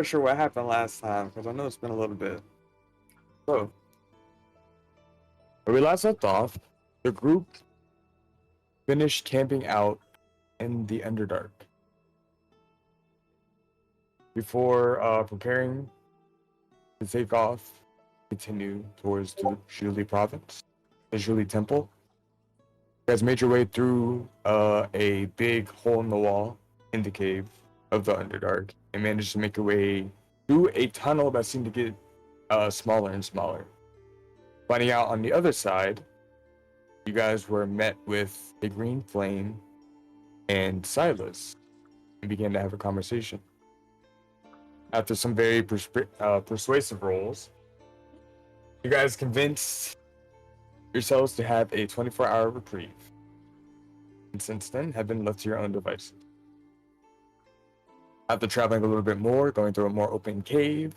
For sure what happened last time because I know it's been a little bit. So, where we last left off, the group finished camping out in the Underdark before preparing to take off, continue towards the Zhuli province, the Zhuli temple. You guys made your way through a big hole in the wall in the cave of the Underdark and managed to make your way through a tunnel that seemed to get smaller and smaller. Finding out on the other side, you guys were met with a green flame and Silas and began to have a conversation. After some very persuasive rolls, you guys convinced yourselves to have a 24-hour reprieve. And since then, have been left to your own devices. After traveling a little bit more, going through a more open cave,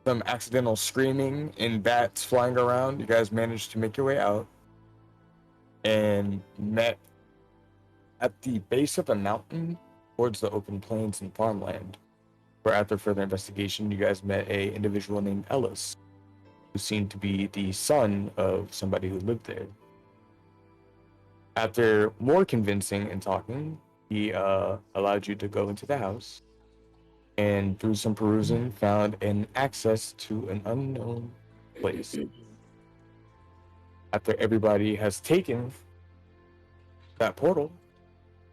some accidental screaming and bats flying around, you guys managed to make your way out and met at the base of a mountain towards the open plains and farmland, where after further investigation, you guys met a individual named Ellis, who seemed to be the son of somebody who lived there. After more convincing and talking, he allowed you to go into the house, and through some perusing, found an access to an unknown place. After everybody has taken that portal,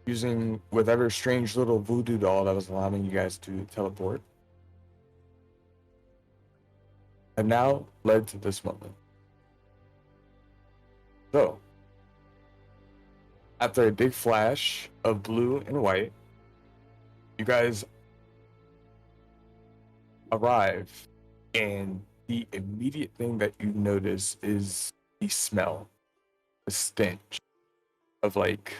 using whatever strange little voodoo doll that was allowing you guys to teleport, have now led to this moment. So, after a big flash of blue and white, you guys arrive, and the immediate thing that you notice is the smell, the stench of like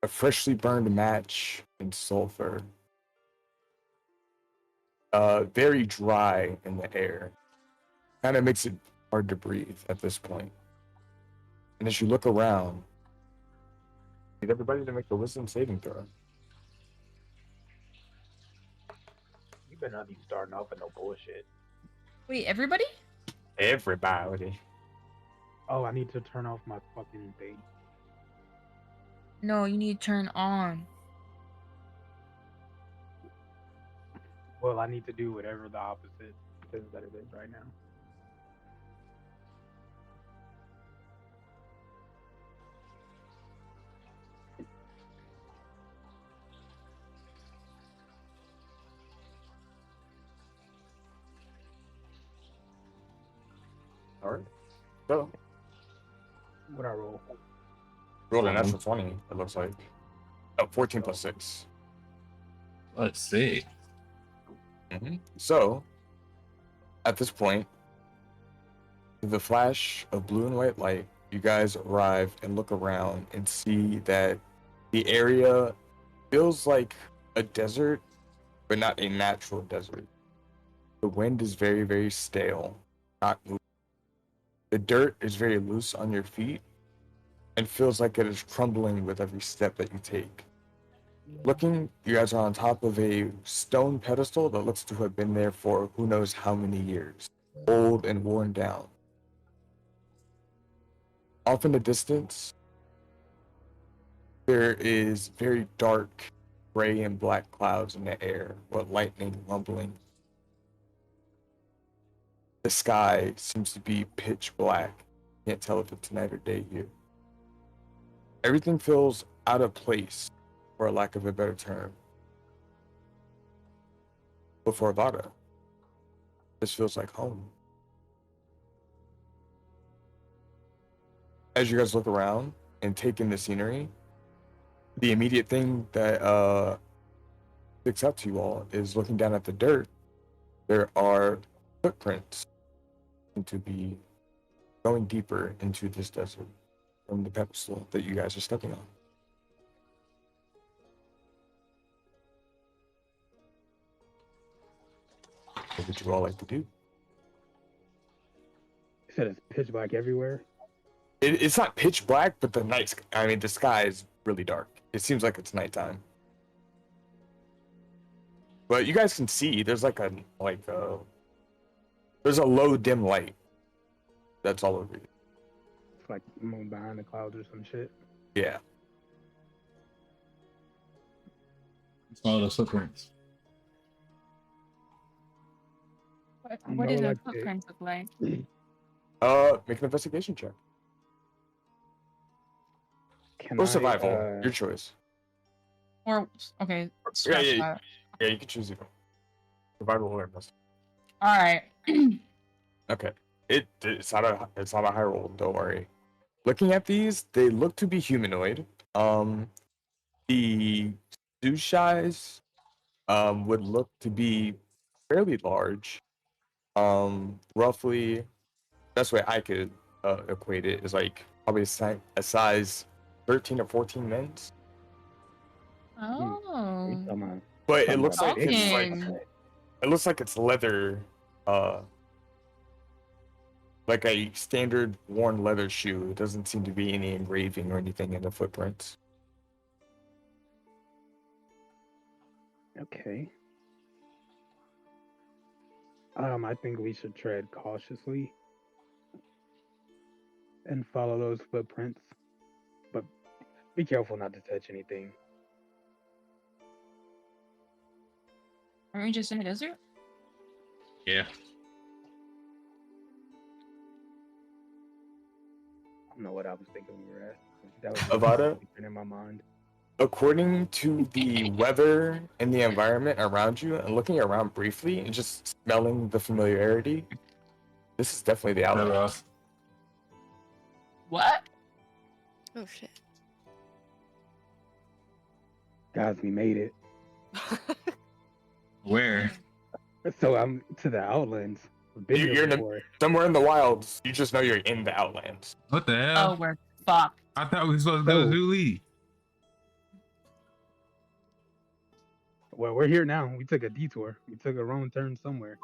a freshly burned match and sulfur. Very dry in the air. Kind of makes it hard to breathe at this point. And as you look around, need everybody to make a wisdom saving throw. You better not be starting off with no bullshit. Wait, everybody? Everybody. Oh, I need to turn off my fucking thing. No, you need to turn on. Well, I need to do whatever the opposite says that it is right now. All right. So, What I roll? rolled a natural 20, it looks like. Oh, 14 plus 6. Let's see. So, at this point, with the flash of blue and white light, you guys arrive and look around and see that the area feels like a desert, but not a natural desert. The wind is very, very stale, not moving. The dirt is very loose on your feet and feels like it is crumbling with every step that you take. Looking, you guys are on top of a stone pedestal that looks to have been there for who knows how many years, old and worn down. Off in the distance, there is very dark gray and black clouds in the air with lightning rumbling. The sky seems to be pitch black. Can't tell if it's night or day here. Everything feels out of place, for a lack of a better term. But for Avada, this feels like home. As you guys look around and take in the scenery, the immediate thing that sticks out to you all is looking down at the dirt. There are footprints to be going deeper into this desert from the pedestal that you guys are stepping on. What would you all like to do? You said it's pitch black everywhere. It's not pitch black, but the sky is really dark. It seems like it's nighttime. But you guys can see there's there's a low dim light that's all over you. It's like the moon behind the clouds or some shit. Yeah. Follow those footprints. What do No, the like footprints look like? Make an investigation check. Can Or I? survival, your choice. Or okay, Yeah, scratch yeah, that. yeah. You can choose either. Survival or investigation. All right. Okay. It's not a high roll. Don't worry. Looking at these, they look to be humanoid. The sushis would look to be fairly large. Roughly, best way I could equate it is like probably a size 13 or 14 men's. Oh. But it Talking looks about like it's like Talking. it looks like it's leather, like a standard worn leather shoe. It doesn't seem to be any engraving or anything in the footprints. Okay. I think we should tread cautiously and follow those footprints, but be careful not to touch anything. Aren't we just in a desert? Yeah. I don't know what I was thinking we were at. That was Avada, in my mind. according to the weather and the environment around you, and looking around briefly and just smelling the familiarity, this is definitely the Whatever outlet. else. What? Oh shit. Guys, we made it. Where? So I'm to the Outlands. I've been You're here in the, before. somewhere in the wilds. You just know you're in the outlands. What the Oh, hell? we're fucked. I thought we were supposed to go to So- Julie. Well, we're here now. We took a detour. We took a wrong turn somewhere.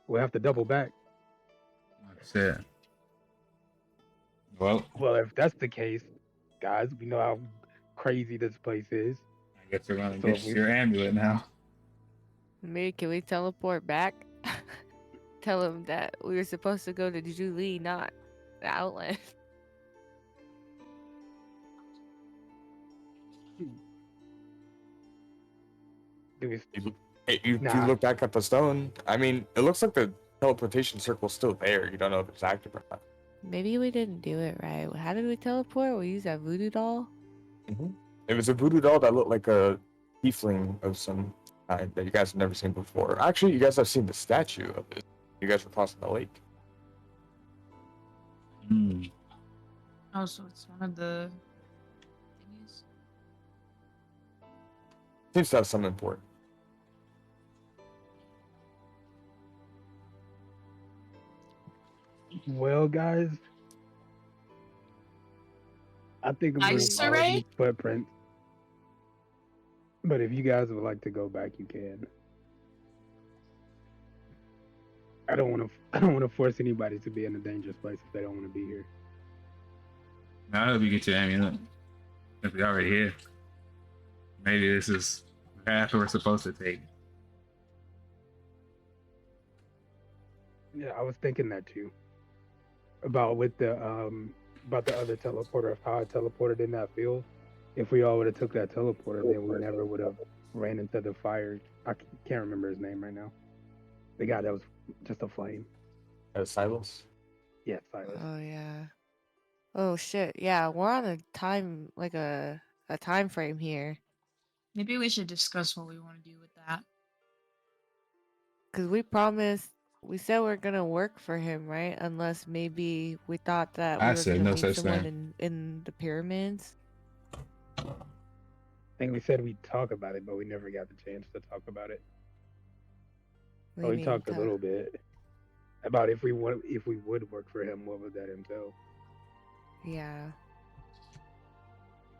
We'll have to double back. Shit. Well, Well, if that's the case, guys, we know how crazy this place is. I guess we're gonna So get if we- your amulet now. Maybe can we teleport back? Tell him that we were supposed to go to Julie, not the outlet. Do we? Hey, you Nah. look back at the stone. I mean, it looks like the teleportation circle's still there. You don't know if it's active or not. Maybe we didn't do it right. How did we teleport? We used that voodoo doll? It was a voodoo doll that looked like a tiefling of some kind that you guys have never seen before. Actually, you guys have seen the statue of it. You guys were crossing the lake. Hmm. Oh, so it's one of the thingies. Seems to have some import. Well, guys, I think I'm going to Ice follow array? these footprints. But if you guys would like to go back, you can. I don't want to. I don't want to force anybody to be in a dangerous place if they don't want to be here. Now that we get your amulet, if we already here, maybe this is the path we're supposed to take. Yeah, I was thinking that too. About the other teleporter, of how I teleported in that field. If we all would have took that teleporter, then we never would have ran into the fire. I can't remember his name right now. The guy that was just a flame. Silas. Yeah, Silas. Oh yeah. Oh shit. Yeah, we're on a time like a time frame here. Maybe we should discuss what we want to do with that. Cause we said we're gonna work for him, right? Unless maybe we thought that we I were said gonna no meet such someone thing. in the pyramids. I think we said we'd talk about it, but we never got the chance to talk about it. What do Oh, you we mean, talked a little bit about if we would work for him, what would that entail? Yeah.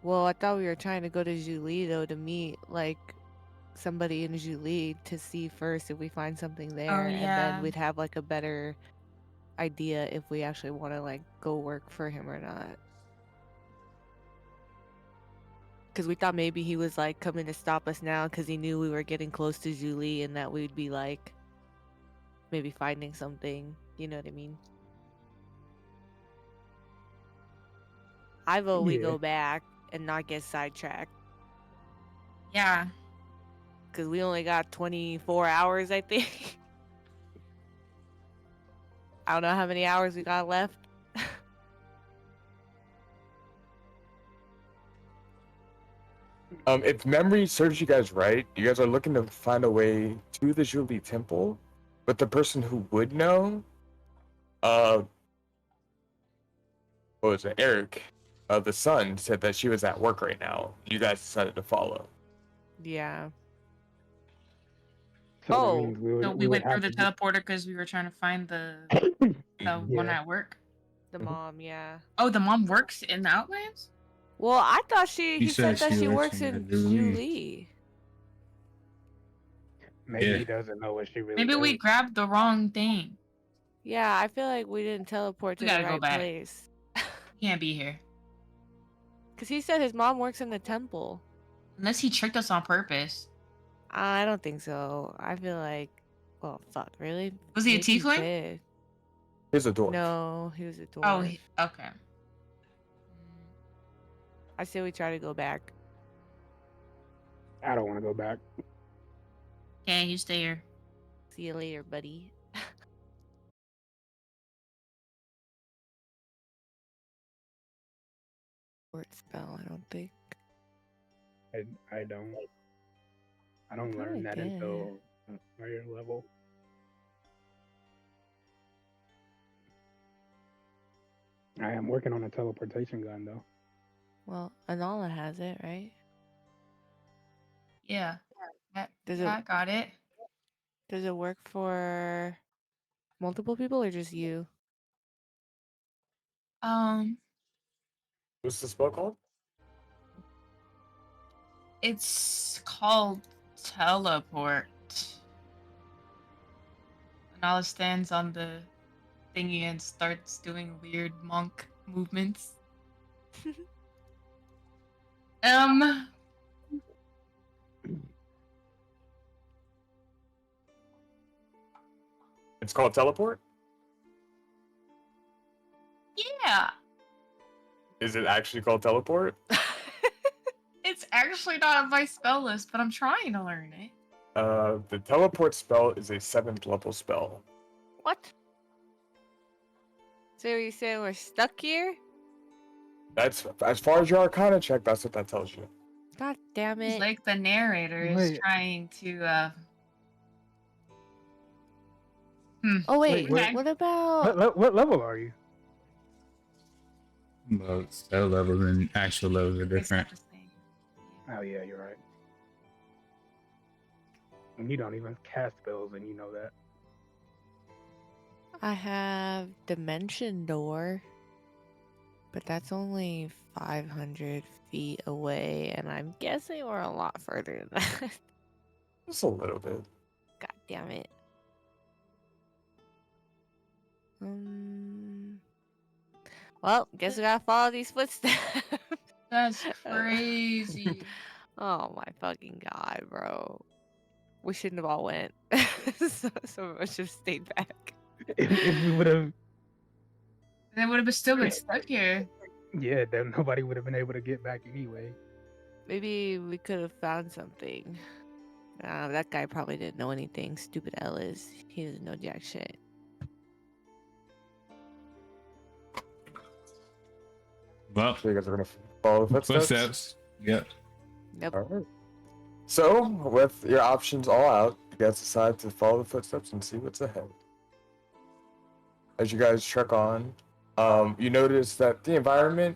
Well, I thought we were trying to go to Julie though to meet like somebody in Julie to see first if we find something there, and yeah. then we'd have like a better idea if we actually want to like go work for him or not. Because we thought maybe he was like coming to stop us now because he knew we were getting close to Julie and that we'd be like maybe finding something. You know what I mean? I vote we Yeah. go back and not get sidetracked Yeah. because we only got 24 hours, I think. I don't know how many hours we got left. If memory serves you guys right, you guys are looking to find a way to the Julie Temple, but the person who would know, what was it, Eric, the son, said that she was at work right now. You guys decided to follow. Yeah. So that Oh, means we So would we went through have the to do. teleporter because we were trying to find the one Yeah. at work. the Mhm. mom, yeah. Oh, the mom works in the Outlands? Well, I thought He he said said that she she works works in in Julie. Julie. Maybe Yeah. he doesn't know what she really Maybe we does. grabbed the wrong thing. Yeah, I feel like we didn't teleport We to the gotta go right back. place. He can't be here. Because he said his mom works in the temple. Unless he tricked us on purpose. I don't think so. I feel like, well, fuck, really? Was he a Maybe tiefling? did. Here's a dwarf. No, he was a dwarf. Oh, okay. I say we try to go back. I don't want to go back. Okay, you stay here. See you later, buddy. Word spell, I don't think. I don't. I don't thought I learn that did. until a higher level. I am working on a teleportation gun though. Well, Anala has it, right? Yeah. Does Yeah, it I got it. does it work for multiple people or just you? What's the spell called? It's called teleport. Nala stands on the thingy and starts doing weird monk movements. It's called teleport? Yeah. Is it actually called teleport? It's actually not on my spell list, but I'm trying to learn it. The teleport spell is a 7th level spell. What? So you saying we're stuck here? That's as far as your Arcana check. That's what that tells you. God damn It's it. like the narrator is Wait. trying to Oh wait, Wait. what about What level are you? Well, spell levels and actual levels are different. Oh yeah, you're right. And you don't even cast spells, and you know that. I have Dimension Door, but that's only 500 feet away, and I'm guessing we're a lot further than that. Just a little bit. God damn it. Well, guess we gotta follow these footsteps. That's crazy. Oh my fucking god, bro. We shouldn't have all went. Some of us should have stayed back. If we would have, They would have still been stuck here. yeah, then nobody would have been able to get back anyway. Maybe we could have found something. That guy probably didn't know anything. Stupid Ellis. He doesn't know jack shit. Well, So you guys are gonna follow the footsteps. footsteps. Yep. Yep. All right. So with your options all out, you guys decide to follow the footsteps and see what's ahead. As you guys trek on, you notice that the environment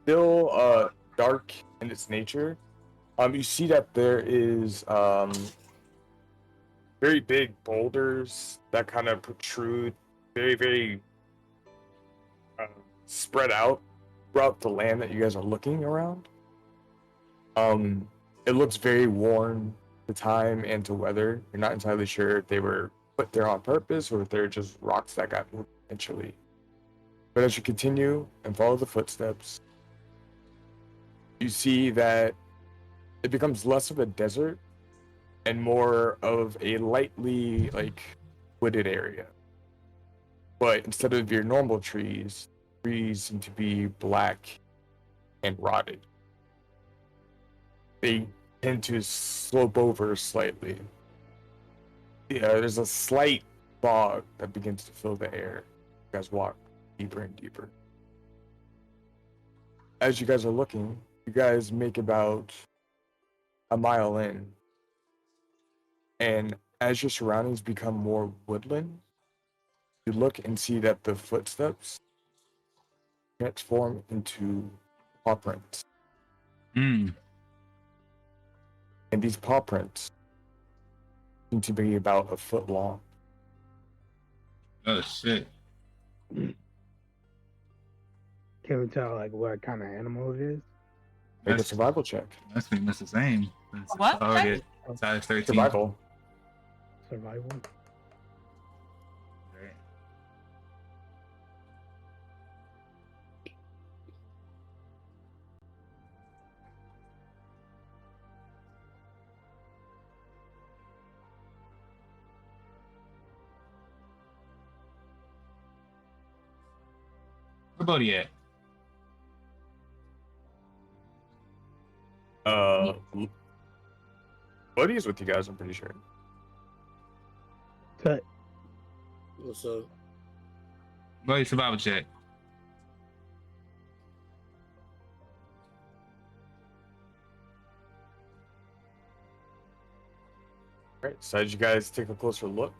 still dark in its nature. You see that there is very big boulders that kind of protrude, very spread out throughout the land that you guys are looking around. It looks very worn to time and to weather. You're not entirely sure if they were put there on purpose or if they're just rocks that got moved eventually. But as you continue and follow the footsteps, you see that it becomes less of a desert and more of a lightly wooded area. But instead of your normal trees seem to be black and rotted. They tend to slope over slightly. Yeah, there's a slight fog that begins to fill the air. You guys walk deeper and deeper. As you guys are looking, you guys make about a mile in. And as your surroundings become more woodland, you look and see that the footsteps transform into paw prints. Mm. And these paw prints seem to be about a foot long. Oh shit. Can we tell like what kind of animal it is? Make a That's survival check. that's pretty much the same. It's What? already at size 13. Survival. Survival. Right. Where Bodie at? Buddy is with you guys, I'm pretty sure. Tut. What's up? Bodie survival check. Right, so as you guys take a closer look,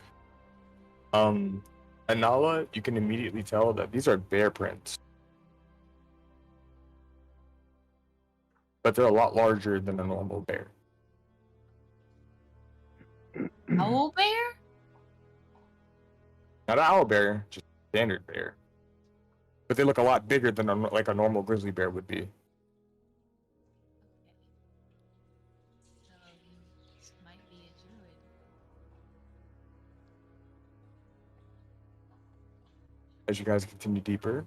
Anala, you can immediately tell that these are bear prints. But they're a lot larger than a normal bear. Owl bear? Not an owl bear, just a standard bear. But they look a lot bigger than a normal grizzly bear would be. So this might be a druid. As you guys continue deeper,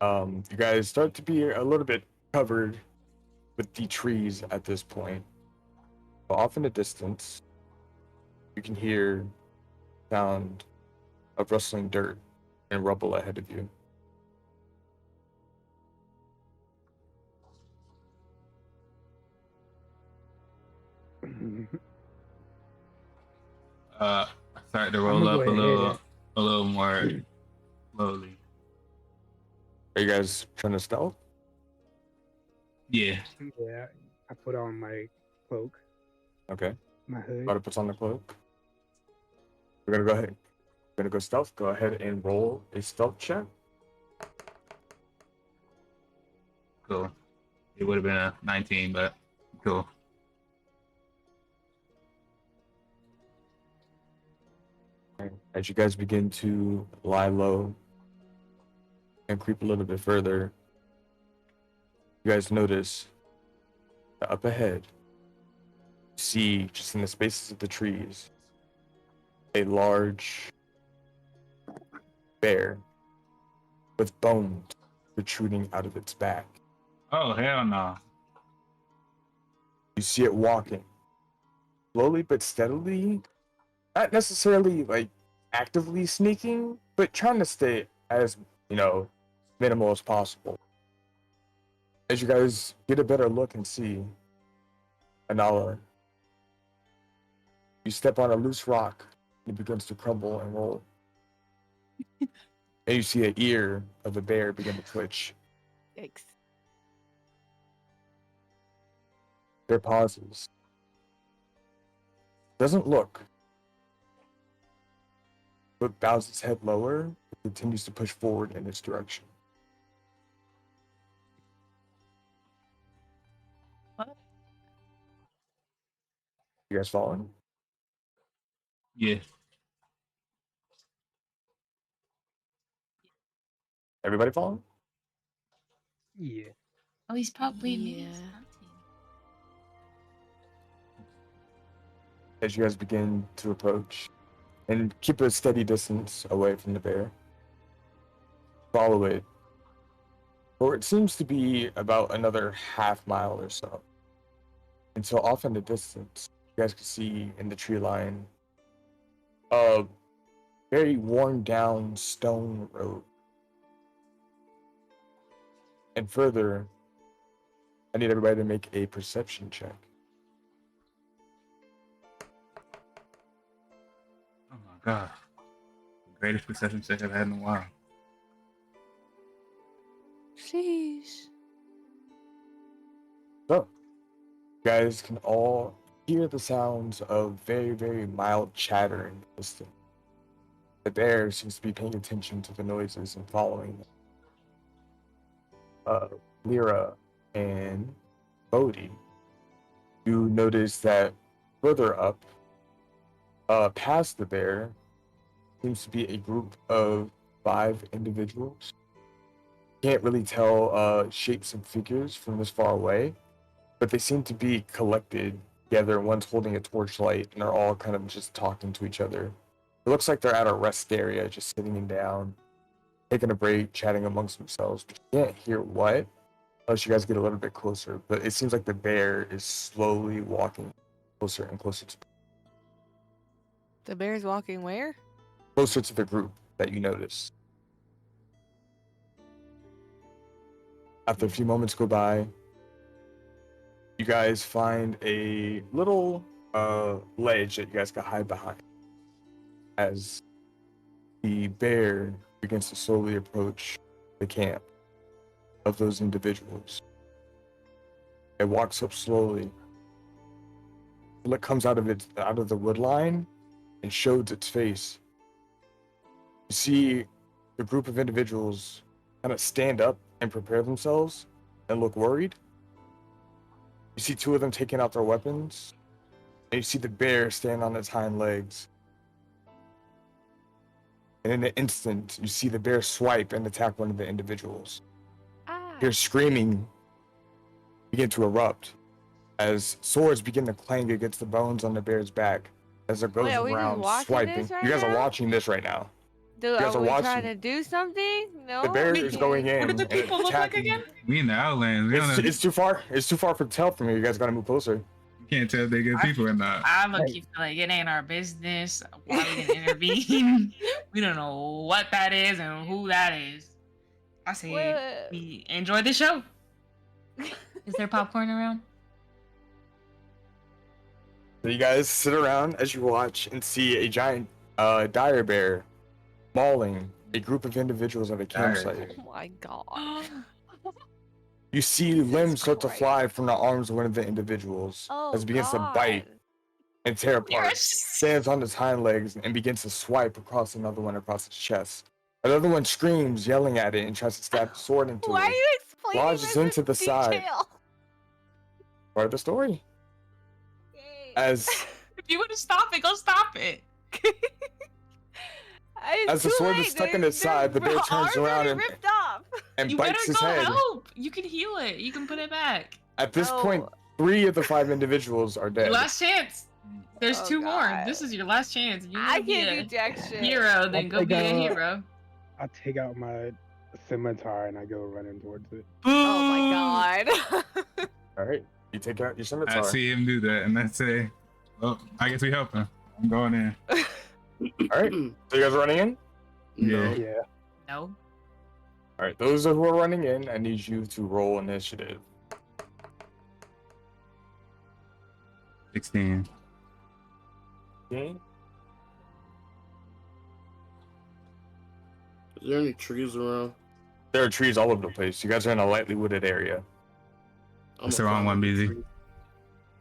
you guys start to be a little bit covered with the trees at this point. But off in the distance, you can hear sound of rustling dirt and rubble ahead of you. I started to I'ma roll go up ahead a little more slowly. Are you guys trying to stealth? Yeah. Yeah, I put on my cloak, Okay. my hood. Gotta put on the cloak. We're gonna go ahead. We're gonna go stealth. Go ahead and roll a stealth check. Cool. It would have been a 19, but cool. As you guys begin to lie low and creep a little bit further, you guys notice that up ahead, you see just in the spaces of the trees, a large bear with bones protruding out of its back. Oh hell no. You see it walking slowly but steadily, not necessarily actively sneaking, but trying to stay as minimal as possible. As you guys get a better look and see Anala, you step on a loose rock and it begins to crumble and roll. And you see an ear of a bear begin to twitch. Yikes. Bear pauses. Doesn't look, but bows its head lower and continues to push forward in its direction. What? You guys following? Yeah. Everybody following? Yeah. Oh, he's probably Yeah. me hunting. As you guys begin to approach and keep a steady distance away from the bear, follow it or it seems to be about another half mile or so. Until off in the distance, you guys can see in the tree line a very worn down stone road. And further, I need everybody to make a perception check. Oh my god. The greatest perception check I've had in a while. Sheesh. So, you guys can all hear the sounds of very, very mild chatter in the distance. The bear seems to be paying attention to the noises and following them. Lyra and Bodhi, you notice that further up, past the bear, seems to be a group of 5 individuals. Can't really tell shapes and figures from this far away, but they seem to be collected together. One's holding a torchlight, and they're all kind of just talking to each other. It looks like they're at a rest area, just sitting down, taking a break, chatting amongst themselves. But you can't hear what, unless you guys get a little bit closer. But it seems like the bear is slowly walking closer and closer to The bear's walking where? the group that you notice. After a few moments go by, you guys find a little ledge that you guys can hide behind as the bear begins to slowly approach the camp of those individuals. It walks up slowly. It comes out of the wood line and shows its face. You see the group of individuals kind of stand up and prepare themselves and look worried. You see 2 of them taking out their weapons, and you see the bear stand on its hind legs. And in an instant, you see the bear swipe and attack one of the individuals. Ah. Your screaming begin to erupt as swords begin to clang against the bones on the bear's back as it goes Wait, are we just around watching swiping. this right You guys are now? watching this right now. Dude, guys are are we watching. trying to do something? No. The bear we is can't. going in. What do the and people look like attacking. again? We in the Outlands. We don't know. It's too far. It's too far for tell from here. You guys gotta move closer. You can't tell if they good people or not. I look you feel like it ain't our business. Why we didn't intervene? We don't know what that is and who that is. I say Wait. we enjoy the show. Is there popcorn around? So you guys sit around as you watch and see a giant dire bear mauling a group of individuals at a campsite. Oh my god. You see limbs start to fly from the arms of one of the individuals Oh as it begins god. to bite and tear apart. Yes. Stands on its hind legs and begins to swipe across another one across its chest. Another one screams, yelling at it, and tries to stab a sword into Why are it. you explaining Lodges this into in the side. detail? Part of the story. As If you want to stop it, go stop it. As the sword is stuck in its side, the bear turns around and ripped off. You better bites his go head. help. You can heal it. You can put it back. At this Oh. point, 3 of the 5 individuals are dead. Your last chance. There's Oh, 2 more. God. This is your last chance. If you I want to be can't a do jack shit. hero, then I'll go take be a a- hero. I take out my scimitar and I go running towards it. Oh my god. All right, you take out your scimitar. I see him do that, and I say, "Well, I guess we help him. I'm going in." All right, so you guys are running in. Yeah. Yeah. No. All right, those who are running in, I need you to roll initiative. 16. Okay. Is there any trees around? There are trees all over the place. You guys are in a lightly wooded area. That's the wrong one, busy.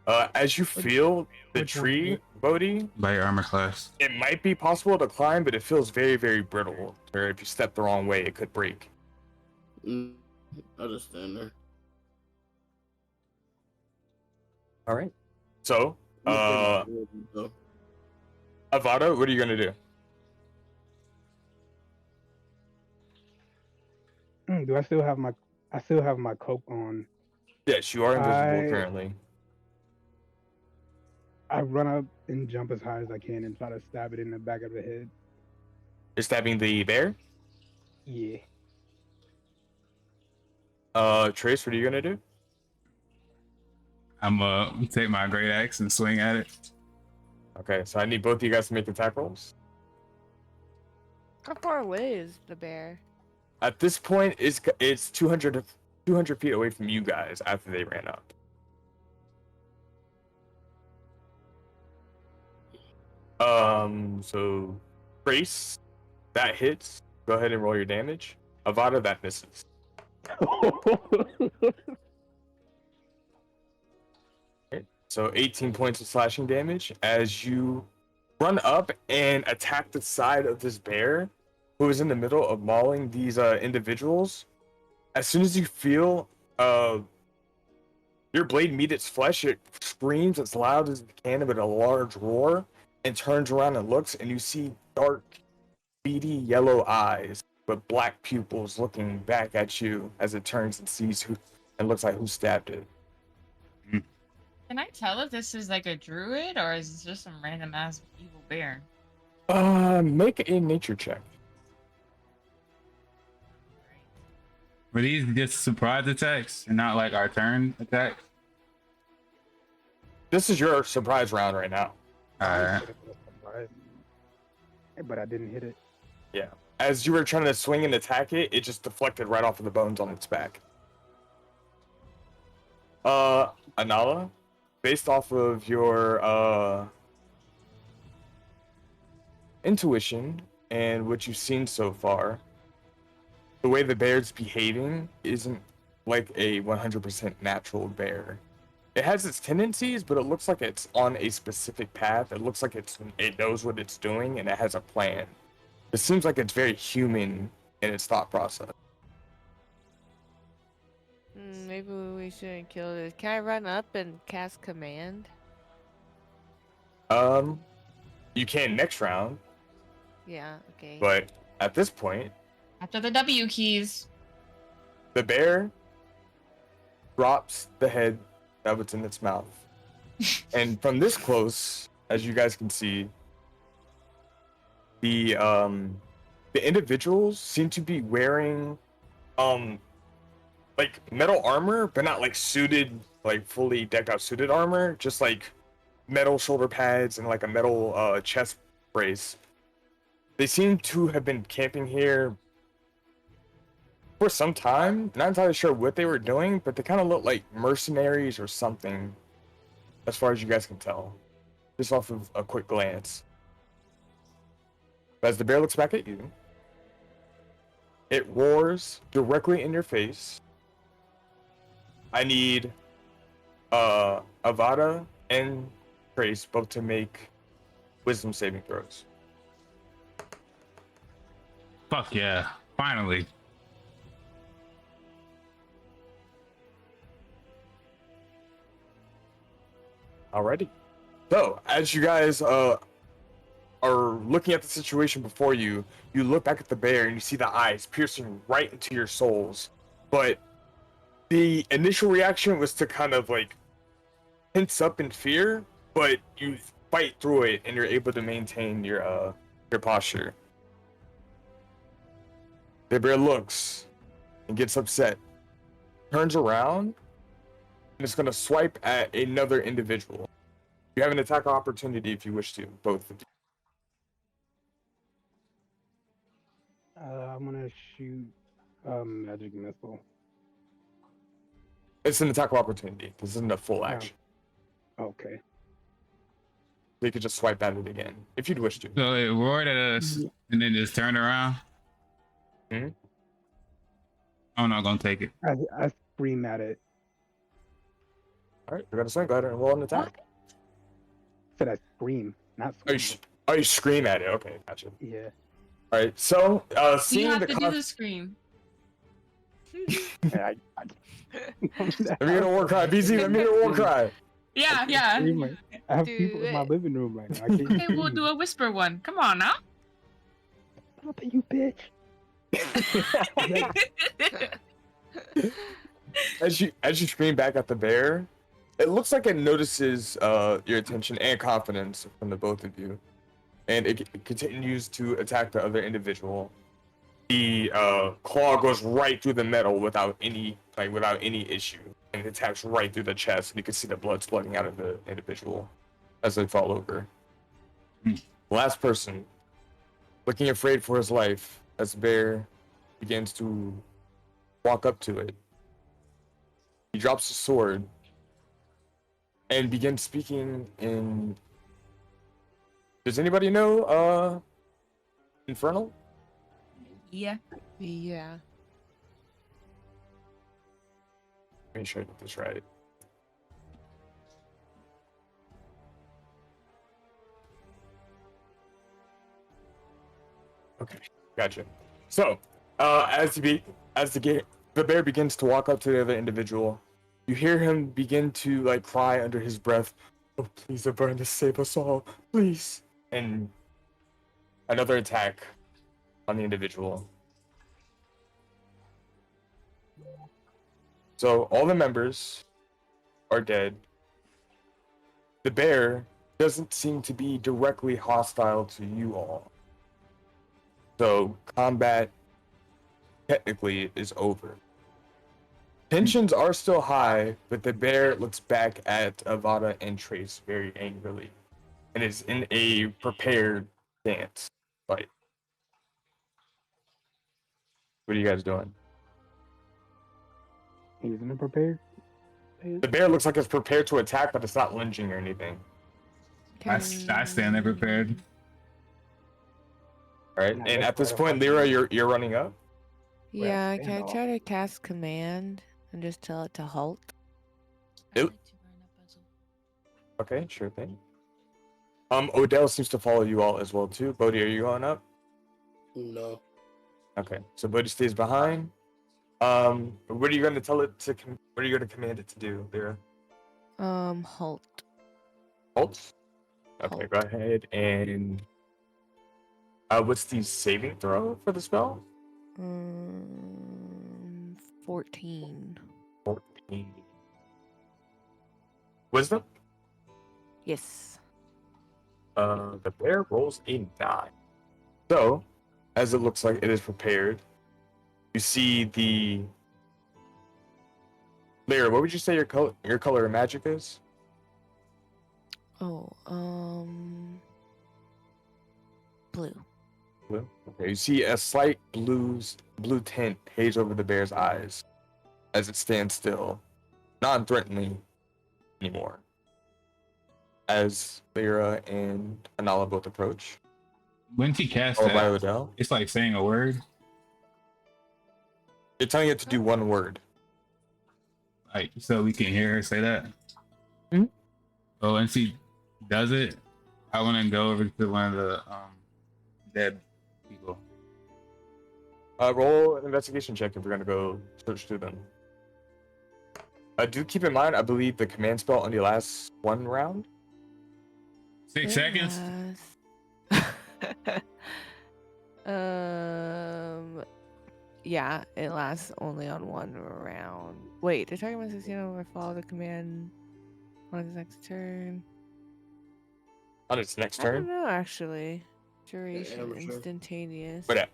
As you feel the Which one? tree, Bodhi, By your armor class. it might be possible to climb, but it feels very, very brittle. Or if you step the wrong way, it could break. I'll just stand there. All right. So, I'm gonna take my sword, though. Avada, what are you gonna do? Do I still have my? I still have my cloak on. Yes, you are invisible I- currently. I run up and jump as high as I can and try to stab it in the back of the head. You're stabbing the bear. Yeah. Trace, what are you gonna do? I'm take my great axe and swing at it. Okay, so I need both of you guys to make attack rolls. How far away is the bear? At this point, it's 200 feet away from you guys after they ran up. So Trace, that hits. Go ahead and roll your damage. Avada, that misses. Okay, so 18 points of slashing damage as you run up and attack the side of this bear who is in the middle of mauling these individuals. As soon as you feel your blade meet its flesh, it screams as loud as it can with a large roar and turns around and looks, and you see dark, beady yellow eyes but black pupils looking back at you as it turns and sees who and looks like who stabbed it. Can I tell if this is like a druid or is this just some random ass evil bear? Make a nature check. Were these just surprise attacks and not like our turn attacks? This is your surprise round right now. Alright. But I didn't hit it. Yeah. As you were trying to swing and attack it, it just deflected right off of the bones on its back. Anala, based off of your intuition and what you've seen so far, the way the bear's behaving isn't like a 100% natural bear. It has its tendencies, but it looks like it's on a specific path. It looks like it knows what it's doing and it has a plan. It seems like it's very human in its thought process. Maybe we shouldn't kill this. Can I run up and cast command? You can next round, Yeah, okay. but at this point, After the W keys. the bear drops the head that was in its mouth. And from this close, as you guys can see, the individuals seem to be wearing like metal armor, but not like suited, like fully decked out suited armor, just like metal shoulder pads and like a metal chest brace. They seem to have been camping here for some time. Not entirely sure what they were doing, but they kind of look like mercenaries or something, as far as you guys can tell, just off of a quick glance. As the bear looks back at you, it roars directly in your face. I need Avada and Trace both to make wisdom saving throws. Fuck yeah. Finally. Alrighty. So, as you guys are looking at the situation before you, you look back at the bear and you see the eyes piercing right into your souls. But the initial reaction was to kind of like tense up in fear, but you fight through it and you're able to maintain your posture. The bear looks and gets upset, turns around, and it's going to swipe at another individual. You have an attack opportunity if you wish to, both of you. I'm gonna shoot magic missile. It's an attack opportunity. This isn't a full action. Okay. You could just swipe at it again if you'd wish to. So it roared at us and then just turned around. Mhm. I'm not gonna take it. I scream at it. All right, we're gonna swing. Go ahead and roll an attack. Said I scream, not scream. You scream at it. Okay, gotcha. Yeah. All right, so You seeing have the to do the scream. Let let me get a war cry, BZ. Let me get a war cry. Yeah, yeah. I have Do people in my it. living room right now. I can't Okay, we'll do a whisper one. Come on now. Stop it, you bitch. As you scream back at the bear, it looks like it notices your attention and confidence from the both of you, and it continues to attack the other individual. The claw goes right through the metal without any issue, and it attacks right through the chest. And you can see the blood flooding out of the individual as they fall over. Hmm. Last person, looking afraid for his life, as the bear begins to walk up to it. He drops his sword and begins speaking in. Does anybody know Infernal? Yeah. Yeah. Make sure I get this right. Okay, gotcha. So, the bear begins to walk up to the other individual, you hear him begin to like cry under his breath, "Oh, please, Avernus, save us all, please!" And another attack on the individual. So all the members are dead. The bear doesn't seem to be directly hostile to you all. So combat technically is over. Tensions are still high, but the bear looks back at Avada and Trace very angrily and is in a prepared stance fight. What are you guys doing? He's in a prepared. The bear looks like it's prepared to attack, but it's not lunging or anything. I stand there prepared. All right, Nah, and that's at this right up point, our Lyra, street. you're running up. Yeah, Stand can I off. try to cast command and just tell it to halt? I'd Yep. like to learn a puzzle. Okay, sure thing. Odell seems to follow you all as well too. Bodhi, are you going up? No. Okay, so Bodhi stays behind. What are you going to tell it to? What are you going to command it to do, Lyra? Halt. Halt. Okay, Halt. go ahead and. What's the saving throw for the spell? 14. 14. Wisdom. Yes. The bear rolls a 9. So, as it looks like it is prepared, you see the. Lyra, what would you say your color of magic is? Oh, blue. Blue. Okay, you see a slight blue tint haze over the bear's eyes as it stands still, non-threatening anymore. As Lyra and Anala both approach, When she casts followed by that, Odell, it's like saying a word. you're telling it to do one word. Like, so we can hear her say that. Mhm. Oh, and she does it. I want to go over to one of the dead people. Roll an investigation check if we're gonna go search through them. Do keep in mind, I believe the command spell only lasts 1 round. 6 seconds. Yeah, it lasts only on 1 round. Wait, they're talking about 16 over follow the command on its next turn. On its next I don't turn. know, actually. Duration, amateur. instantaneous. But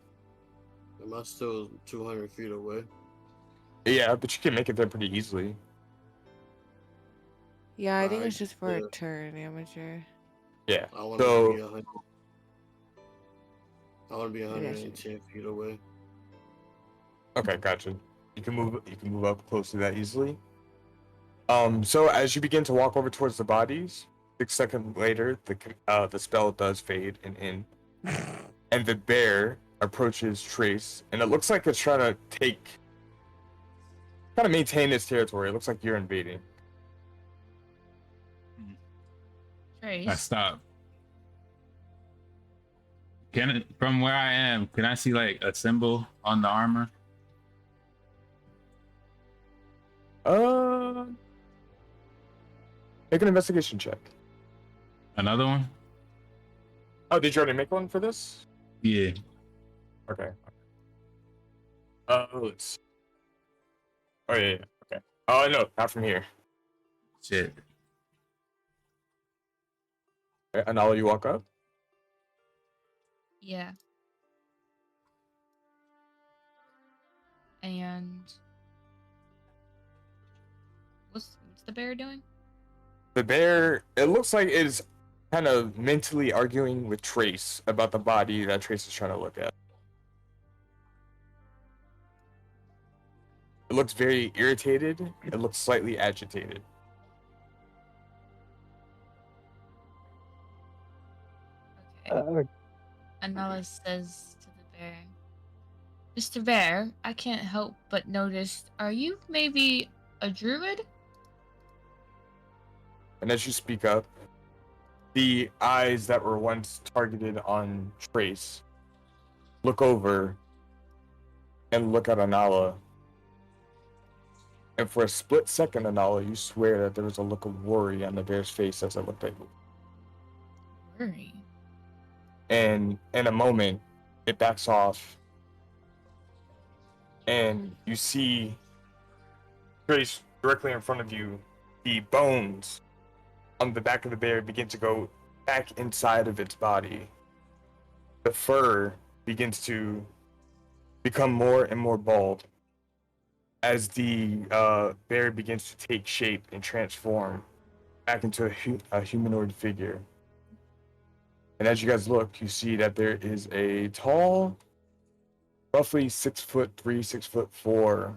Am I still 200 feet away? yeah, but you can make it there pretty easily. Yeah, I think Alright, it's just for a yeah. turn, amateur. Yeah. I want to So be 100. I want to be Maybe I should- 110 feet away. okay, gotcha. You can move up close to that easily. So as you begin to walk over towards the bodies, 6 seconds later, the spell does fade and end, and the bear approaches Trace, and it looks like it's trying to maintain its territory. It looks like you're invading. I Trace. stop. From where I am, can I see like a symbol on the armor? Make an investigation check. Another one? Oh, did you already make one for this? Yeah. Okay. Let's see. Oh, yeah. Okay. Oh, no, not from here. Shit. Okay, Anala, you walk up. Yeah. And what's the bear doing? The bear, it looks like it is kind of mentally arguing with Trace about the body that Trace is trying to look at. It looks very irritated. It looks slightly agitated. Okay. Anala says to the bear, Mr. Bear, I can't help but notice, are you maybe a druid? And as you speak up, the eyes that were once targeted on Trace look over and look at Anala. And for a split second, Anala, you swear that there was a look of worry on the bear's face as it looked at you. Worry. And in a moment, it backs off. And you see Trace directly in front of you, the bones on the back of the bear begin to go back inside of its body. The fur begins to become more and more bald as the bear begins to take shape and transform back into a humanoid figure. And as you guys look, you see that there is a tall, roughly 6'3", 6'4",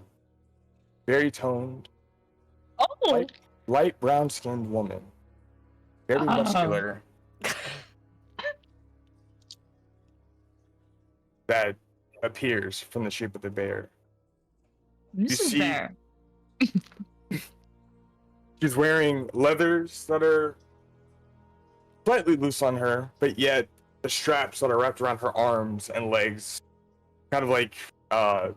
very toned, Oh! light brown-skinned woman, very muscular, that appears from the shape of the bear. Mrs. see- Bear. She's wearing leathers that are slightly loose on her, but yet the straps that are wrapped around her arms and legs kind of like tie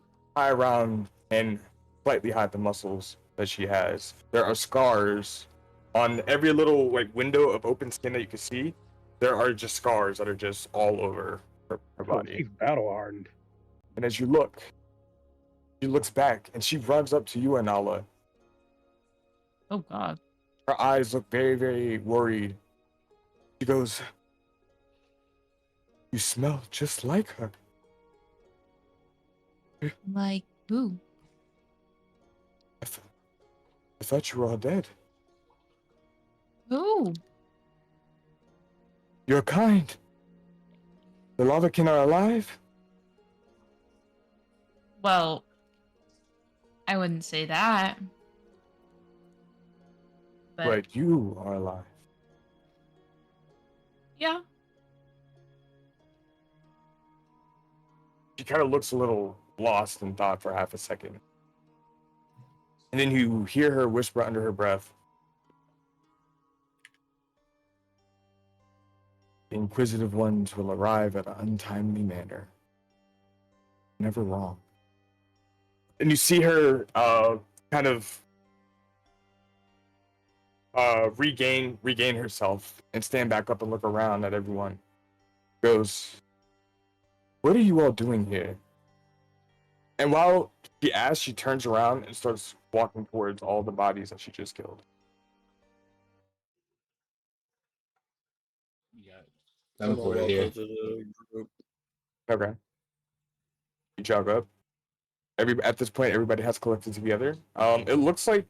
around and slightly hide the muscles that she has. There are scars on every little like window of open skin that you can see. There are just scars that are just all over her Oh, body. she's battle hardened. And as you look, she looks back and she runs up to you, Anala. Oh, God. Her eyes look very, very worried. She goes, "You smell just like her." Like who? I thought you were all dead. Who? You're kind. The Lavakin are alive? Well, I wouldn't say that. But you are alive. Yeah. She kind of looks a little lost in thought for half a second. And then you hear her whisper under her breath, "The inquisitive ones will arrive at an untimely manner. Never wrong." And you see her kind of regain herself and stand back up and look around at everyone. Goes, "What are you all doing here?" And while she asks, she turns around and starts walking towards all the bodies that she just killed. You got I'm gonna teleported walk here. up to the group. Okay. You jog up. At this point, everybody has collected together. It looks like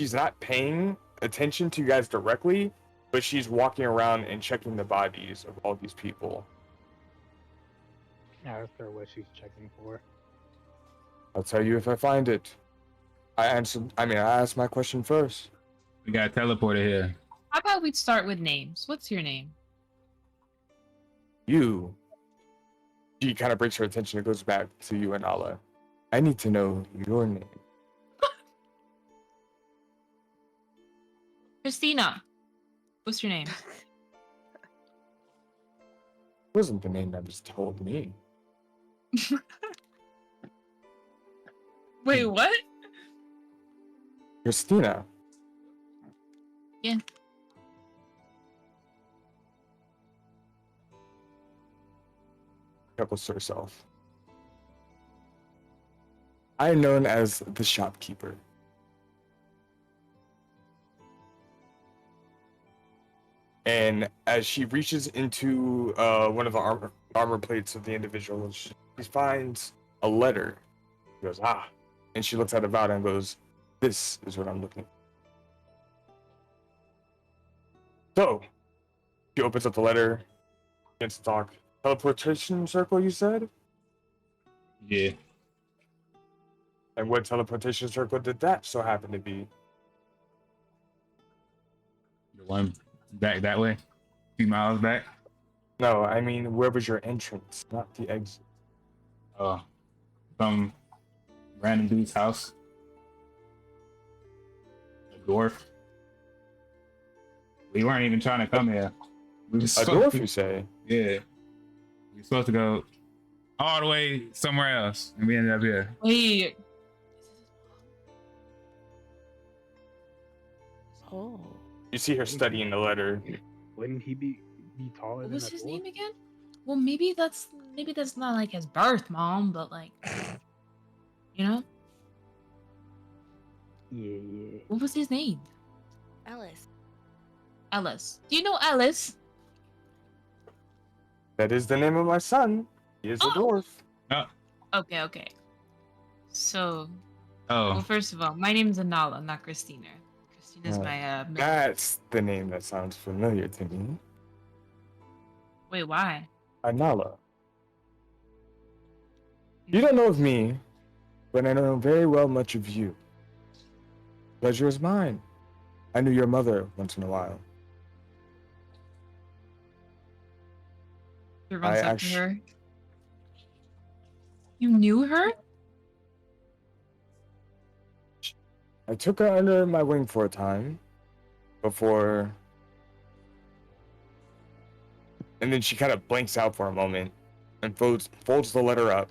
she's not paying attention to you guys directly, but she's walking around and checking the bodies of all these people. Ask her what she's checking for. I'll tell you if I find it. I asked my question first. We got teleported here. How about we start with names? What's your name? You. She kind of breaks her attention and goes back to you and Allah. I need to know your name. Christina. What's your name? Wasn't the name that was told me. Wait, what? Christina. Yeah. Chuckles to herself. I am known as the shopkeeper. And as she reaches into one of the armor plates of the individual, she finds a letter. She goes, "Ah, And she looks at Avada and goes, "This is what I'm looking for." So, she opens up the letter, begins to talk. Teleportation circle, you said? Yeah. And what teleportation circle did that so happen to be? The one back that way, 2 miles back. No, I mean, where was your entrance, not the exit? Some random dude's house. A dwarf. We weren't even trying to come here. We were A supposed dwarf, to, you say? yeah. We were supposed to go all the way somewhere else, and we ended up here. Wait. Oh. You see her studying the letter. Wouldn't he be taller What than was a his dwarf? name again? Well, maybe that's not like his birth mom, but like, you know, Yeah. what was his name? Alice. Ellis. Do you know Ellis? That is the name of my son. He is a dwarf. Okay. So, Oh, well, first of all, my name's Anala, not Christina. Christina's my middle. That's the name that sounds familiar to me. Wait, why? Anala. You don't know of me, but I know very well much of you. Pleasure is mine. I knew your mother once in a while. She runs I up to her. You knew her? I took her under my wing for a time before. And then she kind of blanks out for a moment and folds the letter up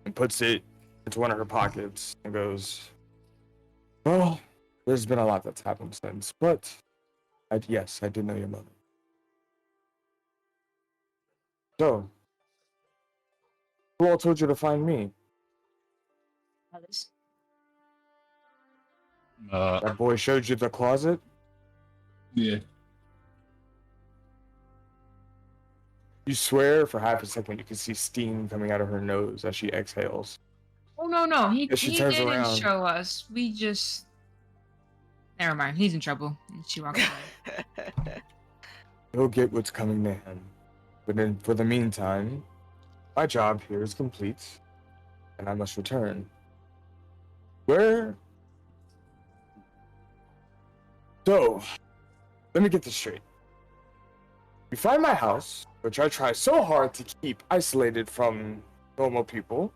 and puts it into one of her pockets and goes, "Well, there's been a lot that's happened since, but yes, I did know your mother. So, who all told you to find me? Ellis. That boy showed you the closet? yeah. You swear for half a second you can see steam coming out of her nose as she exhales. Oh no, he As she turns didn't around. show us. We just. Never mind. He's in trouble. And she walks away. He'll get what's coming to him. But then, for the meantime, my job here is complete, and I must return. Where? So, let me get this straight. You find my house, which I try so hard to keep isolated from normal people.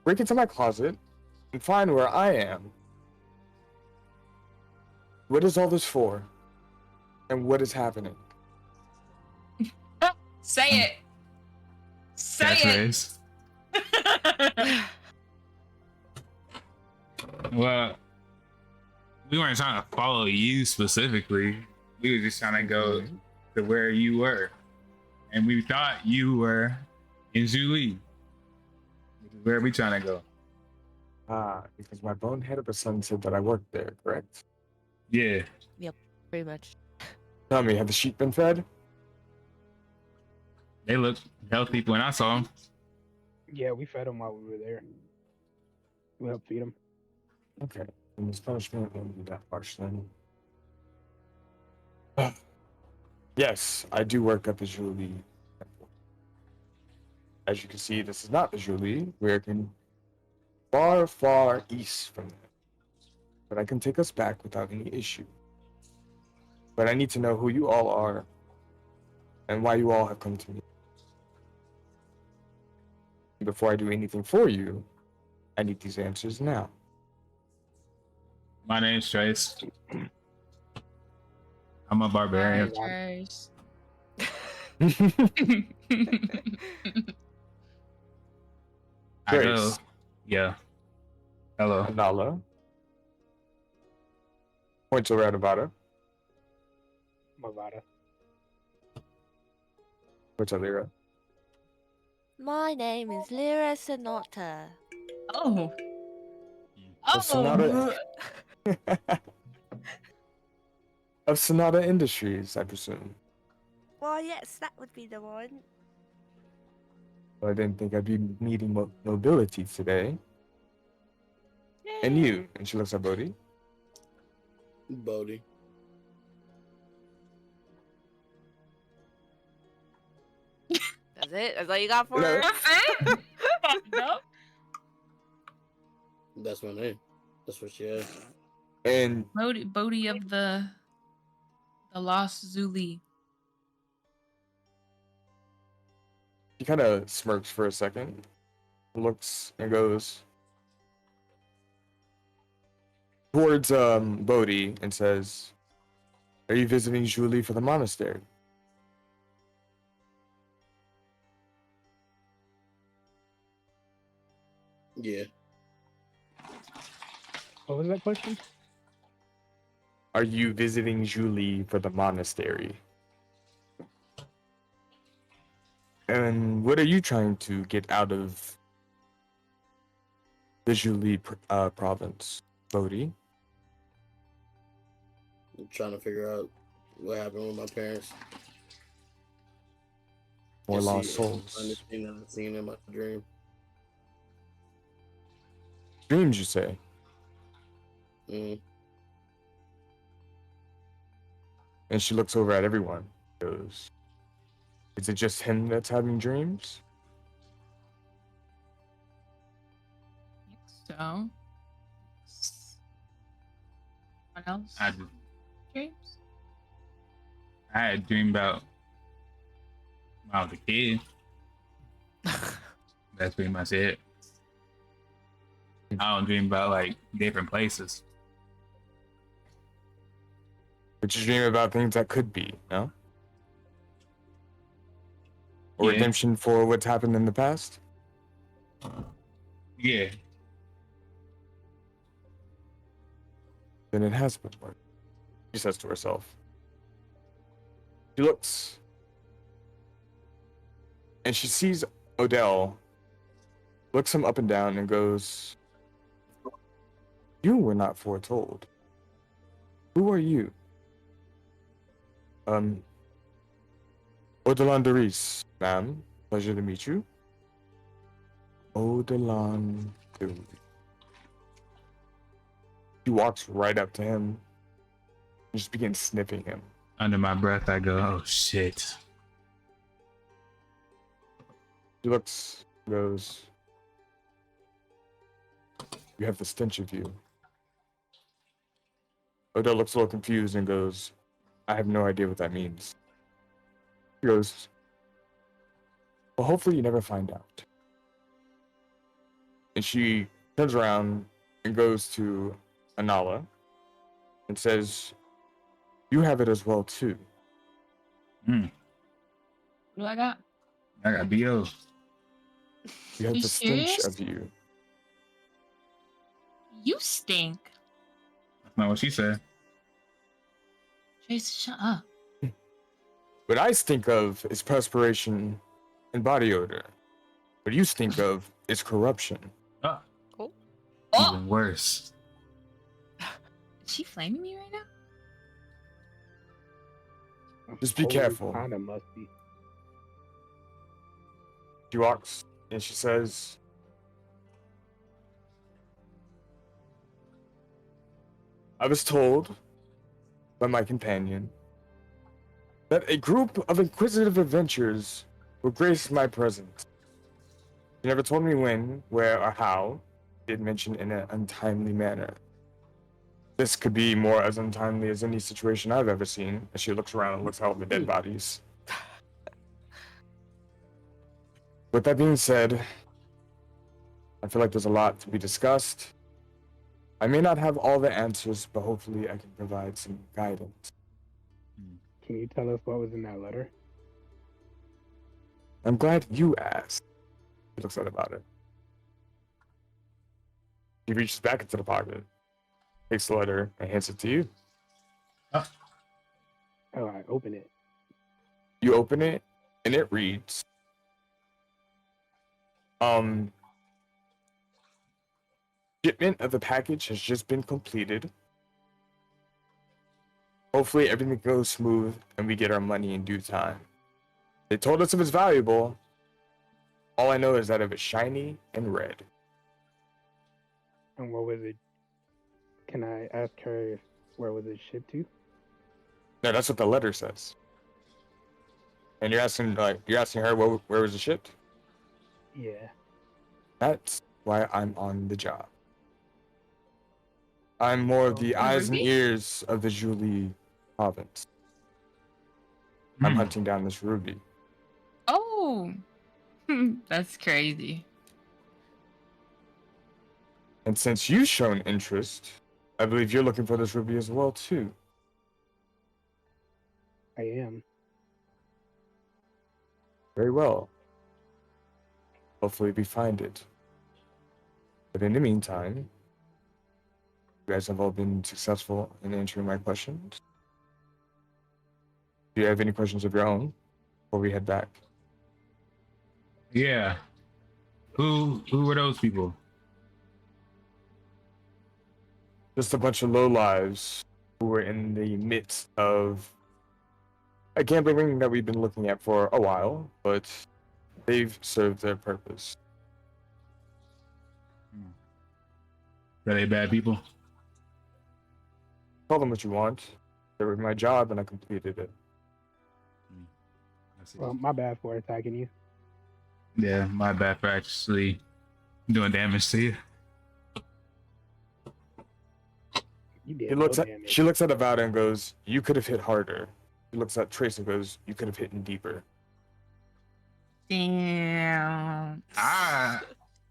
Break into my closet and find where I am. What is all this for? And what is happening? Say it. Say Catchphrase. it. Well, we weren't trying to follow you specifically. We were just trying to go to where you were. And we thought you were in Julie, which is where we trying to go. Because my bonehead of a son said that I worked there, correct? Yeah. Pretty much. Tell me, have the sheep been fed? They looked healthy when I saw them. Yeah, we fed him while we were there. We helped feed him. Okay, and this punishment won't be that harsh then. Yes, I do work at the Julie Temple. As you can see, this is not the Julie. We're in far, far east from there. But I can take us back without any issue. But I need to know who you all are and why you all have come to me. Before I do anything for you, I need these answers now. My name's Trace. I'm a barbarian. Trace. I go. Trace. Yeah. Hello. Nala. Point to Radavada. Mavada. Point to Lyra. My name is Lyra Sonata. Oh. Of Sonata. Of Sonata Industries, I presume. Well, yes, that would be the one. I didn't think I'd be meeting nobility today. And you? And she looks at Bodhi. Bodhi. That's it? That's all you got for No. her? That's it? Nope. That's my name. That's what she has. And Bodhi of the Lost Zuli. she kind of smirks for a second, looks and goes towards Bodhi and says, "Are you visiting Julie for the monastery?" Yeah. What was that question? Are you visiting Julie for the monastery? And what are you trying to get out of the Julie province, Bodhi? I'm trying to figure out what happened with my parents. More And lost see souls. anything that I've seen in my dream. Dreams, you say? Mm. And she looks over at everyone. Goes, "Is it just him that's having dreams?" So, what else? I Dreams? had a dream about when I was a kid. That's pretty much it. I don't dream about like different places. But you dream about things that could be, no? Or Yeah. redemption for what's happened in the past? Yeah. Then it has been work. She says to herself. She looks. And she sees Odell, looks him up and down and goes, "You were not foretold. Who are you?" Odelan Doris, ma'am. Pleasure to meet you. Odelan Doris. She walks right up to him and just begins sniffing him. Under my breath, I go, "Oh shit." She looks, goes, "You have the stench of you." Odell looks a little confused and goes, "I have no idea what that means." He goes, "Well, hopefully you never find out." And she turns around and goes to Anala and says, "You have it as well, too." Mm, What do I got? I got BO. You have You the stench serious? of you. You stink. That's not what she said. Trace, shut up. What I stink of is perspiration and body odor. What you stink of is corruption. Oh, Oh, Oh! even worse. Is she flaming me right now? Just be careful. Kind of must be. She walks and she says, "I was told by my companion that a group of inquisitive adventurers will grace my presence. She never told me when, where, or how. Did mention in an untimely manner. This could be more as untimely as any situation I've ever seen." As she looks around and looks at all the dead bodies. With that being said, I feel like there's a lot to be discussed. I may not have all the answers, but hopefully I can provide some guidance. Can you tell us what was in that letter? I'm glad you asked. She looks at about it. He reaches back into the pocket, takes the letter, and hands it to you. Oh, I open it. You open it, and it reads, "Shipment of the package has just been completed. Hopefully everything goes smooth and we get our money in due time. They told us it was valuable, All I know is that it was shiny and red. And what was it? Can I ask her where was it shipped to? No, that's what the letter says. And you're asking her where was it shipped? Yeah. That's why I'm on the job. I'm more of the The eyes and ruby? ears of the Julie province. I'm hunting down this ruby. Oh, that's crazy. And since you've shown interest, I believe you're looking for this ruby as well, too. I am. Very well. Hopefully we find it. But in the meantime, you guys have all been successful in answering my questions. Do you have any questions of your own before we head back? Yeah. Who were those people? Just a bunch of lowlives who were in the midst of a gambling ring that we've been looking at for a while, but they've served their purpose. Are they bad people? Call them what you want. They were my job and I completed it. I see. Well, my bad for attacking you. Yeah, my bad for actually doing damage to you. You did She no looks at damage. she looks at Avada and goes, "You could have hit harder." She looks at Trace and goes, "You could have hit deeper." Damn. Ah.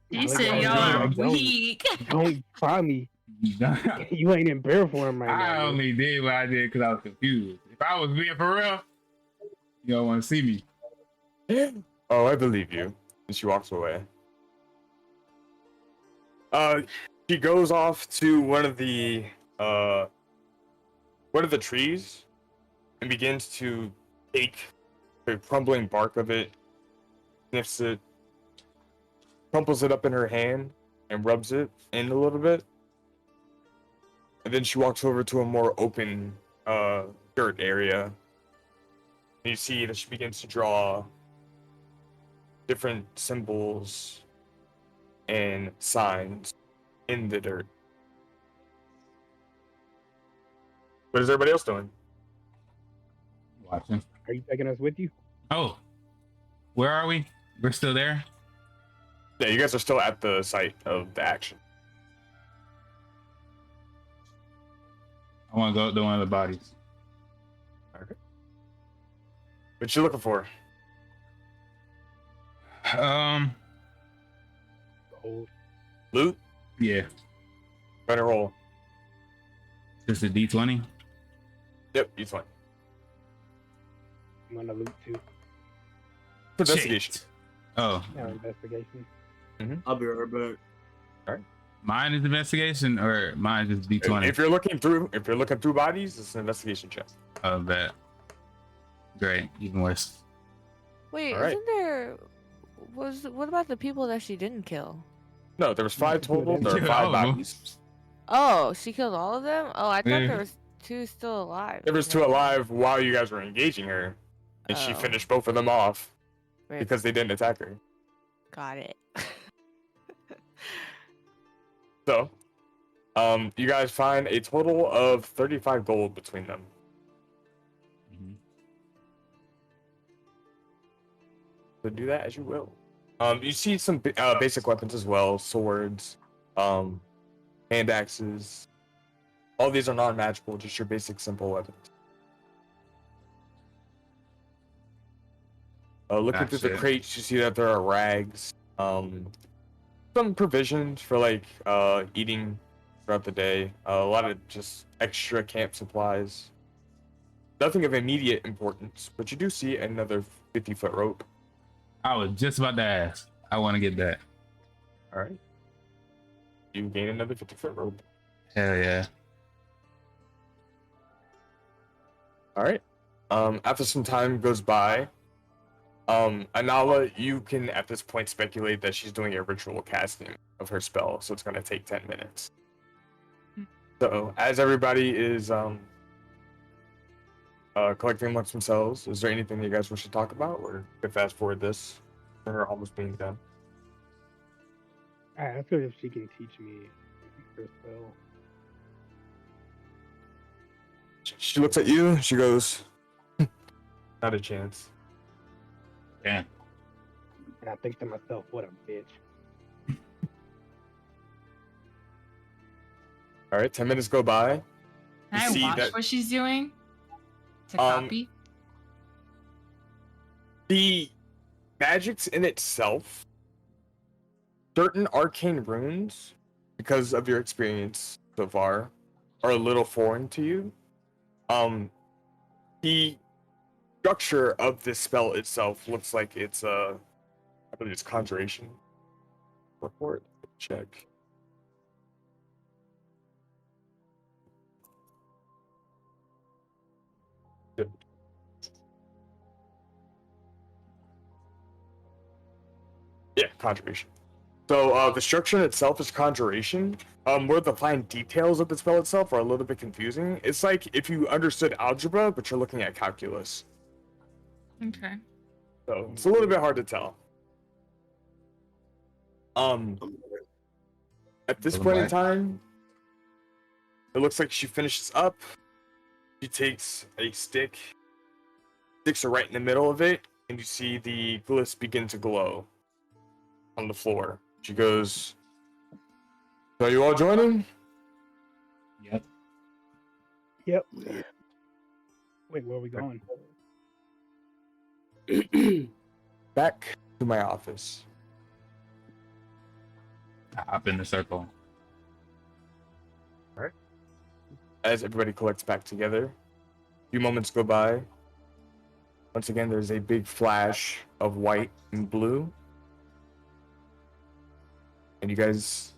You Look said at y'all me, are like, don't- weak. Don't try me. You ain't in bear form right I now. only did what I did because I was confused. If I was being for real, you don't want to see me. Oh, I believe you. And she walks away. She goes off to one of the trees and begins to take the crumbling bark of it, sniffs it, crumples it up in her hand, and rubs it in a little bit. And then she walks over to a more open dirt area. And you see that she begins to draw different symbols and signs in the dirt. What is everybody else doing? Watching. Are you taking us with you? Oh, where are we? We're still there? Yeah, you guys are still at the site of the action. I want to go to one of the bodies. Okay. What you looking for? Gold. Loot? Yeah, Trying to roll. just a D20. Yep, you fine. I'm gonna loot too. Investigation. Shit. Oh, Now investigation. I'll be right back. mine is investigation or mine is just D20? If you're looking through bodies, it's an investigation check. Oh, that. Great, even worse. Wait, All right. isn't there? What about the people that she didn't kill? No, there was 5 total. There are Yeah, 5 all of them. bodies. Oh, she killed all of them. Oh, I thought Yeah. there was 2 still alive. There was 2 alive while you guys were engaging her, and she Oh. finished both of them off Rip. because they didn't attack her. Got it. So, you guys find a total of 35 gold between them. So do that as you will. You see some basic weapons as well, swords, hand axes. All these are non-magical, just your basic simple weapons. Looking through the Gotcha. crates, you see that there are rags, some provisions for like eating throughout the day, a lot of just extra camp supplies. Nothing of immediate importance, but you do see another 50-foot rope. I was just about to ask. I want to get that. All right. You gain another 50-foot rope. Hell yeah. All right. After some time goes by, Anala, you can at this point speculate that she's doing a ritual casting of her spell, so it's going to take 10 minutes. So, as everybody is collecting amongst themselves, is there anything that you guys wish to talk about, or could fast forward this? for her almost being done. I asked her if she can teach me her spell. She looks at you. She goes, "Not a chance." Damn. And I think to myself, what a bitch. All right, 10 minutes go by. Can I see watch that- what she's doing? To Um, copy? The magics in itself, certain arcane runes, because of your experience so far, are a little foreign to you. The structure of this spell itself looks like it's I believe it's conjuration. Report. Check. Yep. Yeah, conjuration. So the structure in itself is conjuration. Where the fine details of the spell itself are a little bit confusing. It's like if you understood algebra, but you're looking at calculus. Okay. So it's a little bit hard to tell. At this point in time, it looks like she finishes up. She takes a stick, sticks her right in the middle of it, and you see the glyphs begin to glow on the floor. She goes, "Are you all joining?" Yep. Yep. Wait, where are we going? Back to my office. I hop in the circle. As everybody collects back together, a few moments go by. Once again, there's a big flash of white and blue. And you guys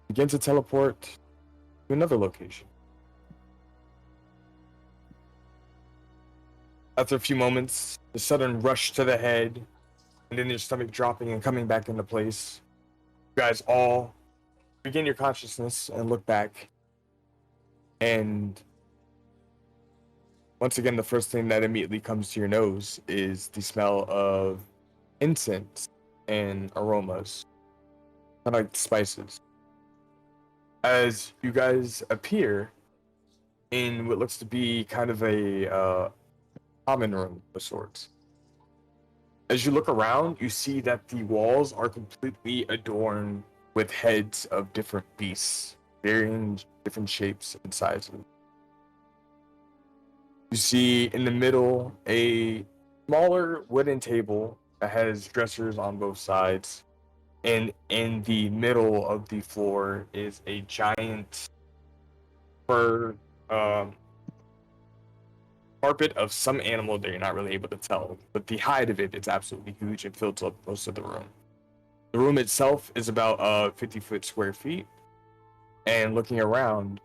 begin to teleport to another location. After a few moments, the sudden rush to the head, and then your stomach dropping and coming back into place. You guys all begin your consciousness and look back. And once again, the first thing that immediately comes to your nose is the smell of incense and aromas, kind of like spices. As you guys appear in what looks to be kind of a common room of sorts. As you look around, you see that the walls are completely adorned with heads of different beasts, varying different shapes and sizes. You see in the middle a smaller wooden table that has dressers on both sides. And in the middle of the floor is a giant fur carpet of some animal that you're not really able to tell. But the height of it is absolutely huge and fills up most of the room. The room itself is about 50 square feet. And looking around,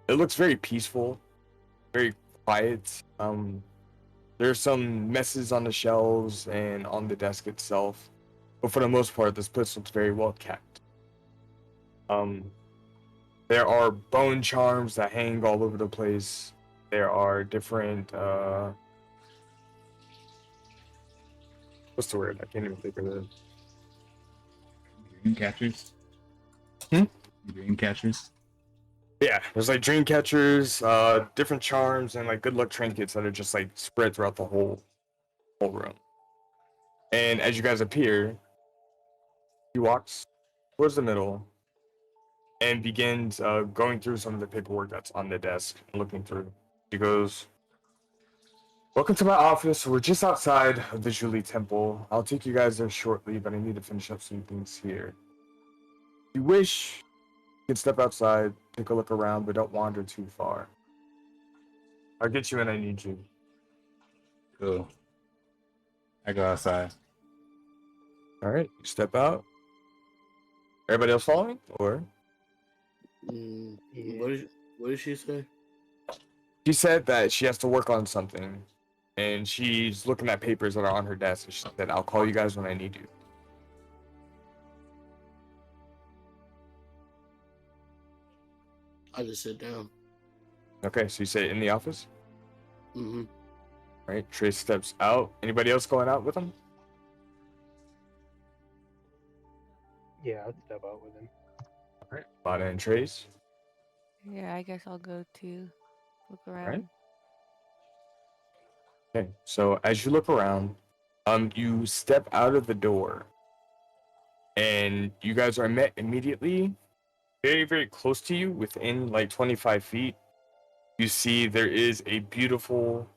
it looks very peaceful, very quiet. There's some messes on the shelves and on the desk itself, but for the most part, this place looks very well kept. There are bone charms that hang all over the place. There are different what's the word? I can't even think of it. Dream catchers. Hmm? Dream catchers. Yeah, there's like dream catchers, different charms, and like good luck trinkets that are just like spread throughout the whole room. And as you guys appear, he walks towards the middle and begins going through some of the paperwork that's on the desk and looking through. He goes, "Welcome to my office. We're just outside of the Julie Temple. I'll take you guys there shortly, but I need to finish up some things here. If you wish, you can step outside, take a look around, but don't wander too far. I'll get you when I need you." Cool. I go outside. All right, you step out. Everybody else following, or? Yeah. What did she say? She said that she has to work on something, and she's looking at papers that are on her desk. And she said, "I'll call you guys when I need you." I just sit down. Okay, so you say in the office? Mm-hmm. Right, Trace steps out. Anybody else going out with him? Yeah, I'd step out with him. All right, Lana and Trace. Yeah, I guess I'll go too. Look Right. around. Okay, so as you look around, you step out of the door, and you guys are met immediately, very, very close to you, within like 25 feet. You see there is a beautiful,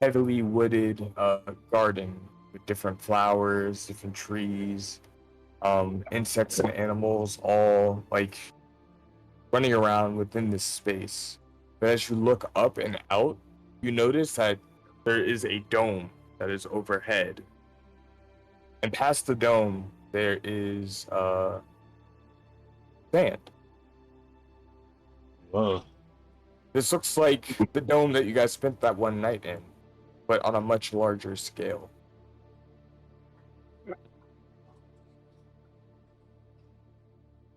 heavily wooded garden with different flowers, different trees, insects and animals, all like running around within this space. But as you look up and out, you notice that there is a dome that is overhead. And past the dome, there is sand. Whoa. This looks like the dome that you guys spent that one night in, but on a much larger scale.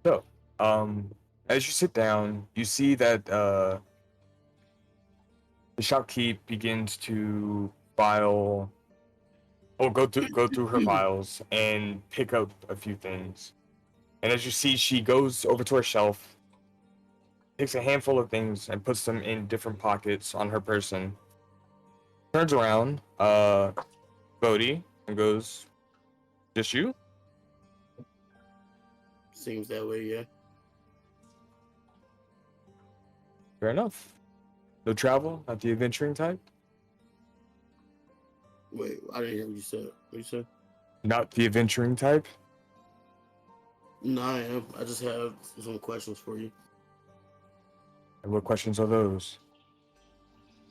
So, as you sit down, you see that the shopkeep begins to file, or go through her files and pick up a few things. And as you see, she goes over to her shelf, takes a handful of things, and puts them in different pockets on her person. Turns around, Bodhi, and goes, "Just you?" Seems that way, yeah. Fair enough. No travel, not the adventuring type. Wait, I didn't hear what you said. What you said? Not the adventuring type. No, I am. I just have some questions for you. And what questions are those?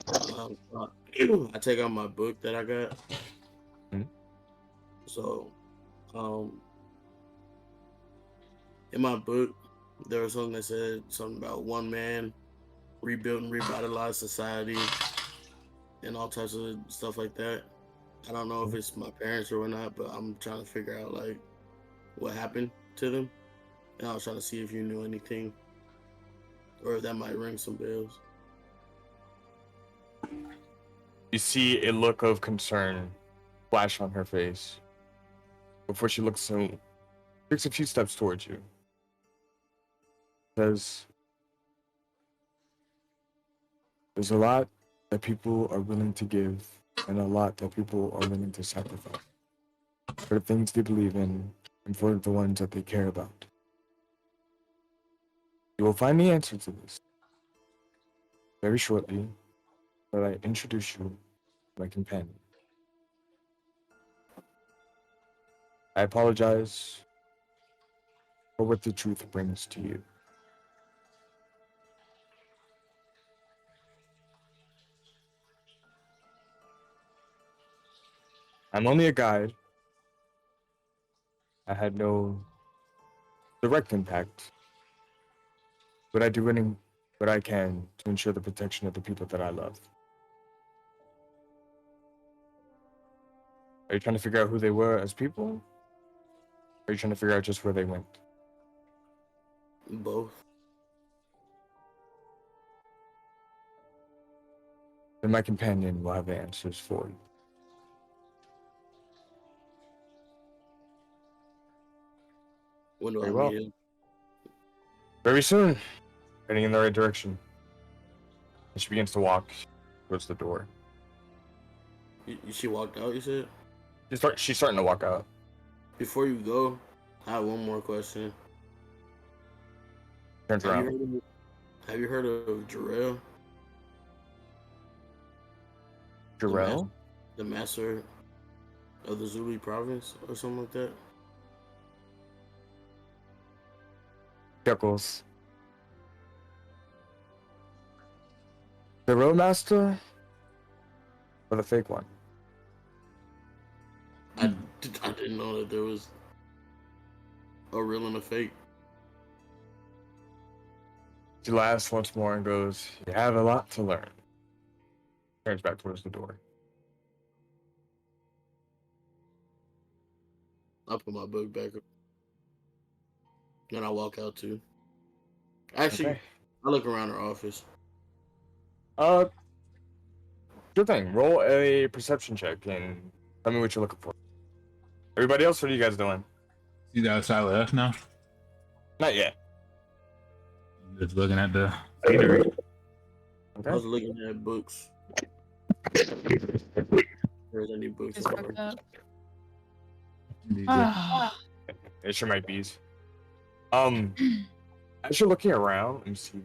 I take out my book that I got. Hmm? So, in my book, there was something that said something about one man rebuild and revitalize society and all types of stuff like that. I don't know if it's my parents or not, but I'm trying to figure out like what happened to them, and I was trying to see if you knew anything or if that might ring some bells. You see a look of concern flash on her face before she takes a few steps towards you. Says, "There's a lot that people are willing to give, and a lot that people are willing to sacrifice for the things they believe in and for the ones that they care about. You will find the answer to this very shortly, but I introduce you to my companion. I apologize for what the truth brings to you." I'm only a guide. I had no direct impact, but I do what I can to ensure the protection of the people that I love. Are you trying to figure out who they were as people? Or are you trying to figure out just where they went? Both. Then my companion will have the answers for you. When do I Very well. meet him? Very soon, heading in the right direction. And she begins to walk towards the door. She walked out. You said She's starting to walk out. before you go. I have one more question. Turns Have you around. heard have you heard of Jarrell, Jarrell? the master of the Zuli province, or something like that? Chuckles. The real master? Or the fake one? I didn't know that there was a real and a fake. She laughs once more and goes, "You have a lot to learn." Turns back towards the door. I put my book back up. Then I walk out too. Actually, Okay. I look around her office. Uh, Sure thing. Roll a perception check and tell me what you're looking for. Everybody else, what are you guys doing? She's outside with us now. Not yet. Just looking at the scenery. I was looking at books. There's any books? Just woke up. It sure might be. As you're looking around, let me see.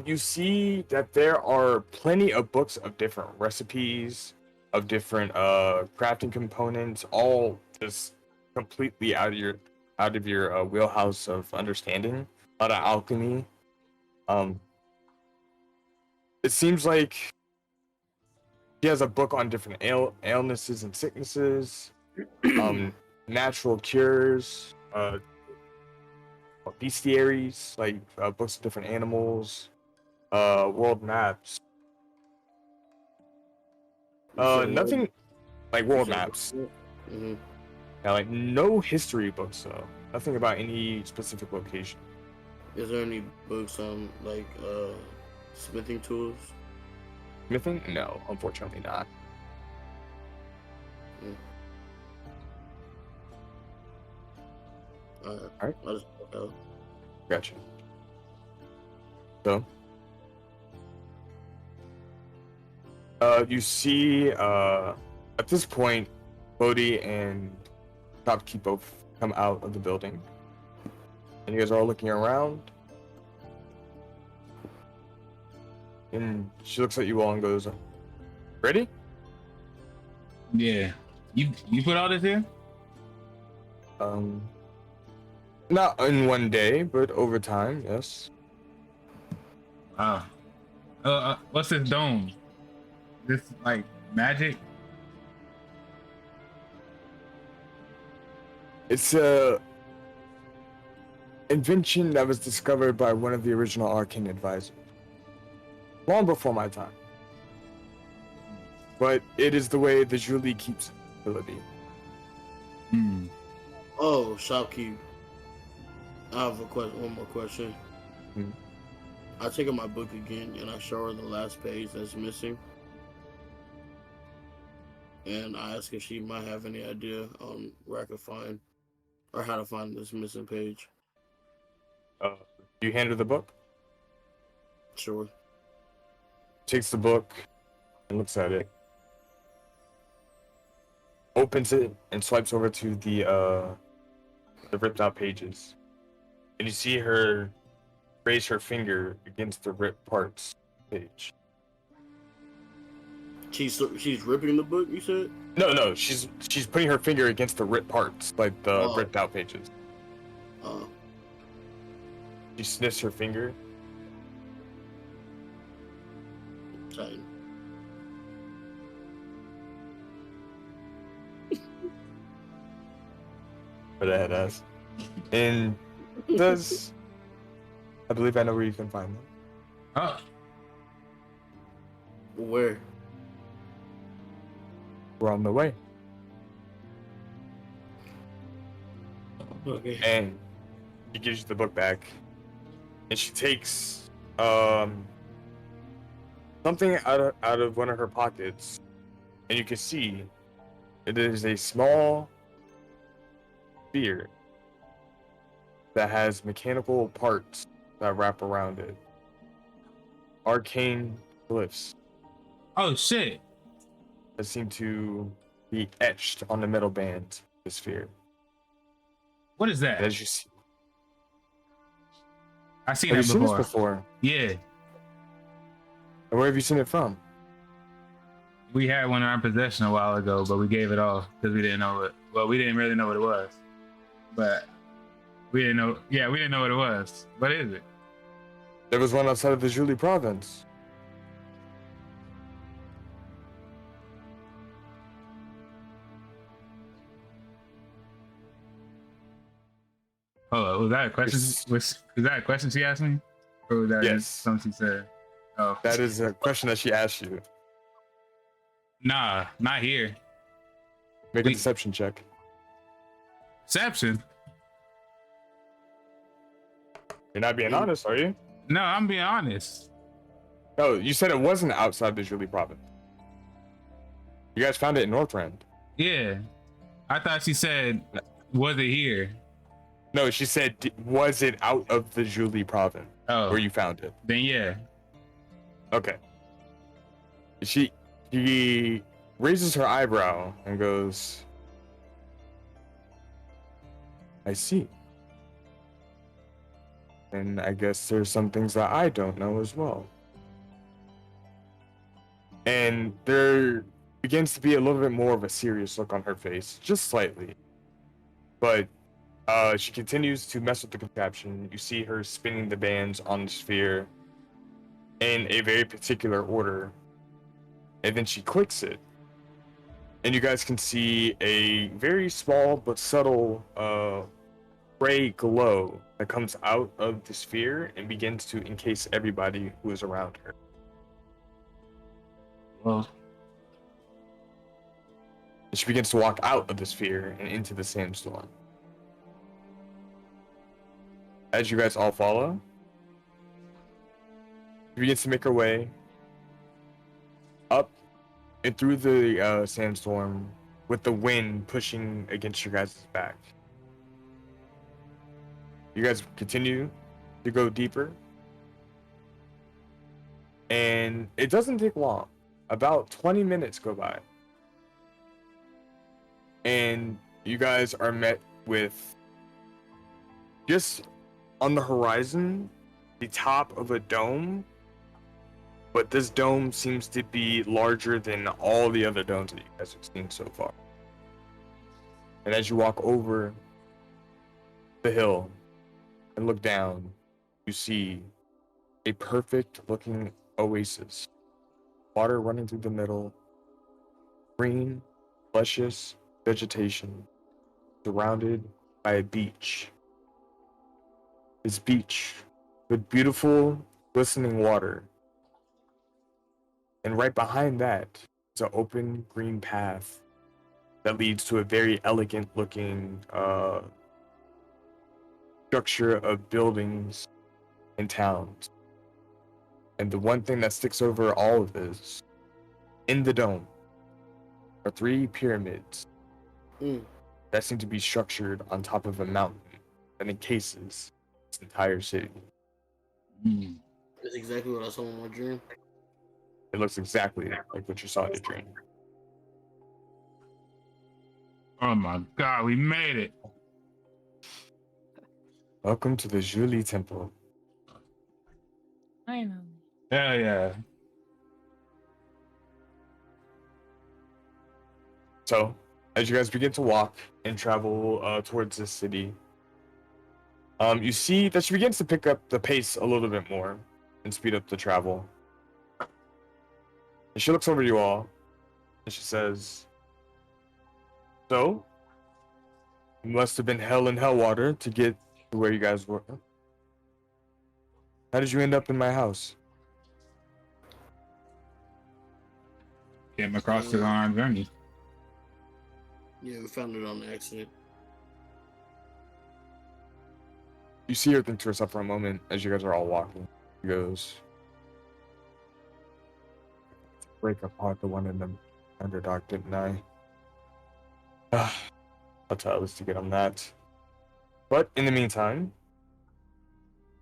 You see that there are plenty of books of different recipes, of different crafting components, all just completely out of your wheelhouse of understanding. A lot of alchemy. It seems like she has a book on different illnesses and sicknesses, natural cures, bestiaries, like books of different animals, world maps. Nothing like world maps. Mm-hmm. Yeah, like no history books though. Nothing about any specific location. Is there any books on like smithing tools? Smithing? No, unfortunately not. Alright. I'll just look out. Gotcha. So, you see, at this point, Bodhi and Shopkeep both come out of the building, and you guys are all looking around. And she looks at you all and goes, "Ready?" Yeah. You put all this here? Not in one day, but over time, yes. Wow. What's this dome? This like magic? It's a invention that was discovered by one of the original arcane advisors, long before my time. But it is the way the Julie keeps ability. Hmm. Oh, Shopkeep. I have one more question. I take out my book again and I show her the last page that's missing. And I ask if she might have any idea on where I could find or how to find this missing page. You hand her the book? Sure. Takes the book and looks at it. Opens it and swipes over to the ripped out pages. And you see her raise her finger against the ripped parts page. She's ripping the book, you said? No, she's putting her finger against the ripped parts, like the ripped out pages. She sniffs her finger. Tight. But I had asked. And does I believe I know where you can find them. Oh. Where? We're on the way. Okay. And she gives you the book back. And she takes something out of one of her pockets. And you can see it is a small sphere that has mechanical parts that wrap around it. Arcane glyphs Oh shit. that seem to be etched on the metal band of the sphere. What is that? As you see, I seen have it you seen this before. before? Yeah. And where have you seen it from? We had one in our possession a while ago, but we gave it off because we didn't know it. Well, we didn't really know what it was. But we didn't know. Yeah, we didn't know what it was. What is it? There was one outside of the Julie province. Hold on, was that a question? Was that a question she asked me? Or was that Yes. just something she said? Oh. That is a question that she asked you. Nah, not here. Make a deception check. Deception? You're not being honest, are you? No, I'm being honest. Oh, you said it wasn't outside the Julie province. You guys found it in Northrend. Yeah. I thought she said, was it here? No, she said, was it out of the Julie province where you found it? Then yeah. Okay. She raises her eyebrow and goes, I see. And I guess there's some things that I don't know as well. And there begins to be a little bit more of a serious look on her face, just slightly. But she continues to mess with the contraption. You see her spinning the bands on the sphere in a very particular order. And then she clicks it. And you guys can see a very small but subtle gray glow that comes out of the sphere and begins to encase everybody who is around her. Well, And she begins to walk out of the sphere and into the sandstorm. As you guys all follow, she begins to make her way up and through the sandstorm with the wind pushing against your guys' back. You guys continue to go deeper. And it doesn't take long. About 20 minutes go by. And you guys are met with, just on the horizon, the top of a dome. But this dome seems to be larger than all the other domes that you guys have seen so far. And as you walk over the hill and look down, you see a perfect looking oasis. Water running through the middle, green, luscious vegetation, surrounded by a beach. This beach with beautiful, glistening water. And right behind that is an open green path that leads to a very elegant looking structure of buildings and towns. And the one thing that sticks over all of this, in the dome, are 3 pyramids that seem to be structured on top of a mountain that encases this entire city. That's exactly what I saw in my dream. It looks exactly like what you saw in your dream. Oh my God, we made it. Welcome to the Julie Temple. Finally. Hell yeah. So, as you guys begin to walk and travel towards this city, you see that she begins to pick up the pace a little bit more and speed up the travel. And she looks over to you all, and she says, so, it must have been hell and hell water to get to where you guys were. How did you end up in my house? Came across the long journey. Yeah, we found it on accident. You see her think to herself for a moment as you guys are all walking. She goes, break apart the one in the underdog, didn't I? I'll tell Alice to get on that. But in the meantime,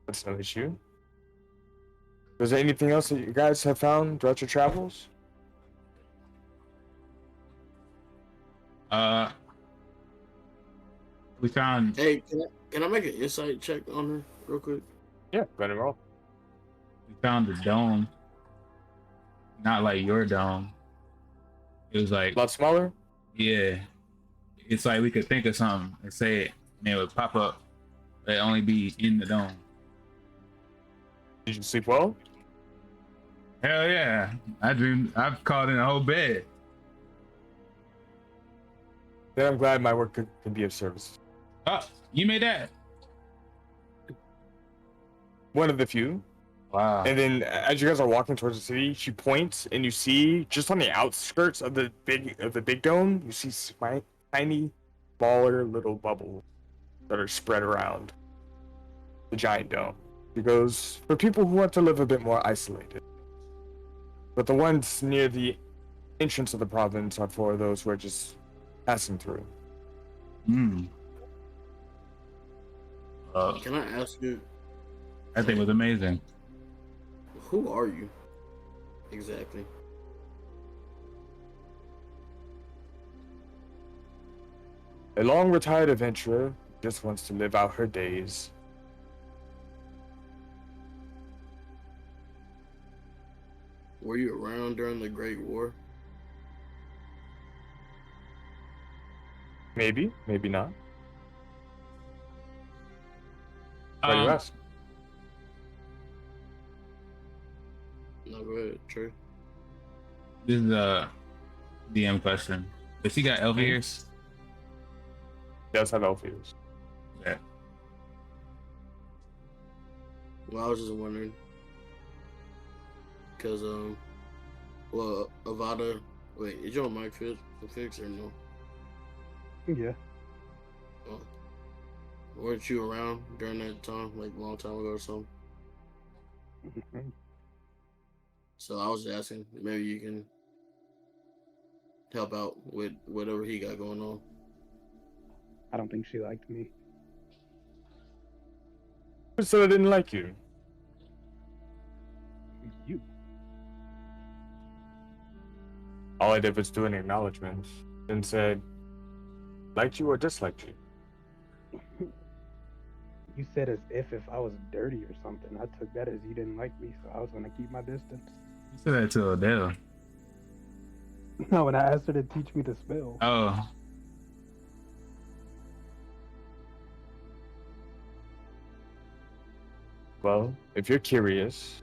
that's no issue. Was there anything else that you guys have found throughout your travels? We found. Hey, can I make an insight check on her real quick? Yeah, go ahead and roll. We found the dome. Not like your dome. It was like A lot smaller? yeah. It's like we could think of something and say it, and it would pop up. But it'd only be in the dome. Did you sleep well? Hell yeah! I've called in a whole bed. Then I'm glad my work can be of service. Oh, you made that? One of the few. Wow. And then as you guys are walking towards the city, she points and you see just on the outskirts of the big dome, you see tiny, smaller little bubbles that are spread around the giant dome. She goes, for people who want to live a bit more isolated. but the ones near the entrance of the province are for those who are just passing through. Hmm. Can I ask you, That thing was amazing. who are you exactly? A long retired adventurer who just wants to live out her days. Were you around during the Great War? Maybe, maybe not. Why do you ask? No, go ahead, Trey. This is a DM question. Does he got elf ears? He does have elf ears. Yeah. Well, I was just wondering, because well, Avada. Wait, is your mic fixed or no? Yeah. Oh. Weren't you around during that time, like a long time ago or something? So I was just asking, maybe you can help out with whatever he got going on. I don't think she liked me. Who said I didn't like you? You. All I did was do an acknowledgement and said, liked you or disliked you. You said as if I was dirty or something. I took that as you didn't like me, so I was gonna keep my distance. You said that to Odell. No, when I asked her to teach me the spell. Oh. Well, if you're curious,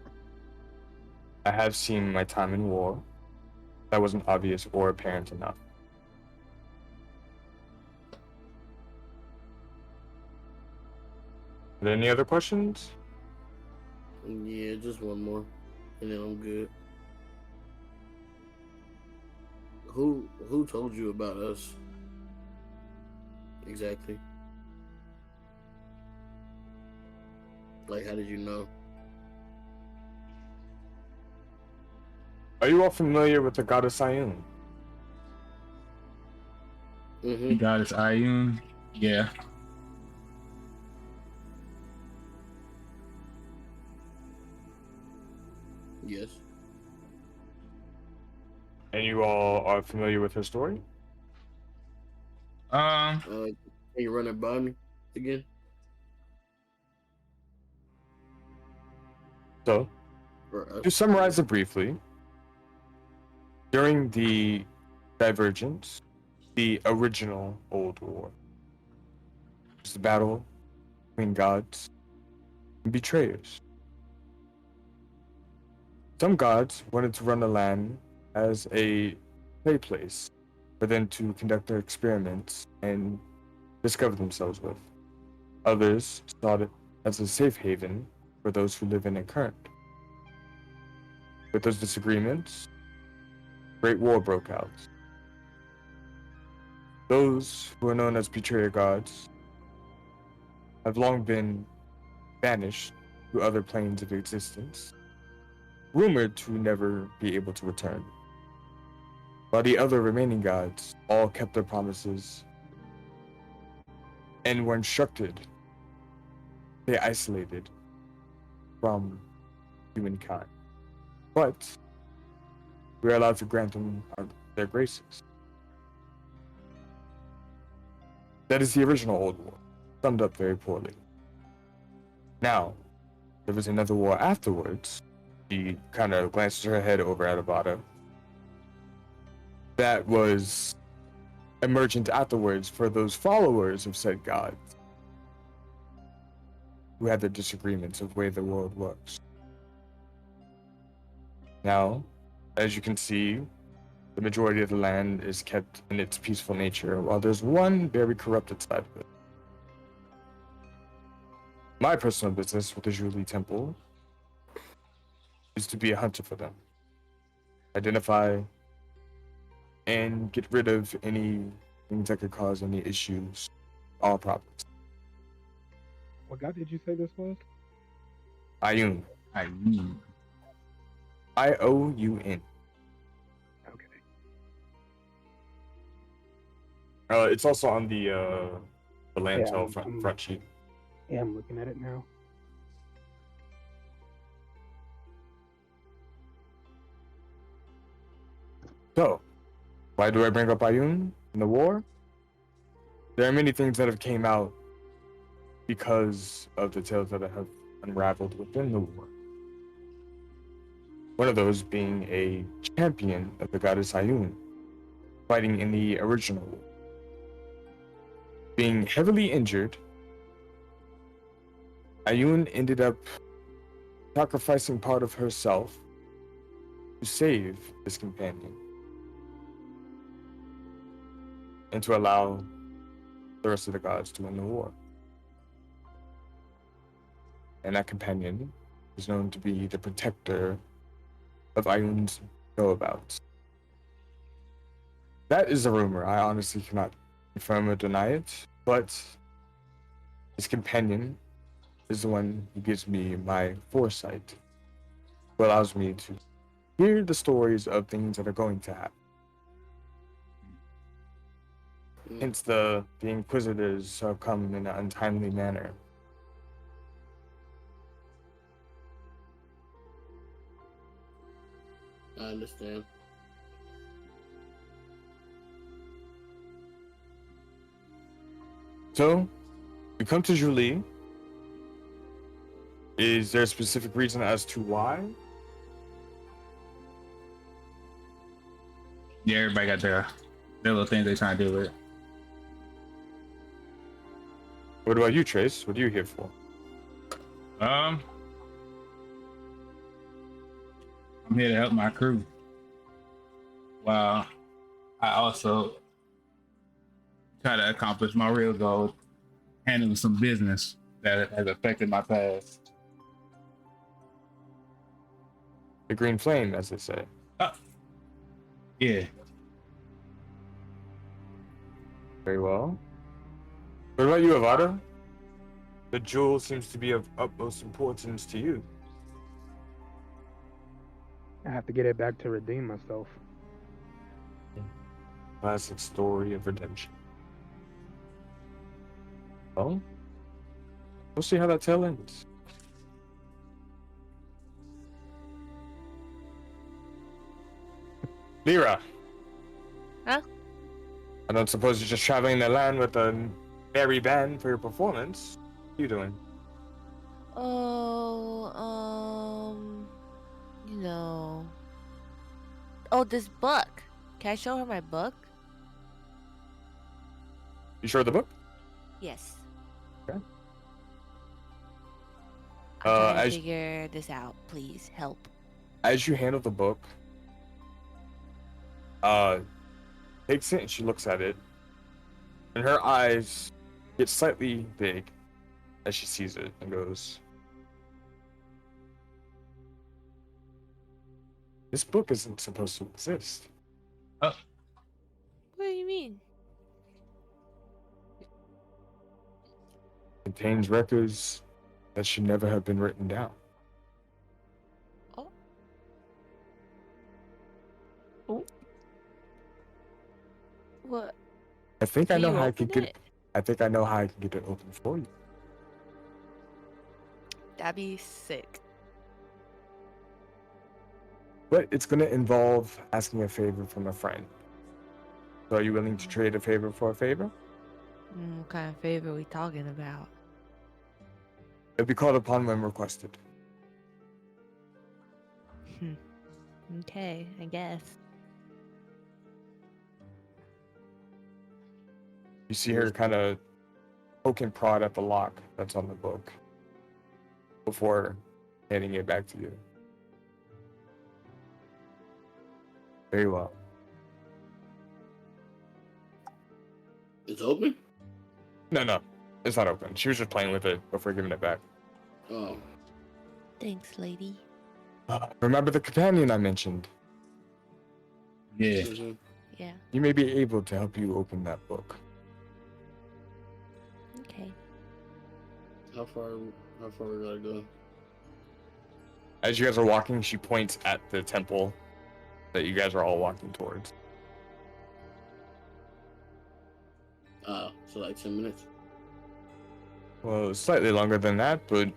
I have seen my time in war. That wasn't obvious or apparent enough. Are there any other questions? Yeah, just one more, and then I'm good. Who told you about us? Exactly. Like, how did you know? Are you all familiar with the goddess Ayun? Mm-hmm. He got his Ayun. Yeah. Yes. And you all are familiar with her story? Can you run it by me again? So, Or us? to summarize it briefly, during the Divergence, the original Old War, it was the battle between gods and betrayers. Some gods wanted to run the land as a play place for them to conduct their experiments and discover themselves with. Others saw it as a safe haven for those who live in it currently. With those disagreements, Great War broke out. Those who are known as betrayer gods have long been banished to other planes of existence, rumored to never be able to return. While the other remaining gods all kept their promises and were instructed, they isolated from humankind. But we are allowed to grant them their graces. That is the original Old War, summed up very poorly. Now, there was another war afterwards. She kind of glances her head over at Avada. That was emergent afterwards for those followers of said gods who had their disagreements of the way the world works. Now, as you can see, the majority of the land is kept in its peaceful nature, while there's one very corrupted side of it. My personal business with the Julie Temple is to be a hunter for them. Identify and get rid of any things that could cause any issues, all problems. What god did you say this was? Ayun. Ayun. Ioun. Okay. It's also on the Yeah, Lantel front sheet. yeah, I'm looking at it now. So, why do I bring up Ioun in the war? There are many things that have came out because of the tales that have unraveled within the war. One of those being a champion of the goddess Ioun, fighting in the original war. Being heavily injured, Ioun ended up sacrificing part of herself to save his companion and to allow the rest of the gods to win the war. And that companion is known to be the protector of Ioun's know-abouts. That is a rumor. I honestly cannot confirm or deny it, but his companion is the one who gives me my foresight, who allows me to hear the stories of things that are going to happen. Hence the Inquisitors have come in an untimely manner. I understand. So, we come to Julie. Is there a specific reason as to why? Yeah, everybody got their little things they trying to do with it. What about you, Trace? What are you here for? I'm here to help my crew. While I also try to accomplish my real goal, handling some business that has affected my past. The Green Flame, as they say. Yeah. Very well. What about you, Avada? The jewel seems to be of utmost importance to you. I have to get it back to redeem myself. Classic story of redemption. Well, we'll see how that tale ends. Lyra. Huh? I don't suppose you're just traveling the land with a merry band for your performance. What are you doing? Oh, you know. Oh, this book. Can I show her my book? You sure of the book? Yes. Okay. I'm trying to as- figure this out. Please help. As you handle the book, takes it and she looks at it, and her eyes get slightly big as she sees it and goes, "This book isn't supposed to exist." What do you mean? It contains records that should never have been written down. Oh. Oh. What? I think I Can know you how I can open get. it? I think I know how I can get it open for you. That'd be sick. But it's gonna involve asking a favor from a friend. So are you willing to trade a favor for a favor? What kind of favor are we talking about? It'll be called upon when requested. Okay, I guess. You see her kind of poke and prod at the lock that's on the book before handing it back to you. Very well. It's open? No, it's not open. She was just playing with it before giving it back. Oh. Thanks, lady. Remember the companion I mentioned? Yeah. Mm-hmm. Yeah. He may be able to help you open that book. Okay. How far we gotta go? As you guys are walking, she points at the temple that you guys are all walking towards. So like 10 minutes. Well, slightly longer than that, but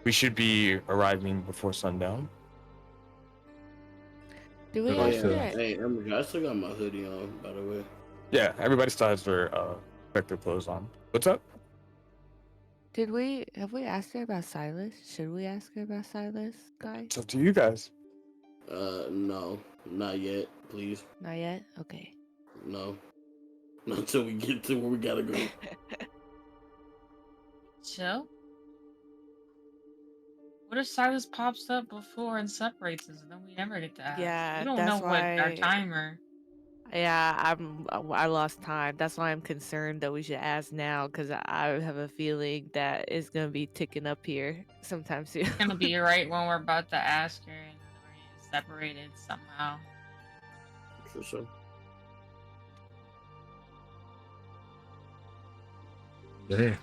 we should be arriving before sundown. Do we Good Oh have luck, yeah. sir. to? Hey, I still got my hoodie on, by the way. Yeah, everybody still has their respective clothes on. What's up? Have we asked her about Silas? Should we ask her about Silas, guys? It's up to you guys. No, not yet, please. Not yet. Okay. No, not until we get to where we gotta go. So? What if Silas pops up before and separates us, and then we never get to ask? Yeah, We don't that's know what our why- timer. Yeah, I lost time. That's why I'm concerned that we should ask now, because I have a feeling that it's gonna be ticking up here sometime soon. It's gonna be right when we're about to ask her, and we're separated somehow. For sure. Yeah.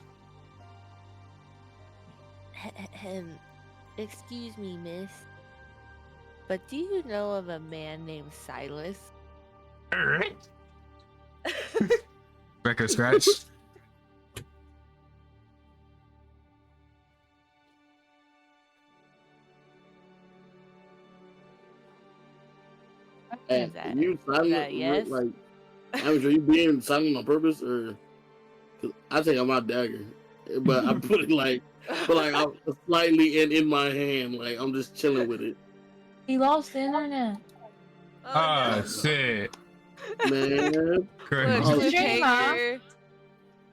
Excuse me, miss. But do you know of a man named Silas? Record scratch. Hey, Is that- you silent? that yes? Like, Andrew, you being silent on purpose, or? 'Cause I take out my dagger, but I put it like, I'm slightly in my hand, like I'm just chilling with it. He lost the internet. Oh, no. shit. Man, Crazy. Look, Oh, cliffhanger.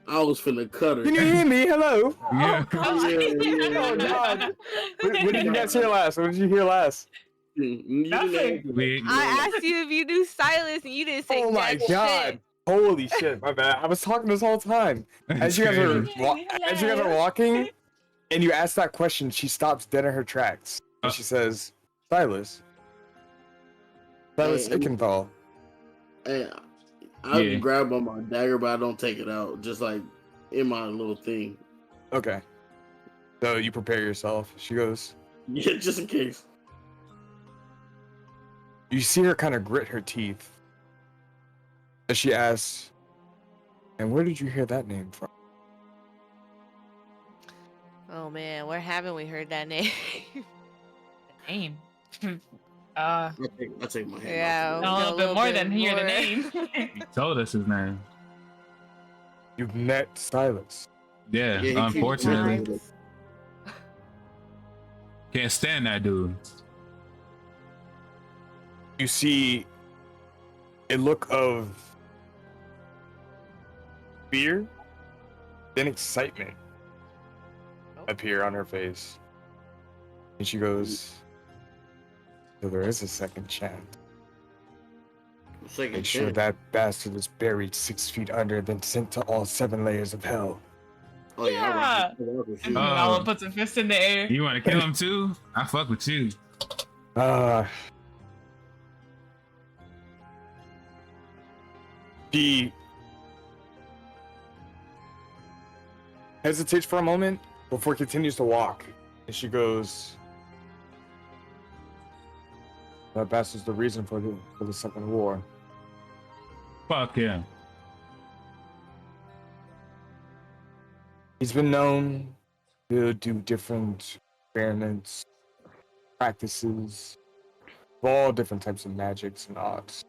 I was finna cut her. Can you hear me? Hello. Yeah. Oh, God. What did you guys hear last? What did you hear last? You Nothing. didn't We- I asked you if you knew Silas, and you didn't say Oh my jack God. shit. Holy shit, my bad. I was talking this whole time. As you guys are Crazy. as you guys are walking, and you ask that question, she stops dead in her tracks, and she says, "Silas, Silas Hey, Ickenthal." Hey, I Yeah. grab on my dagger, but I don't take it out. Just like in my little thing. Okay. So you prepare yourself. She goes. Yeah, just in case. You see her kind of grit her teeth as she asks, "And where did you hear that name from?" Oh man, where haven't we heard that name? Name. I take my hand Yeah. off. No, a little bit more than hear the name. He told us his name. You've met Silas. Yeah, Yeah, he unfortunately. keeps- Times. Can't stand that dude. You see a look of fear, then excitement appear on her face. And she goes, "So there is a second chance. Second Make sure chance. that bastard is buried 6 feet under, then sent to all 7 layers of hell." Oh yeah. I rock with And you. Nala puts a fist in the air. You want to kill him too? I fuck with you. She hesitates for a moment before continues to walk. And she goes, "That bastard's the reason for the second war." Fuck him. He's been known to do different experiments, practices, of all different types of magics and arts.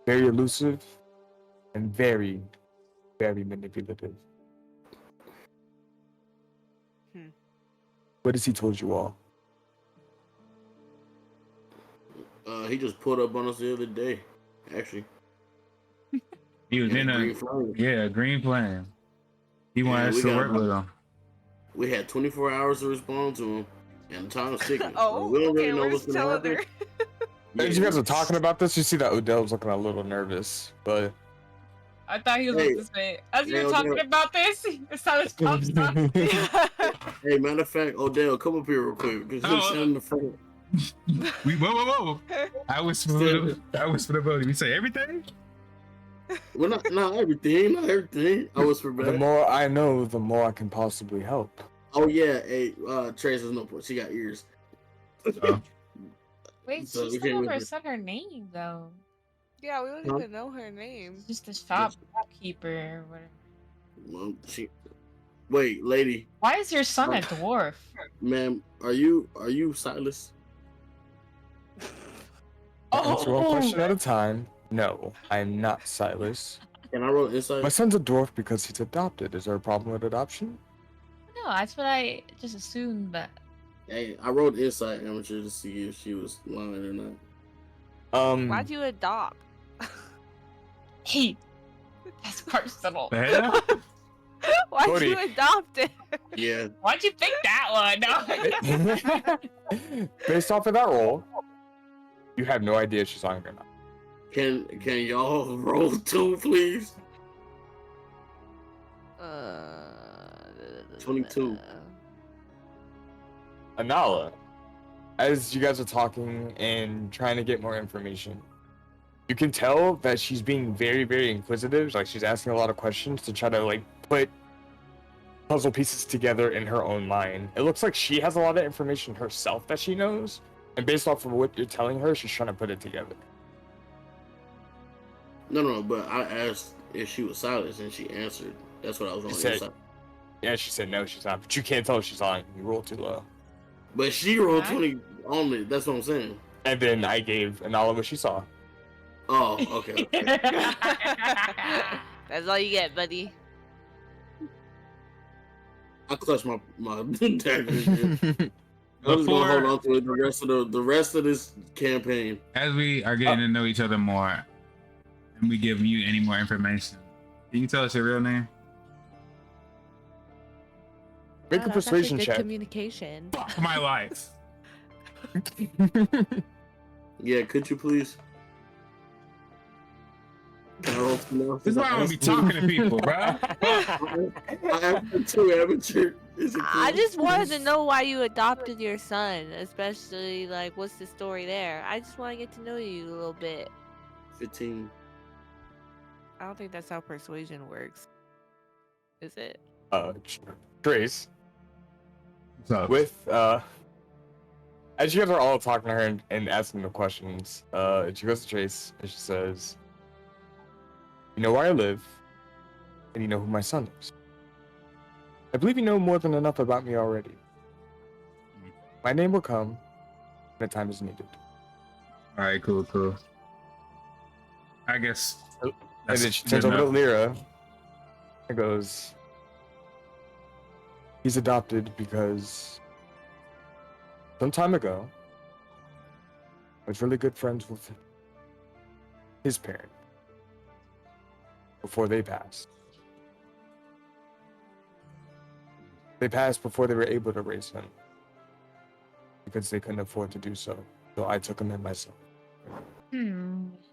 Very elusive and very, very manipulative. What has he told you all? He just pulled up on us the other day, actually. He was in Green a Flame. green flame. He Yeah, wanted us we to got work about- with him. We had 24 hours to respond to him, and time's ticking. Oh, we don't okay, really know we're what's just gonna telling happen. her. As you guys are talking about this, you see that Odell's looking a little nervous, but I thought he was Hey. about to say, as you Hey, were talking Odell. about this, Silas pops up. Hey, matter of fact, Odell, come up here real quick. Because you're Oh. standing in the front. Whoa. I was for the vote. We say everything? Well, not everything, not everything. I was for the bad. more I know, the more I can possibly help. Oh yeah, hey, Trace has no point. She got ears. Oh. Wait, So she we still can't never really- said her name though. Yeah, we don't Huh? even know her name. She's just a shopkeeper or whatever. Well, wait, lady, Why is your son a dwarf? ma'am, are you Silas? Answer one question at a time. No, I'm not Silas. Can I roll insight? My son's a dwarf because he's adopted. Is there a problem with adoption? No, that's what I just assumed, but Hey, I rolled insight amateur to see if she was lying or not. Why'd you adopt? hey, that's personal. The hell? Why'd Cody. you adopt it? Yeah, Why'd you pick that one? No. Based off of that roll, you have no idea if she's lying or not. can y'all roll two, please? 22. Anala, as you guys are talking and trying to get more information, you can tell that she's being very, very inquisitive. Like, she's asking a lot of questions to try to, like, put puzzle pieces together in her own mind. It looks like she has a lot of information herself that she knows, and based off of what you're telling her, she's trying to put it together. No, but I asked if she was Silas and she answered. That's what I was on She said- insight. Yeah, she said no, she's not, but you can't tell if she's lying. You rolled too low. But she rolled Huh? 20 only. That's what I'm saying. And then I gave Anala what she saw. Oh, okay. That's all you get, buddy. I clutched my dagger. I'm just gonna hold on to it the rest of this campaign. As we are getting to know each other more, and we give you any more information, can you tell us your real name? Make Oh, a that's actually persuasion good check. communication. Fuck my life. Yeah, could you please? Can I roll two now? This is why I don't be talking to people, bro. I have two amateur. Is it I cool? just wanted to know why you adopted your son, especially like what's the story there. I just want to get to know you a little bit. 15. I don't think that's how persuasion works. Is it? Trace, So, with as you guys are all talking to her and asking the questions, she goes to Trace and she says, "You know where I live, and you know who my son is. I believe you know more than enough about me already. My name will come when the time is needed." all right, cool. I guess. And that's then she good turns over to enough. Lyra and goes, "He's adopted because some time ago, I was really good friends with his parent before they passed. They passed before they were able to raise him because they couldn't afford to do so. So I took him in myself."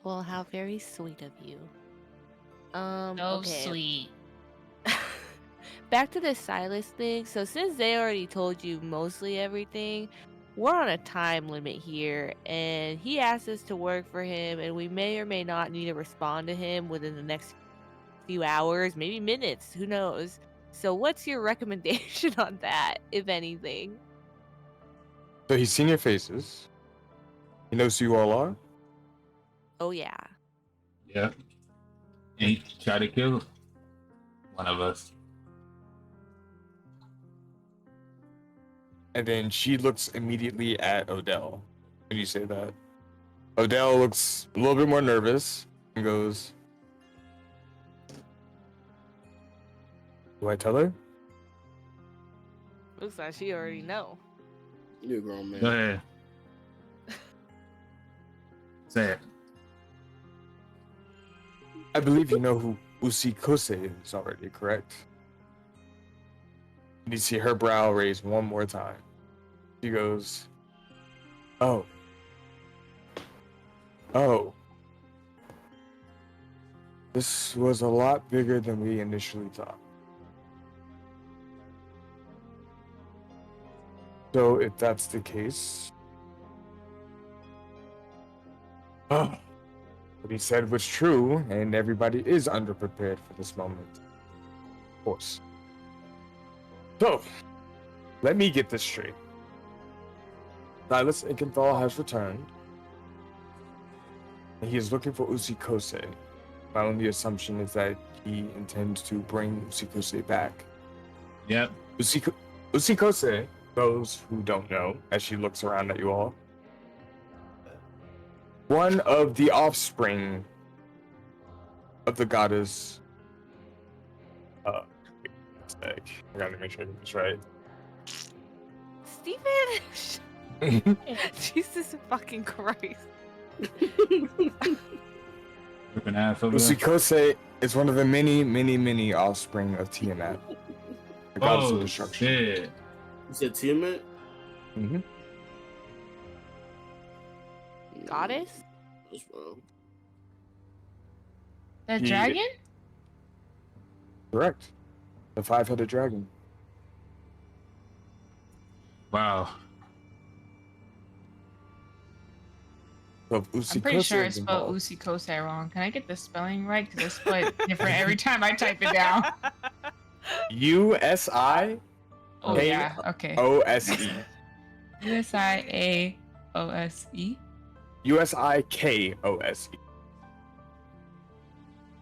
Well, how very sweet of you. So okay. sweet. Back to the Silas thing. So since they already told you mostly everything, we're on a time limit here, and he asked us to work for him, and we may or may not need to respond to him within the next few hours, maybe minutes, who knows. So what's your recommendation on that, if anything? So he's seen your faces. He knows who you all are. Oh yeah. Yeah. And he tried to kill one of us. And then she looks immediately at Odell when you say that. Odell looks a little bit more nervous and goes, "Do I tell her?" Looks like she already know. You're a grown man. Go ahead. Say it. "I believe you know who Usikose is already, correct?" And you see her brow raise one more time. She goes, "Oh. Oh. This was a lot bigger than we initially thought. So if that's the case, what he said was true, and everybody is underprepared for this moment. Of course. So, let me get this straight. Silas Inkenthal has returned. And he is looking for Usikose. My only assumption is that he intends to bring Usikose back. Yep. Usikose, those who don't know, as she looks around at you all, one of the offspring of the goddess. I gotta make sure I get this right. Steven! Jesus fucking Christ. Ripping ass over there. Usikose is one of the many offspring of Tiamat, the goddess of Oh destruction. shit! You said Tiamat? Mm-hmm. Goddess? That's wrong. The Yeah. dragon? Correct. The five-headed dragon. Wow. Of I'm pretty sure I Usikose spelled involved. Usikose wrong. Can I get the spelling right? Because I spell it different every time I type it down. USI Oh, Hey, yeah. Okay. OSE. USIAOSE. USIKOSE.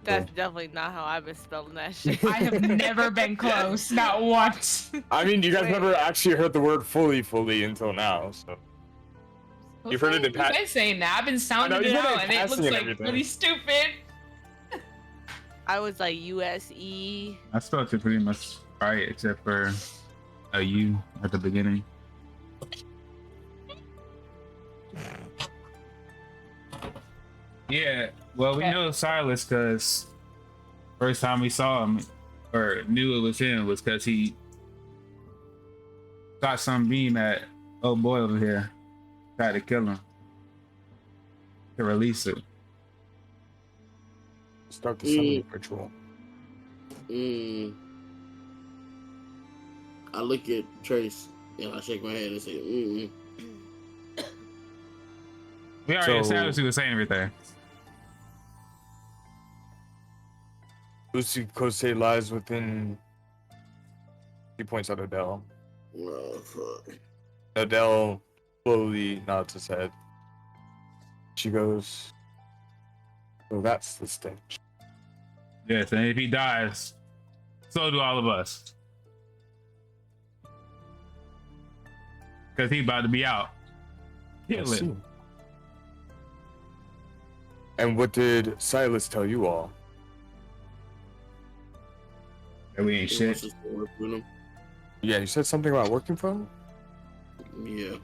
That's definitely not how I've been spelling that shit. I have never been close. Not once. I mean, you guys Wait. never actually heard the word fully until now, so. You've heard it in You've pa- been saying that. I've been sounding you've it heard it in out, and it passing looks and like everything. really stupid. I was like USE. I spelled it pretty much right, except for a U at the beginning. Yeah, well, we Yeah. know Silas because first time we saw him or knew it was him was because he shot some beam at old boy over here, tried to kill him to release it. Start the summoning ritual. I look at Trace and I shake my head and say, We already So- established he was saying everything. Usikose lies within. He points at Odell. Oh, fuck. Odell slowly nods his head. She goes, "So that's the stench." Yes, and if he dies, so do all of us. Because he about to be out. I Kill see. it. And what did Silas tell you all? And we ain't He shit. wants us to work with him. Yeah, you said something about working for him? Yeah.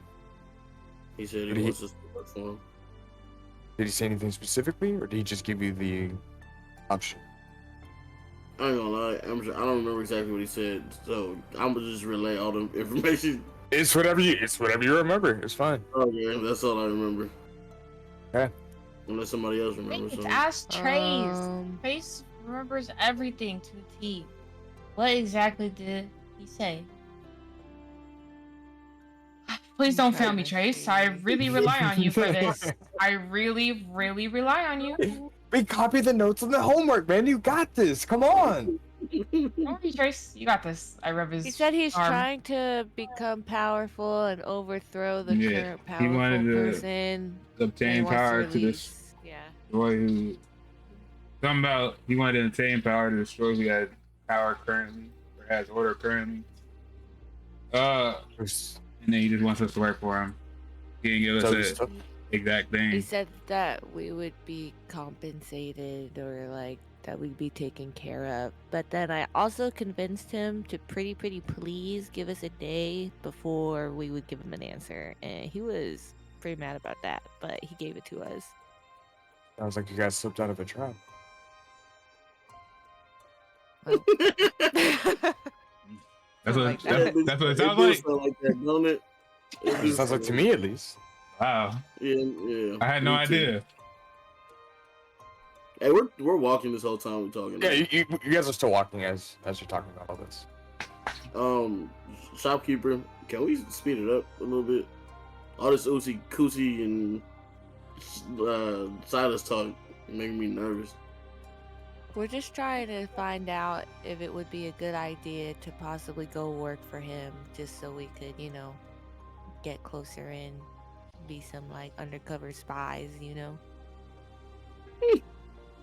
He said Did he he- wants us to work for him. Did he say anything specifically, or did he just give you the option? I ain't gonna lie, I don't remember exactly what he said, so I'm gonna just relay all the information. It's whatever you remember. It's fine. Okay, that's all I remember. Okay. Unless somebody else remembers It's something. ask Trace. Um, Trace remembers everything to a T. What exactly did he say? Please don't fail me, Trace. I really rely on you for this. I really rely on you. We copy the notes on the homework, man. You got this. Come on. Don't worry, Trace. You got this. I rub his he said he's arm. trying to become powerful and overthrow the Yeah, current he powerful wanted to person. and he Obtain wants power to release- destroy who. Something about he wanted to obtain power to destroy who had power currently or has order currently. And then he just wants us to work for him. He didn't give So us stuff- the exact He thing. said that we would be compensated or like that we'd be taken care of. But then I also convinced him to pretty please give us a day before we would give him an answer. And he was pretty mad about that, but he gave it to us. Sounds like you guys slipped out of a trap. That's what Like that. that's what it do sounds like. sound like that, don't it? It sounds like to me, at least. Wow, Yeah. I had no me too. idea. Hey, we're walking this whole time we're talking. Yeah, you guys are still walking as you're talking about all this. Shopkeeper, can we speed it up a little bit? All this Uzi Kusi and Silas talk making me nervous. We're just trying to find out if it would be a good idea to possibly go work for him just so we could, get closer in. be some like undercover spies, you know.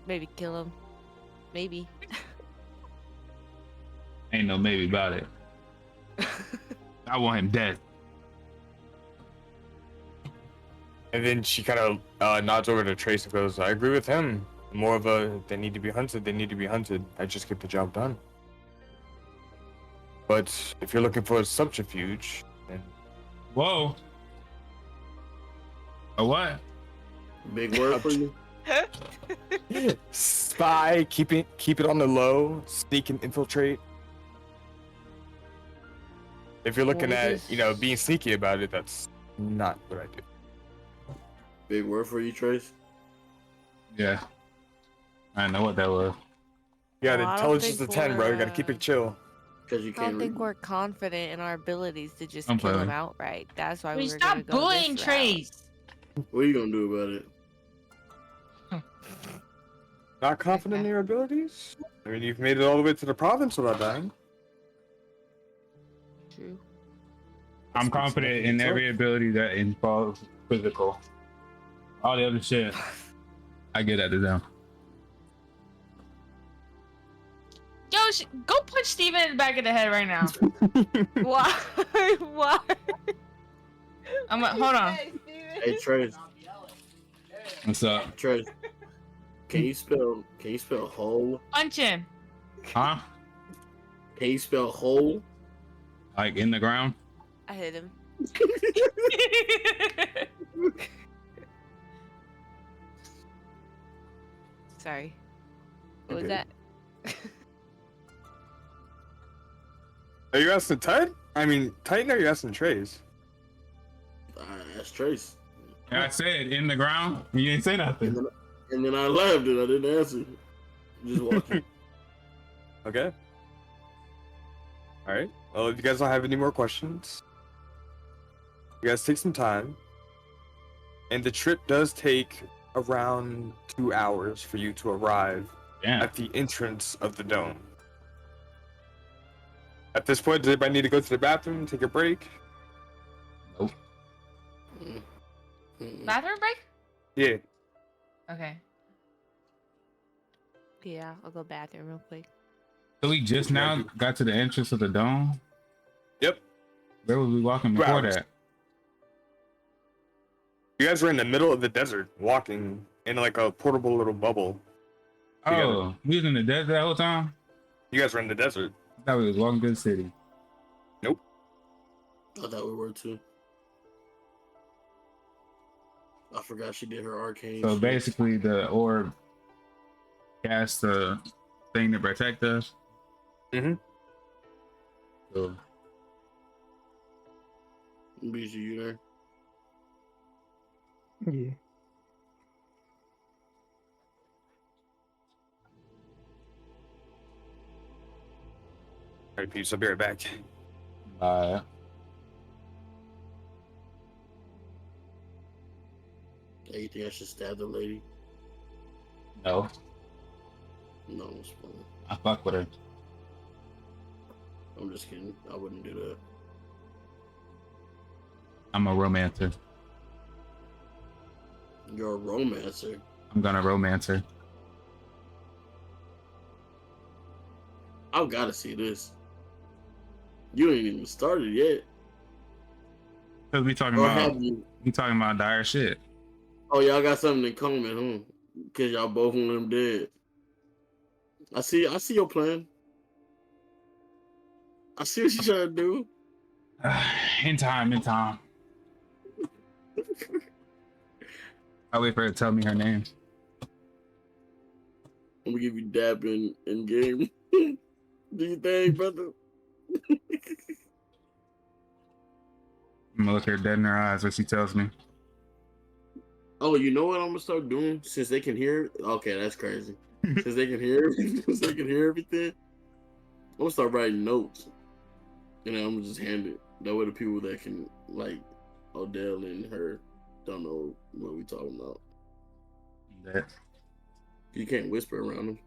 Maybe kill him. Maybe. Ain't no maybe about it. I want him dead. And then she kind of nods over to Trace and goes, I agree with him. More of a, they need to be hunted, they need to be hunted. I just get the job done. But if you're looking for a subterfuge, then... Whoa. A what? Big word for you. Spy, keep it on the low, sneak and infiltrate. If you're looking at, being sneaky about it, that's not what I do. Big word for you, Trace. Yeah. I know what that was. You got Well, I don't intelligence think of 10, bro. You gotta we're, keep it chill. Because you I don't can't think read. we're confident in our abilities to just I'm kill him playing. outright. That's why Please we're stop gonna go bullying this route. Trace. What are you gonna do about it? Not confident in your abilities? I mean, you've made it all the way to the province without dying. True. I'm confident in every ability that involves physical. All the other shit, I get at them. Yo, go punch Steven in the back of the head right now. Why? Why? Hold on. Hey, Trace. What's up? Trace. Can you spell whole? Punch him. Huh? Can you spell whole? Like in the ground? I hit him. Sorry. What was Okay. that? Are you asking Titan? I mean, Titan, or are you asking Trace? That's Trace. And I said in the ground. You didn't say nothing. And then I laughed and I didn't answer. Just watching. Okay. Alright. Well, if you guys don't have any more questions, you guys take some time. And the trip does take around 2 hours for you to arrive at the entrance of the dome. At this point, does anybody need to go to the bathroom, take a break? Nope. Bathroom break? Yeah. Okay. Yeah, I'll go bathroom real quick. So we just now got to the entrance of the dome? Yep. Where was we walking 2 before hours. that? You guys were in the middle of the desert, walking in like a portable little bubble. Together. Oh, we was in the desert that whole time? You guys were in the desert. I thought we was walking to the city. Nope. I thought we were too. I forgot she did her arcane. So shit. basically the orb cast the thing to protect us. Mm-hmm. So Bijou, you there? Yeah. Alright, peeps, I'll be right back. Hey, you think I should stab the lady? no, No, it's fine. I fuck with her. I'm just kidding. I wouldn't do that. I'm a romancer. You're a romancer. I'm gonna romance her. I've got to see this. You ain't even started yet. Cause we talking Or about have you? dire shit. Oh, y'all got something in common, huh? Because y'all both want them dead. I see your plan. I see what you're trying to do. In time. I'll wait for her to tell me her name. I'm gonna give you dap in game. Do you think, brother? I'm gonna look her dead in her eyes when she tells me. Oh, you know what I'm gonna start doing since they can hear? Okay, that's crazy. Since they can hear, everything, I'm gonna start writing notes, and I'm gonna just hand it. That way, the people that can like Odell and her don't know what we talking about. That. You can't whisper around them.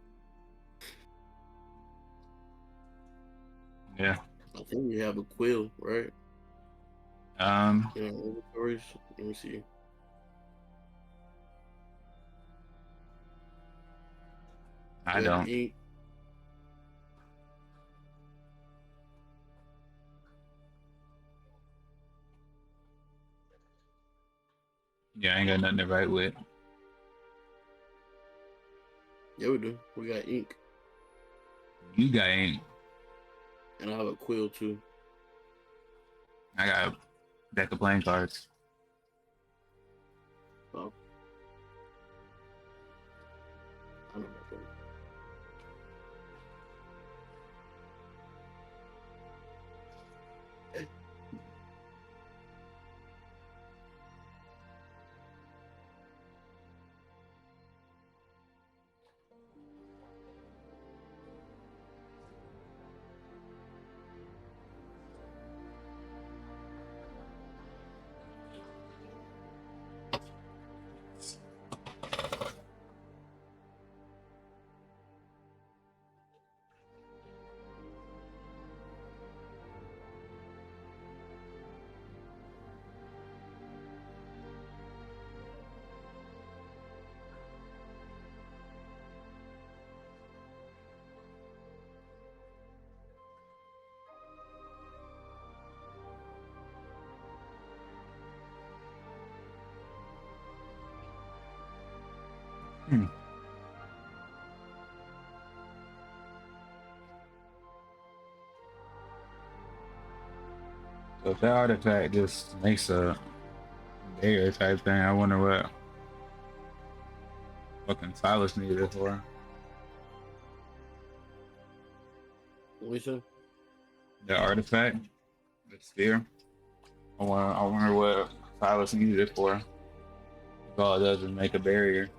Yeah. I think we have a quill, right? Inventories. Let me see. I We got don't. ink. Yeah, I ain't got nothing to write with. Yeah, we do. We got ink. You got ink. And I have a quill too. I got a deck of playing cards. Oh. I know about that. So if that artifact just makes a barrier type thing, I wonder what fucking Silas needed it for. What we say? That artifact, the sphere. I wonder what Silas needed it for. If all it does is make a barrier.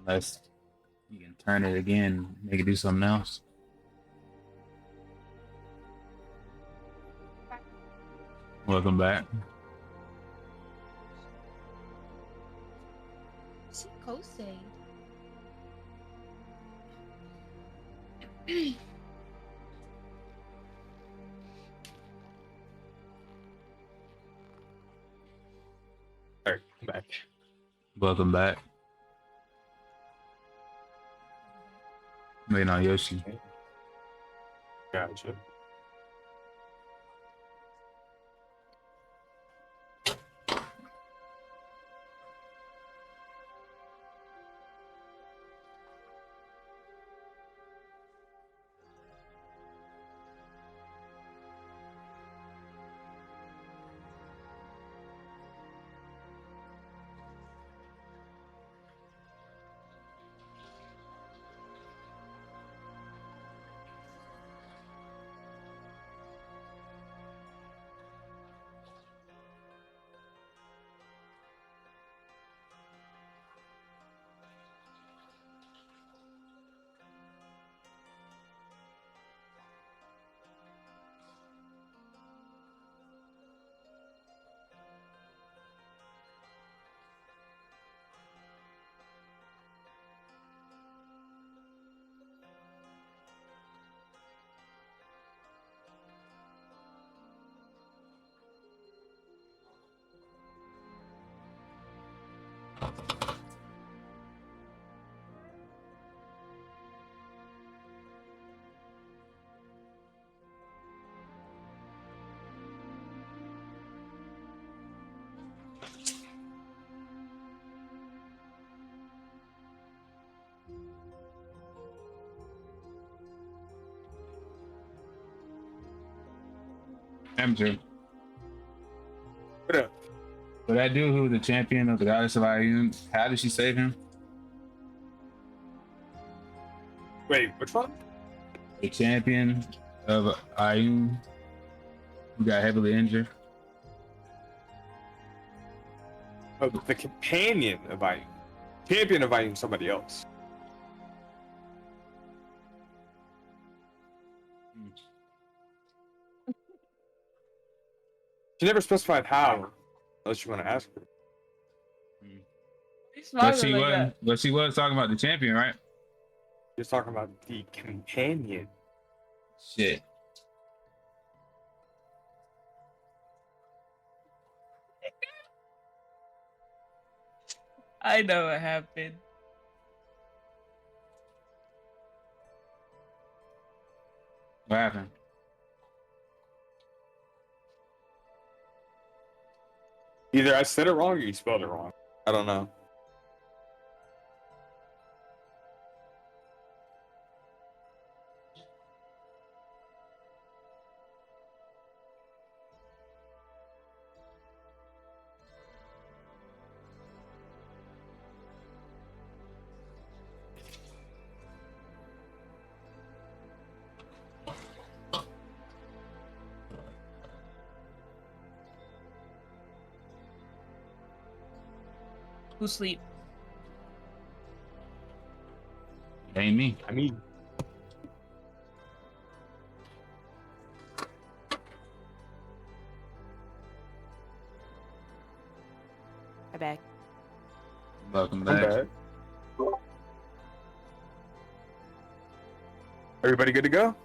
Unless you can turn it again, make it do something else. Welcome back. What's he saying? All right, I'm back. Welcome back. Waiting on Yoshi. Gotcha. Amateur. What up? So that dude who was the champion of the Goddess of Ayun, how did she save him? Wait, which one? The champion of Ayun who got heavily injured. Oh, the companion of Ayun. Champion of Ayun, somebody else. She never specified how, unless you want to ask her. He's But smiling like that. she was talking about the champion, right? Just talking about the companion. Shit. I know what happened. What happened? Either I said it wrong or you spelled it wrong. I don't know. Who sleep? It ain't me. I mean, I'm back. Welcome I'm back. bad. Everybody good to go?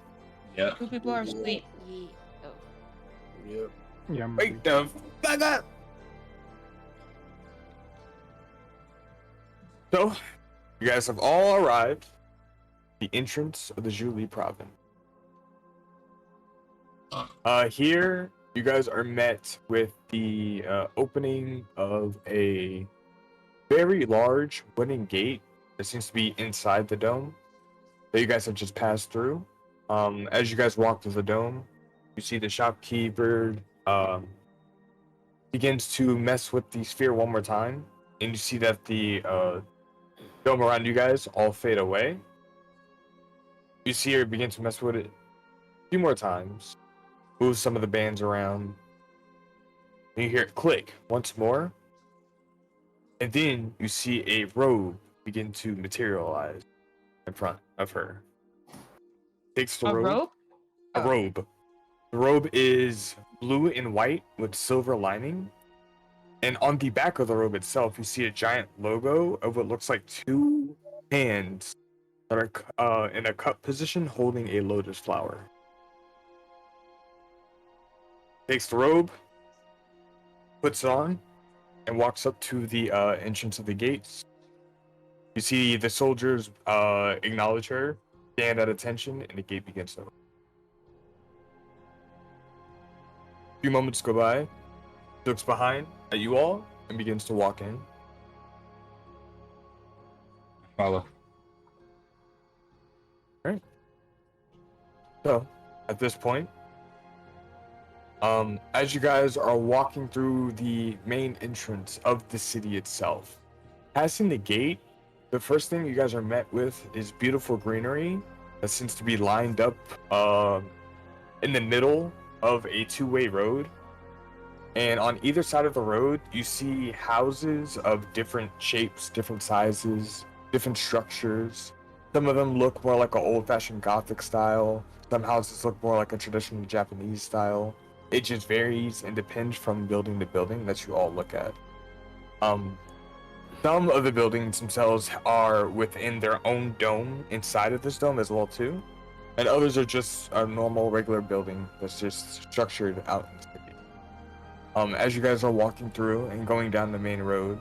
Yep. Two people are asleep. Ye- oh. Yep. Yeah, I'm ready. Wait the fuck up. So, you guys have all arrived at the entrance of the Julie province. Here, you guys are met with the opening of a very large wooden gate that seems to be inside the dome that you guys have just passed through. As you guys walk through the dome, you see the shopkeeper begins to mess with the sphere one more time, and you see that the dome around you guys all fade away. You see her begin to mess with it a few more times, move some of the bands around, and you hear it click once more, and then you see a robe begin to materialize in front of her. Takes the A robe. rope? A Oh. robe. The robe is blue and white with silver lining. And on the back of the robe itself, you see a giant logo of what looks like two hands that are in a cup position holding a lotus flower. Takes the robe, puts it on, and walks up to the entrance of the gates. You see the soldiers acknowledge her, stand at attention, and the gate begins to open. A few moments go by, looks behind at you all, and begins to walk in. Follow. So, at this point, as you guys are walking through the main entrance of the city itself, passing the gate, the first thing you guys are met with is beautiful greenery that seems to be lined up in the middle of a two-way road. And on either side of the road, you see houses of different shapes, different sizes, different structures. Some of them look more like an old-fashioned Gothic style. Some houses look more like a traditional Japanese style. It just varies and depends from building to building that you all look at. Some of the buildings themselves are within their own dome inside of this dome as well too, and others are just a normal regular building that's just structured out in the city. As you guys are walking through and going down the main road,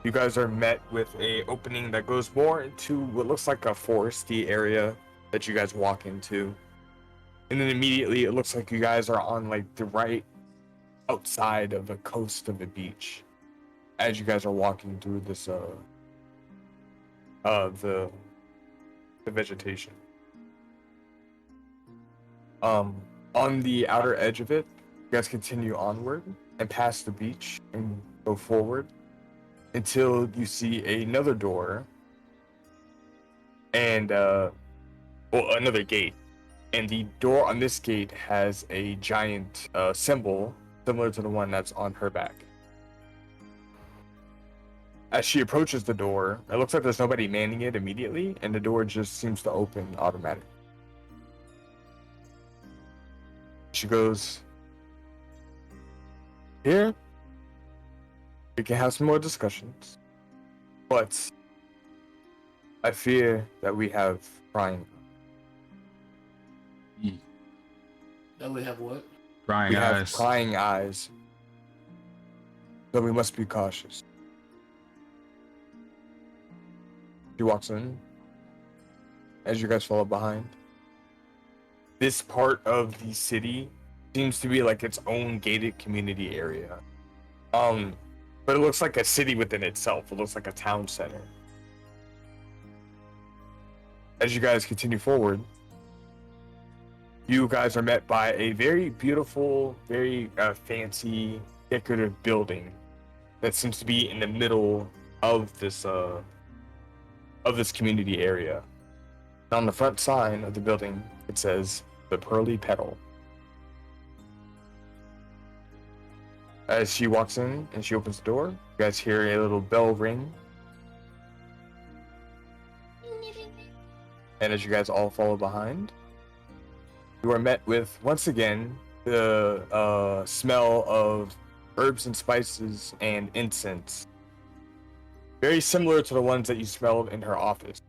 you guys are met with a opening that goes more into what looks like a foresty area that you guys walk into. And then immediately it looks like you guys are on like the right outside of the coast of the beach as you guys are walking through this the vegetation. On the outer edge of it, you guys continue onward and past the beach and go forward until you see another door and another gate. And the door on this gate has a giant symbol similar to the one that's on her back. As she approaches the door, it looks like there's nobody manning it immediately, and the door just seems to open automatically. She goes, "Here, we can have some more discussions, but I fear that we have prying. That we have what? Prying We have eyes. prying eyes. So we must be cautious. She walks in. As you guys follow behind. This part of the city seems to be like its own gated community area. But it looks like a city within itself. It looks like a town center. As you guys continue forward, you guys are met by a very beautiful, very fancy, decorative building that seems to be in the middle of this community area. On the front sign of the building, it says the Pearly Petal. As she walks in and she opens the door, you guys hear a little bell ring. And as you guys all follow behind, you are met with, once again, the smell of herbs and spices and incense. Very similar to the ones that you smelled in her office.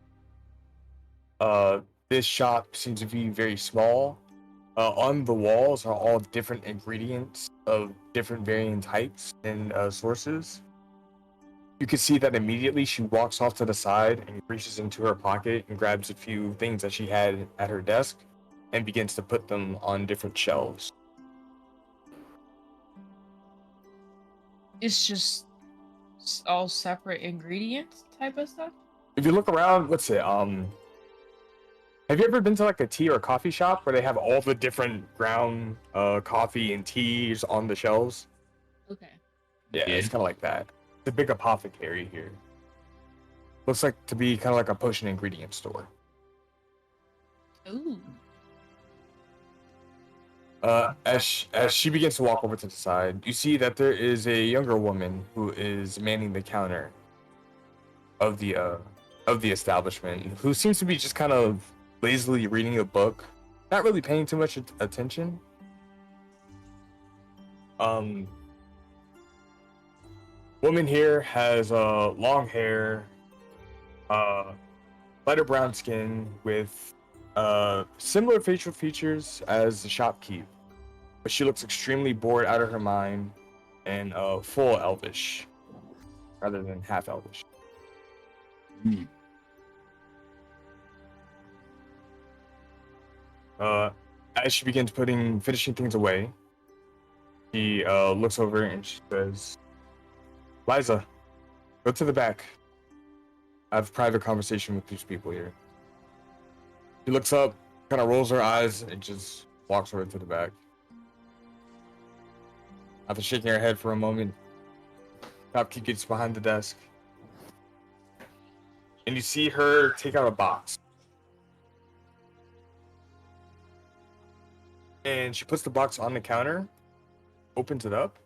This shop seems to be very small. On the walls are all different ingredients of different varying types and sources. You can see that immediately she walks off to the side and reaches into her pocket and grabs a few things that she had at her desk and begins to put them on different shelves. It's just all separate ingredients type of stuff. If you look around, what's it? Have you ever been to like a tea or coffee shop where they have all the different ground coffee and teas on the shelves? Okay. Yeah, Yeah. it's kind of like that. It's a big apothecary here. Looks like to be kind of like a potion ingredient store. Ooh. As she begins to walk over to the side, you see that there is a younger woman who is manning the counter of the establishment, who seems to be just kind of lazily reading a book, not really paying too much attention. Woman here has long hair, lighter brown skin with similar facial features as the shopkeep, but she looks extremely bored out of her mind and full elvish rather than half elvish. As she begins finishing things away, she looks over and she says, "Liza, go to the back. I have a private conversation with these people here." She looks up, kind of rolls her eyes, and just walks over to the back. After shaking her head for a moment, Shopkeep gets behind the desk. And you see her take out a box. And she puts the box on the counter, opens it up,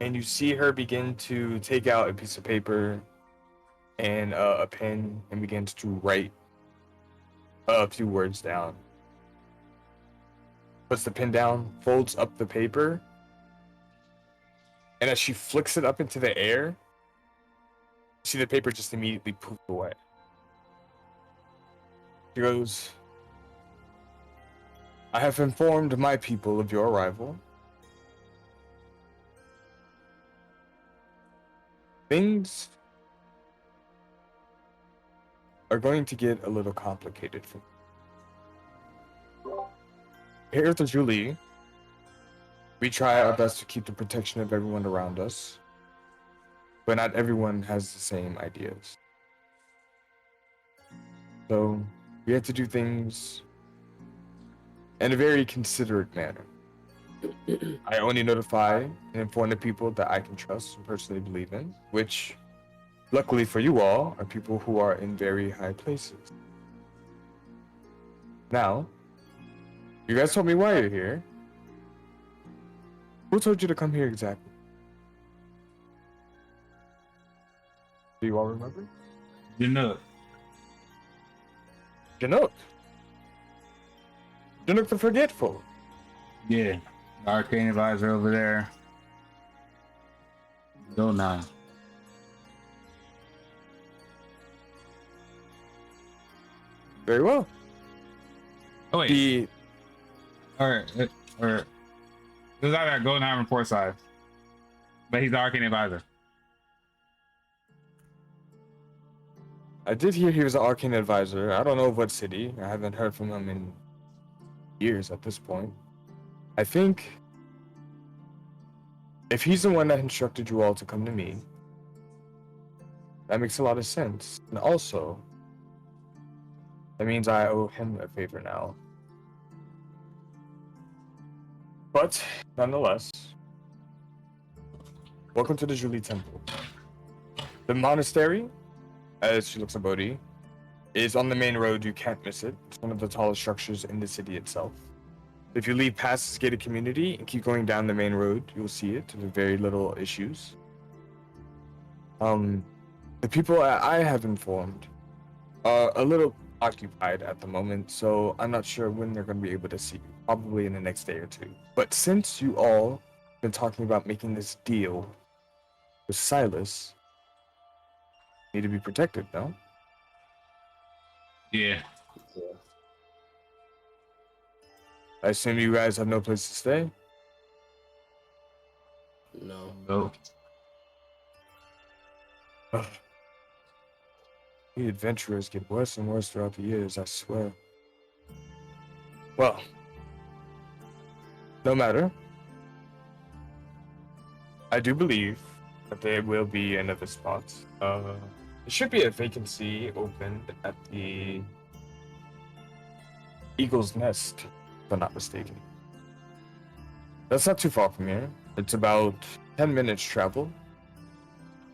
and you see her begin to take out a piece of paper and a pen and begins to write a few words down. Puts the pen down, folds up the paper, and as she flicks it up into the air, you see the paper just immediately poof away. She goes, "I have informed my people of your arrival. Things are going to get a little complicated for me. Here at the Julie, we try our best to keep the protection of everyone around us, but not everyone has the same ideas. So we have to do things in a very considerate manner. I only notify and inform the people that I can trust and personally believe in, which, luckily for you all, are people who are in very high places. Now, you guys told me why you're here. Who told you to come here exactly? Do you all remember? Chinook. Chinook. Chinook the Forgetful. Yeah. The arcane advisor over there. Go now. Very well. Oh wait, The or there's either Goldenheim or Portside, but he's the Arcane Advisor. I did hear he was an arcane advisor. I don't know of what city. I haven't heard from him in years at this point. I think if he's the one that instructed you all to come to me, that makes a lot of sense. And also, that means I owe him a favor now. But nonetheless, welcome to the Julie Temple. The monastery, as she looks at Bodhi, is on the main road. You can't miss it. It's one of the tallest structures in the city itself. If you leave past this gated community and keep going down the main road, you'll see it with very little issues. The people I have informed are a little occupied at the moment, so I'm not sure when they're going to be able to see you. Probably in the next day or two. But since you all have been talking about making this deal with Silas, you need to be protected, no? Yeah. I assume you guys have no place to stay? No. Oh. Ugh. The adventurers get worse and worse throughout the years, I swear. Well, no matter. I do believe that there will be another spot. There should be a vacancy open at the Eagle's Nest, if I'm not mistaken. That's not too far from here. It's about 10 minutes travel.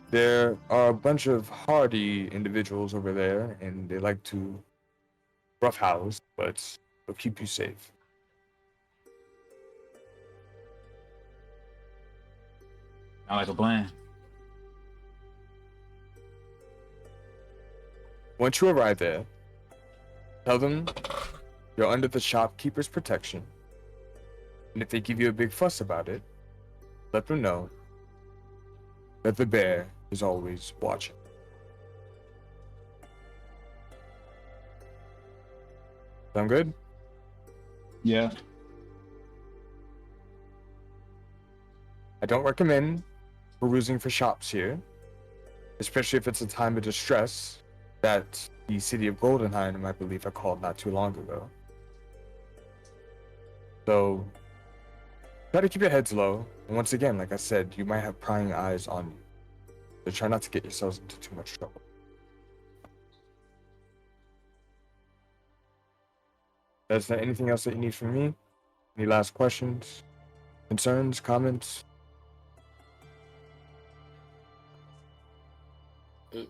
There are a bunch of hardy individuals over there, and they like to roughhouse, but they'll keep you safe. I like a plan. Once you arrive there, tell them you're under the shopkeeper's protection, and if they give you a big fuss about it, let them know that the bear is always watching. Sound good? Yeah. I don't recommend perusing for shops here, especially if it's a time of distress that the city of Goldenheim, I believe, I called not too long ago. So, try to keep your heads low. And once again, like I said, you might have prying eyes on you. So try not to get yourselves into too much trouble. Is there anything else that you need from me? Any last questions, concerns, comments? Mm-mm.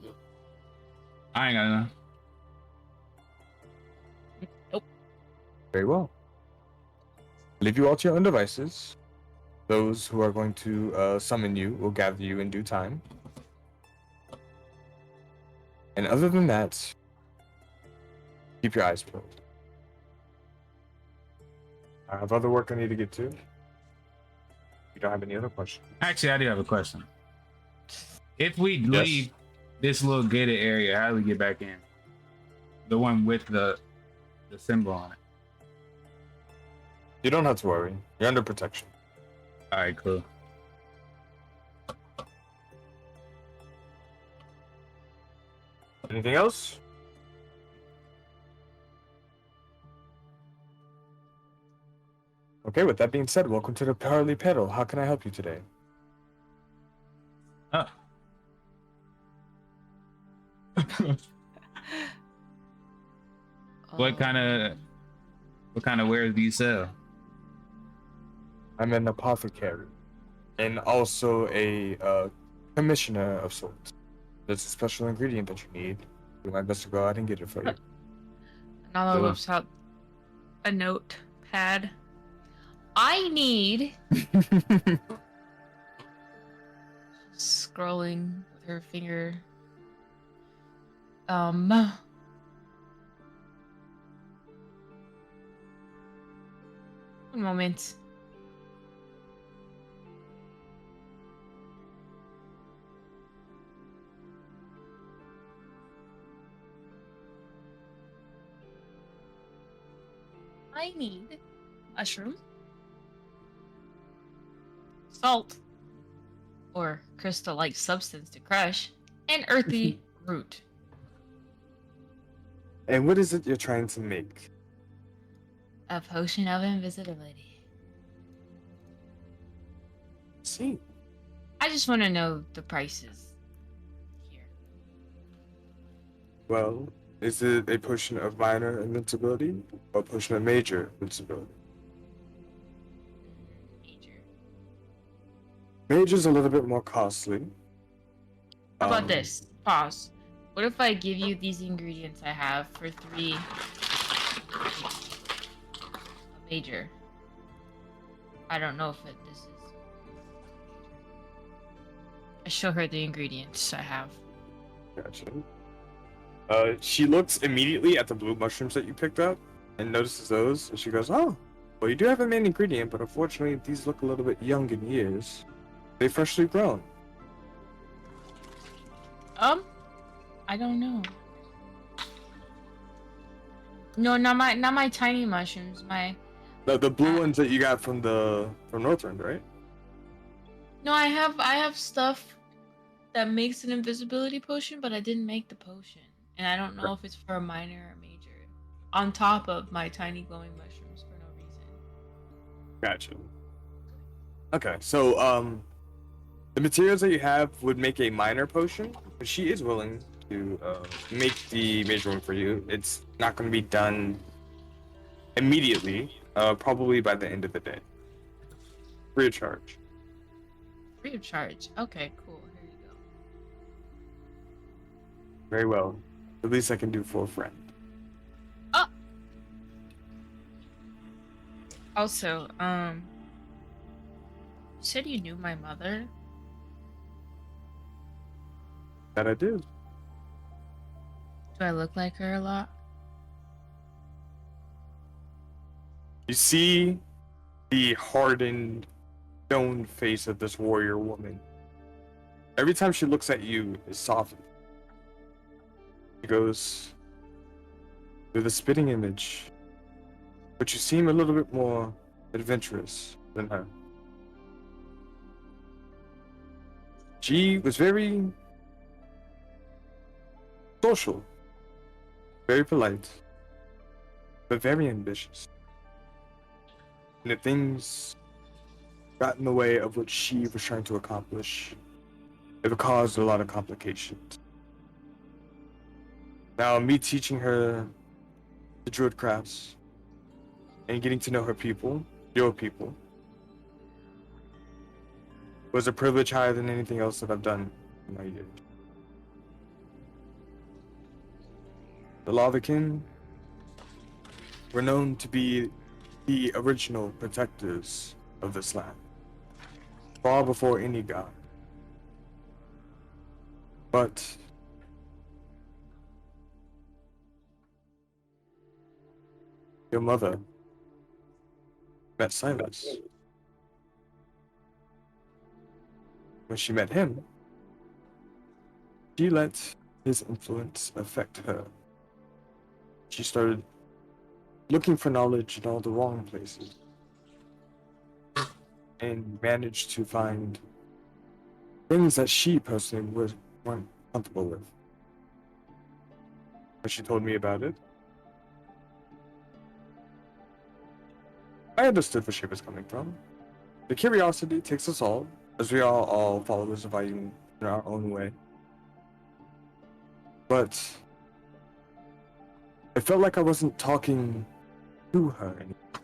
I ain't got enough. Very well. Leave you all to your own devices. Those who are going to summon you will gather you in due time. And other than that, keep your eyes peeled. I have other work I need to get to. You don't have any other questions? Actually, I do have a question. If we leave this little gated area, how do we get back in? The one with the symbol on it. You don't have to worry. You're under protection. All right, cool. Anything else? Okay, with that being said, welcome to the Parley Pedal. How can I help you today? Oh. What kind of wares do you sell? I'm an apothecary and also a commissioner of sorts. There's a special ingredient that you need. Do my best to go out and get it for you. Nala Cool. whips out a notepad. I need scrolling with her finger. One moment. I need mushroom, salt, or crystal-like substance to crush, and earthy root. And what is it you're trying to make? A potion of invisibility. See. I just want to know the prices here. Well, is it a potion of minor invincibility or a potion of major invincibility? Major. Major's a little bit more costly. How about this? Pause. What if I give you these ingredients I have for 3 a major? I don't know if this is. I show her the ingredients I have. Gotcha. She looks immediately at the blue mushrooms that you picked up and notices those, and she goes, "Oh, well, you do have a main ingredient, but unfortunately, these look a little bit young in years. They freshly grown." I don't know. No, not my tiny mushrooms. The blue ones that you got from Northrend, right? No, I have stuff that makes an invisibility potion, but I didn't make the potion, and I don't know if it's for a minor or major. On top of my tiny glowing mushrooms for no reason. Gotcha. Okay, so the materials that you have would make a minor potion, but she is willing to make the major one for you. It's not going to be done immediately, probably by the end of the day. Free of charge. Free of charge. Okay, cool. Here you go. Very well. The least I can do for a friend. Oh. Also, you said you knew my mother. That I do. Do I look like her a lot? You see the hardened, stone face of this warrior woman. Every time she looks at you, it softens. She goes, "You're the spitting image, but you seem a little bit more adventurous than her." She was very social, very polite, but very ambitious. And if things got in the way of what she was trying to accomplish, it caused a lot of complications. Now, me teaching her the druid crafts and getting to know her people, your people, was a privilege higher than anything else that I've done in my years. The Lavakin were known to be the original protectors of this land, far before any god. But your mother met Silas. When she met him, she let his influence affect her. She started looking for knowledge in all the wrong places and managed to find things that she personally weren't comfortable with. When she told me about it, I understood where she was coming from. The curiosity takes us all, as we are all followers of Ayun in our own way. But I felt like I wasn't talking to her anymore.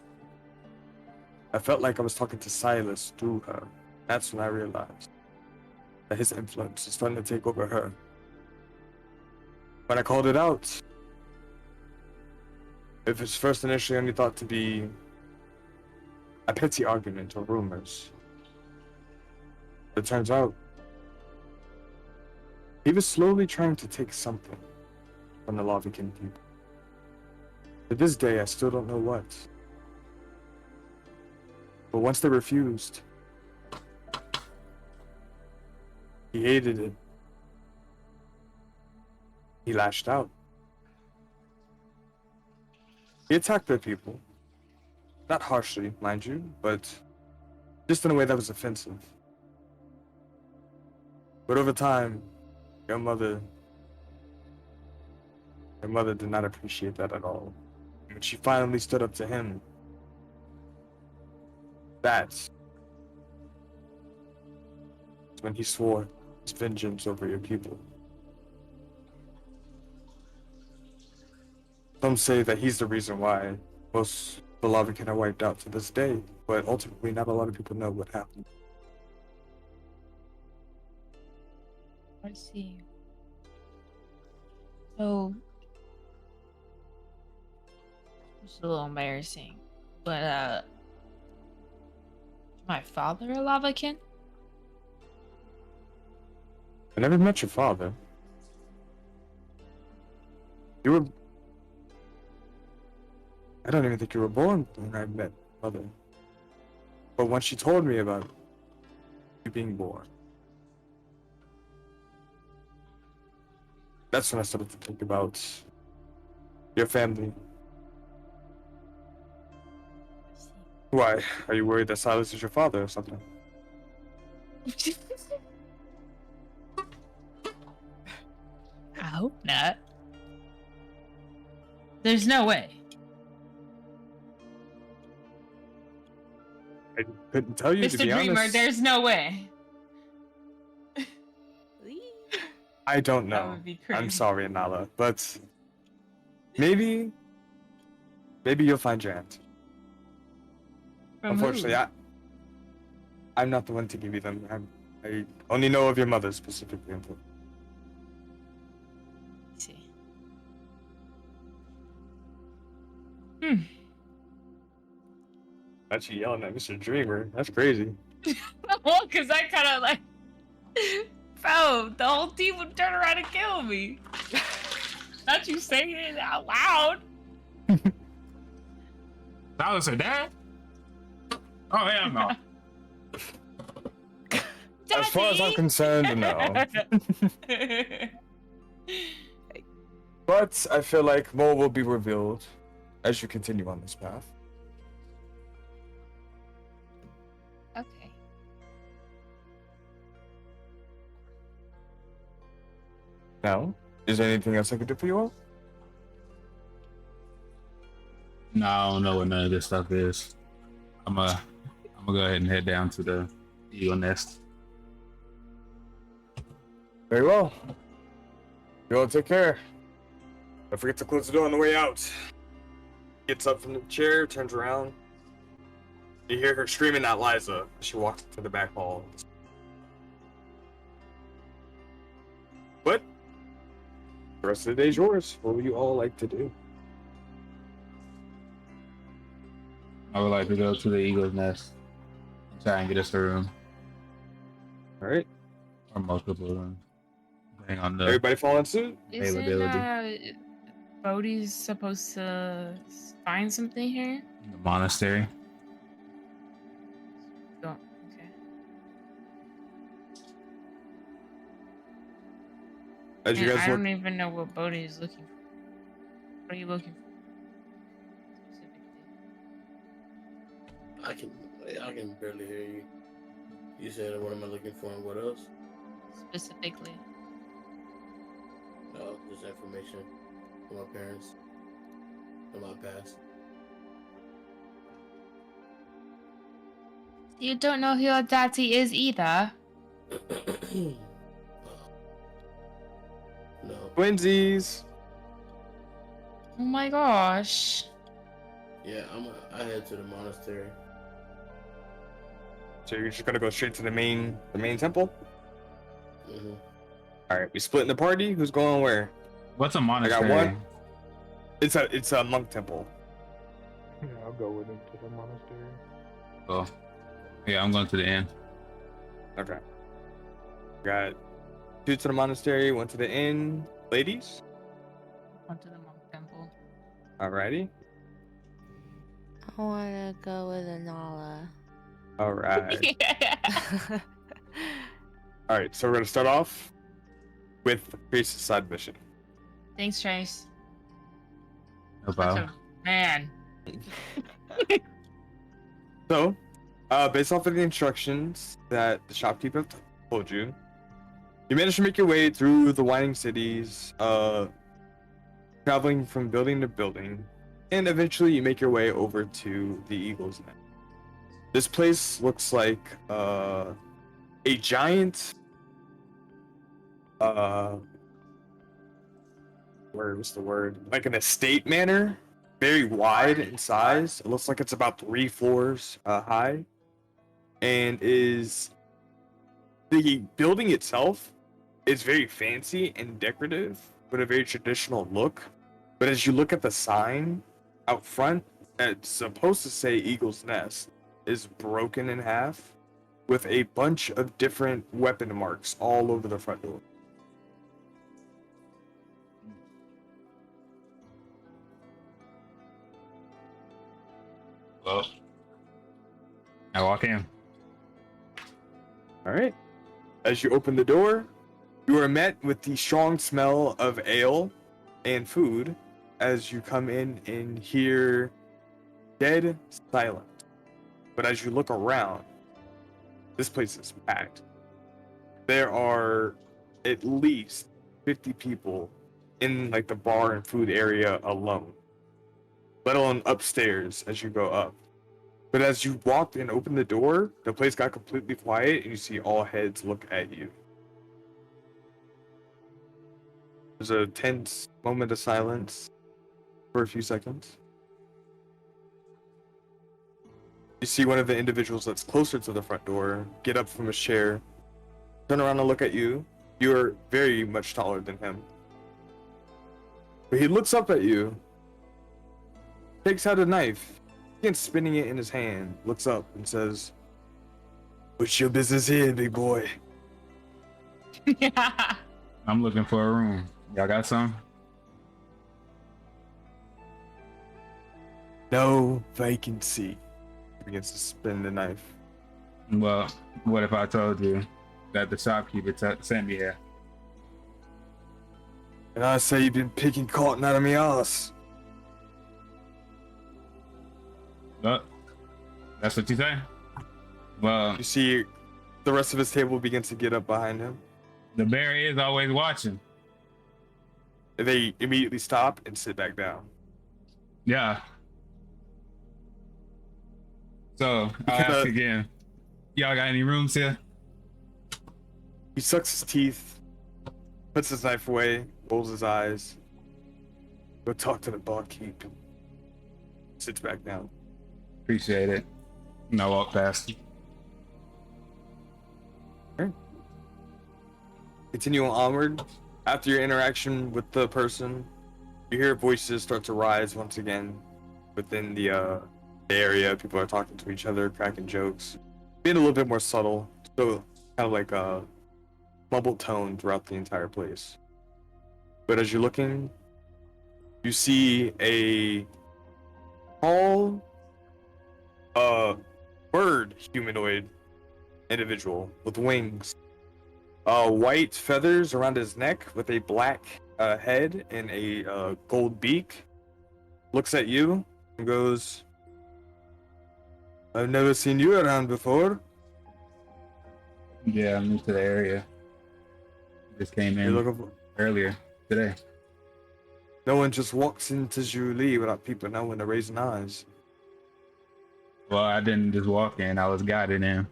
I felt like I was talking to Silas through her. That's when I realized that his influence is starting to take over her. When I called it out, it was first initially only thought to be a petty argument or rumors. It turns out he was slowly trying to take something from the Lavakin people. To this day, I still don't know what. But once they refused, he hated it. He lashed out. He attacked their people, not harshly, mind you, but just in a way that was offensive. But over time, your mother did not appreciate that at all. When she finally stood up to him, that's when he swore his vengeance over your people. Some say that he's the reason why most Balavican are wiped out to this day, but ultimately not a lot of people know what happened. I see. So it's a little embarrassing, but my father a Lavakin? I never met your father. You were... I don't even think you were born when I met mother. But when she told me about you being born, that's when I started to think about your family. Why? Are you worried that Silas is your father or something? I hope not. There's no way. I couldn't tell you, to Mr. be Dreamer, honest. there's no way. I don't That know. would be crazy. I'm sorry, Nala, but maybe you'll find your answer. From Unfortunately, who? I'm not the one to give you them. I only know of your mother specifically. Let's see. Actually yelling at Mr. Dreamer. That's crazy. Well, because I kind of like, bro, the whole team would turn around and kill me. Not you saying it out loud. That was her dad? Oh, hell no. As far as I'm concerned, no. But I feel like more will be revealed as you continue on this path. Okay. Now, is there anything else I could do for you all? No, I don't know what none of this stuff is. I'm gonna go ahead and head down to the eagle nest. Very well. You all take care. Don't forget to close the door on the way out. Gets up from the chair, turns around. You hear her screaming at Liza as she walks to the back hall. But the rest of the day's yours. What would you all like to do? I would like to go to the eagle's nest and try and get us a room All right. or multiple rooms, depending on the Everybody fall in suit? availability. Bodhi's supposed to find something here? The monastery. Go. Okay. As you Man, guys I look, don't even know what Bodhi is looking for. What are you looking for? Specifically. I can barely hear you. You said, what am I looking for and what else? Specifically. Oh, just information from my parents, from my past. You don't know who your daddy is either. No. twinsies. Oh my gosh. Yeah, I head to the monastery. So you're just gonna go straight to the main temple? Mm-hmm. All right, we split in the party. Who's going where? What's a monastery? one. It's a monk temple. Yeah, I'll go with him to the monastery. Oh, yeah, I'm going to the inn. Okay. Got two to the monastery, one to the inn. Ladies? Onto the monk temple. Alrighty. I want to go with Anala. Alright. Alright, so we're gonna start off with the priest's side mission. Thanks, Trace. No Such problem. a man. So, based off of the instructions that the shopkeeper told you, you managed to make your way through the winding cities, traveling from building to building, and eventually you make your way over to the Eagle's Nest. This place looks like a giant, what's the word? Like an estate manor, very wide in size. It looks like it's about 3 floors high, and is the building itself is very fancy and decorative, with a very traditional look. But as you look at the sign out front, that's supposed to say Eagle's Nest, is broken in half, with a bunch of different weapon marks all over the front door. Well, I walk in. All right. As you open the door, you are met with the strong smell of ale and food as you come in and hear dead silence. But as you look around, this place is packed. There are at least 50 people in like the bar and food area alone, let alone upstairs as you go up. But as you walked and opened the door, the place got completely quiet and you see all heads look at you. There's a tense moment of silence for a few seconds. You see one of the individuals that's closer to the front door get up from his chair, turn around and look at you. You're very much taller than him. But he looks up at you, takes out a knife, begins spinning it in his hand, looks up and says, "What's your business here, big boy?" I'm looking for a room. Y'all got some? "No vacancy." He begins to spin the knife. Well, what if I told you that the shopkeeper sent me here? "And I say you've been picking cotton out of me ass." Well, that's what you say? Well, You see the rest of his table begins to get up behind him. the bear is always watching. They immediately stop and sit back down. Yeah. So, I'll ask again. Y'all got any rooms here? He sucks his teeth, puts his knife away, rolls his eyes. "Go talk to the barkeep." Sits back down. Appreciate it. And I walk past. Continuing onward, after your interaction with the person, you hear voices start to rise once again within the area. People are talking to each other, cracking jokes, being a little bit more subtle, so kind of like a mumbled tone throughout the entire place. But as you're looking, you see a tall, bird humanoid individual with wings. White feathers around his neck with a black head and a gold beak. Looks at you and goes, "I've never seen you around before." Yeah, I'm new to the area. Just came You're in looking for... earlier today. No one just walks into Julie without people knowing to raise eyes. Well, I didn't just walk in, I was guided in.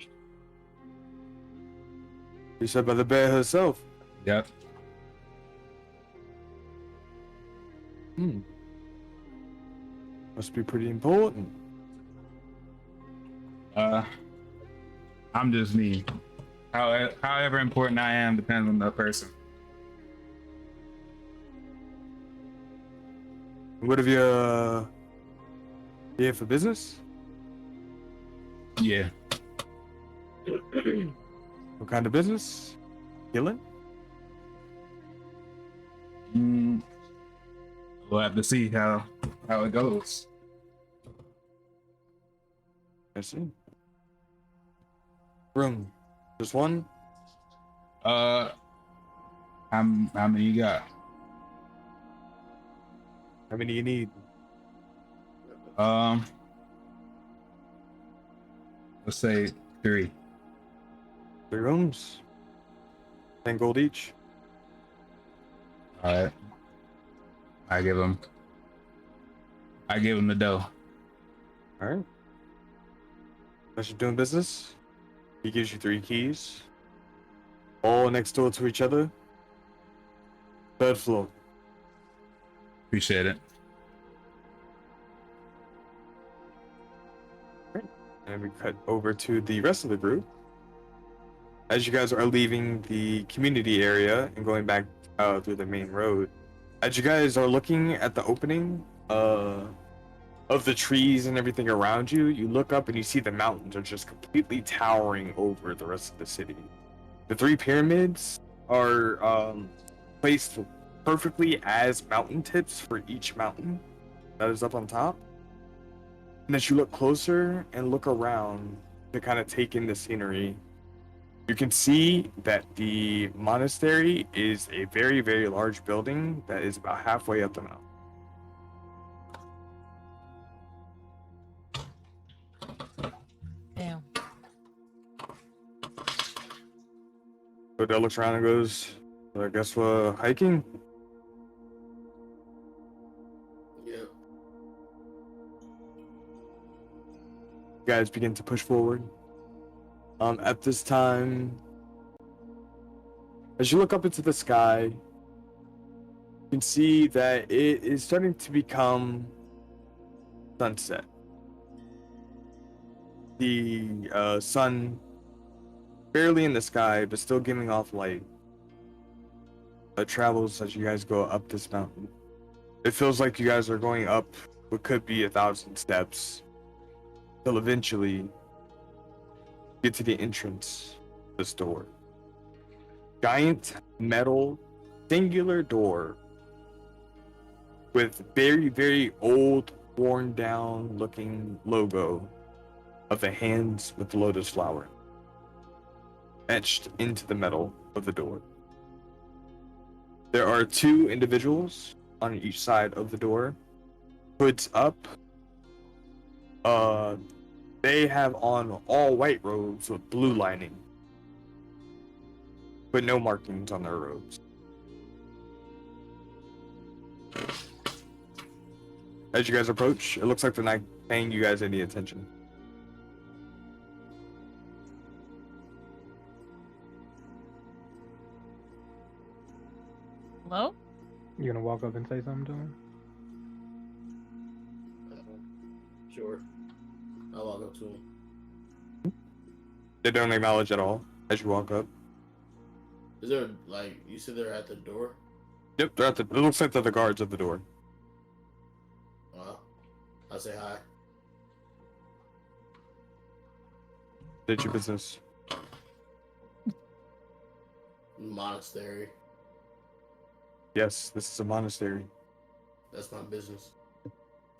You said by the bear herself. Yep. Must be pretty important. I'm just me. However important I am depends on the person. What have you here for business? Yeah. What kind of business? Killing? We'll have to see how it goes. I see. Room. Just one? How many you got? How many you need? Let's say 3. 3 rooms. 10 gold each. All right. I give him the dough. All right. As you're doing business, he gives you 3 keys, all next door to each other. 3rd floor. Appreciate it. And we cut over to the rest of the group. As you guys are leaving the community area and going back through the main road, as you guys are looking at the opening of the trees and everything around you, you look up and you see the mountains are just completely towering over the rest of the city. The 3 pyramids are placed perfectly as mountain tips for each mountain that is up on top. And as you look closer and look around to kind of take in the scenery, you can see that the monastery is a very, very large building that is about halfway up the mountain. Damn. Odell looks around and goes, I guess we're hiking? Yeah. You guys begin to push forward. At this time, as you look up into the sky, you can see that it is starting to become sunset. The sun barely in the sky, but still giving off light. It travels as you guys go up this mountain. It feels like you guys are going up what could be 1,000 steps, till eventually get to the entrance of this door. Giant metal singular door with very, very old, worn down looking logo of the hands with the lotus flower etched into the metal of the door. There are 2 individuals on each side of the door, hoods up. They have on all white robes with blue lining, but no markings on their robes. As you guys approach, it looks like they're not paying you guys any attention. Hello? You gonna walk up and say something to him? Sure. I'll walk up to him. They don't acknowledge at all as you walk up. Is there, like, you said they're at the door? Yep, they're at the. It looks like they're the guards at the door. I'll say hi. Did your business? Monastery. Yes, this is a monastery. That's my business.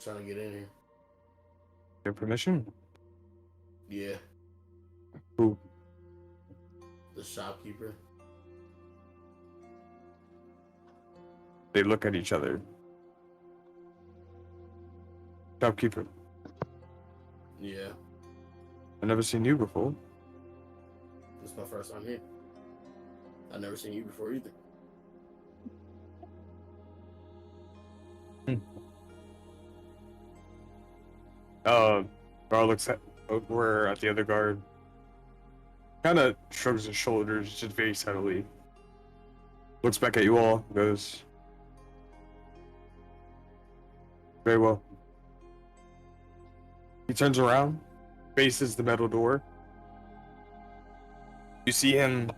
Trying to get in here. Your permission? Yeah. Who? The shopkeeper. They look at each other. Shopkeeper. Yeah. I've never seen you before. This is my first time here. I've never seen you before either. Guard looks at over at the other guard. Kind of shrugs his shoulders just very subtly. Looks back at you all, goes, very well. He turns around, faces the metal door. You see him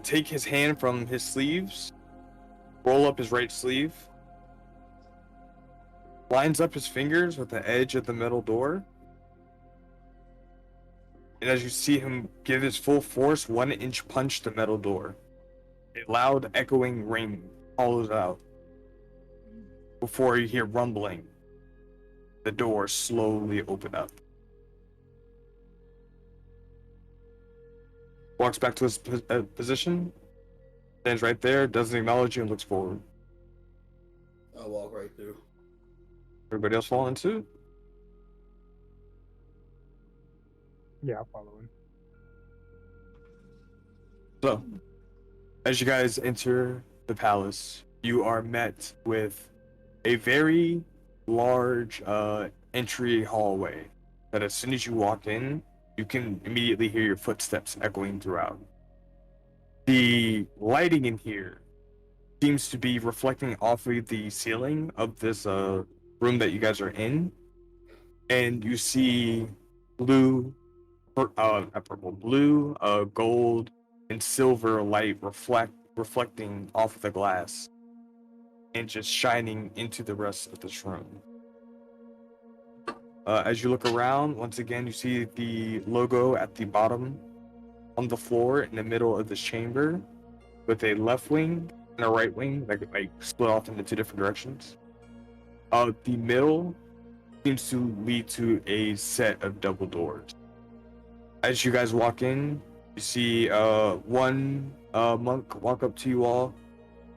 take his hand from his sleeves, roll up his right sleeve, lines up his fingers with the edge of the metal door. And as you see him give his full force, 1-inch punch the metal door. A loud echoing ring follows out before you hear rumbling. The door slowly open up. Walks back to his position, stands right there, doesn't acknowledge you, and looks forward. I'll walk right through. Everybody else fall in suit? Yeah, I'm following. So, as you guys enter the palace, you are met with a very large entry hallway that as soon as you walk in, you can immediately hear your footsteps echoing throughout. The lighting in here seems to be reflecting off of the ceiling of this room that you guys are in, and you see blue, not purple, blue, gold, and silver light reflecting off of the glass and just shining into the rest of this room. As you look around, once again, you see the logo at the bottom on the floor in the middle of this chamber with a left wing and a right wing, like split off into two different directions. The middle seems to lead to a set of double doors. As you guys walk in, you see one monk walk up to you all,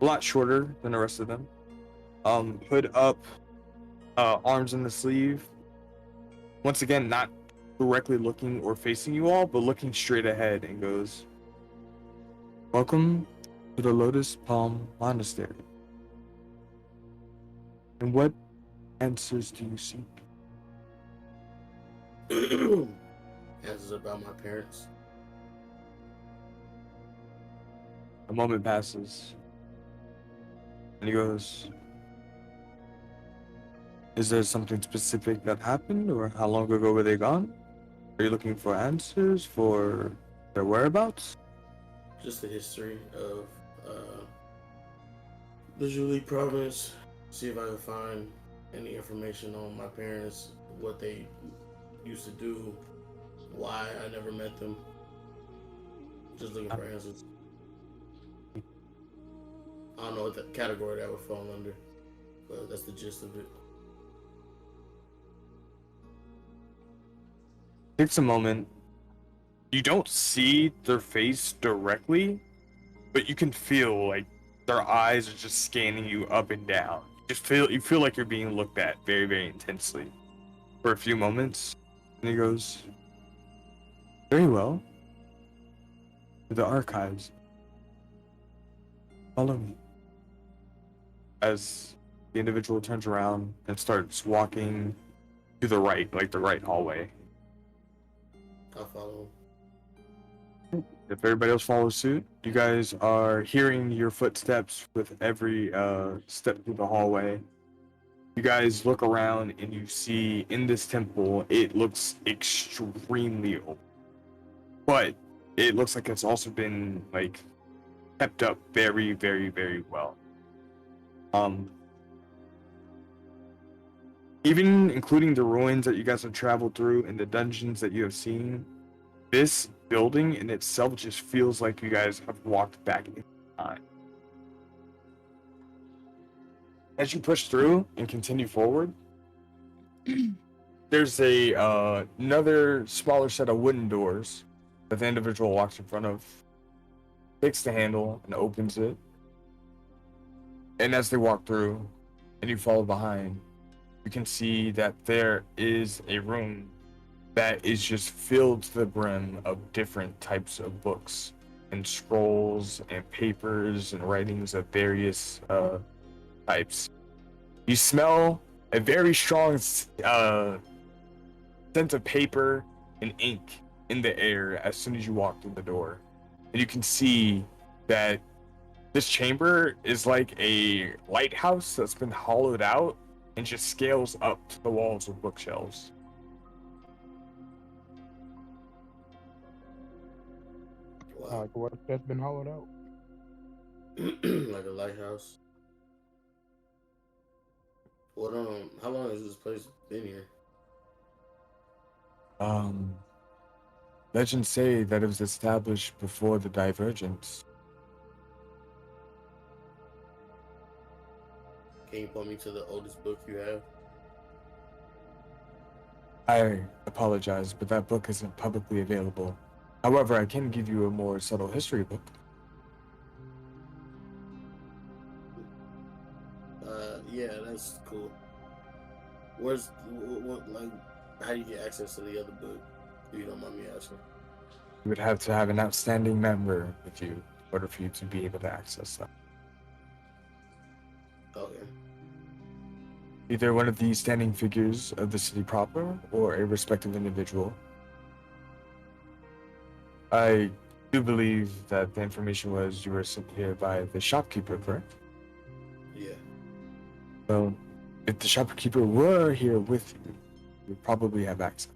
a lot shorter than the rest of them. Hood up, arms in the sleeve. Once again, not directly looking or facing you all, but looking straight ahead and goes, "Welcome to the Lotus Palm Monastery. And what answers do you seek?" Answers about my parents. A moment passes, and he goes, "Is there something specific that happened, or how long ago were they gone? Are you looking for answers for their whereabouts?" Just the history of the Julie province. See if I can find any information on my parents, what they used to do, why I never met them. Just looking for answers. I don't know what the category that would fall under, but that's the gist of it. Takes a moment. You don't see their face directly, but you can feel like their eyes are just scanning you up and down. You feel like you're being looked at very, very intensely for a few moments. And he goes, "Very well. To the archives. Follow me." As the individual turns around and starts walking to the right, like the right hallway. I'll follow. If everybody else follows suit, you guys are hearing your footsteps with every step through the hallway. You guys look around and you see in this temple, it looks extremely old. But it looks like it's also been like kept up very, very, very well. Even including the ruins that you guys have traveled through and the dungeons that you have seen, this building in itself just feels like you guys have walked back in time. As you push through and continue forward, there's another smaller set of wooden doors that the individual walks in front of, takes the handle and opens it. And as they walk through and you follow behind, you can see that there is a room that is just filled to the brim of different types of books and scrolls and papers and writings of various types. You smell a very strong scent of paper and ink in the air as soon as you walk through the door. And you can see that this chamber is like a lighthouse that's been hollowed out and just scales up to the walls of bookshelves. Wow. Like what that's been hollowed out. Like a lighthouse. What how long has this place been here? Legends say that it was established before the Divergence. Can you point me to the oldest book you have? I apologize, but that book isn't publicly available. However, I can give you a more subtle history book. Yeah, that's cool. Where's what like? How do you get access to the other book? If you don't mind me asking. You would have to have an outstanding member with you in order for you to be able to access them. Okay. Either one of the standing figures of the city proper or a respective individual. I do believe that the information was you were sent here by the shopkeeper, correct? Yeah. So, if the shopkeeper were here with you, you would probably have access.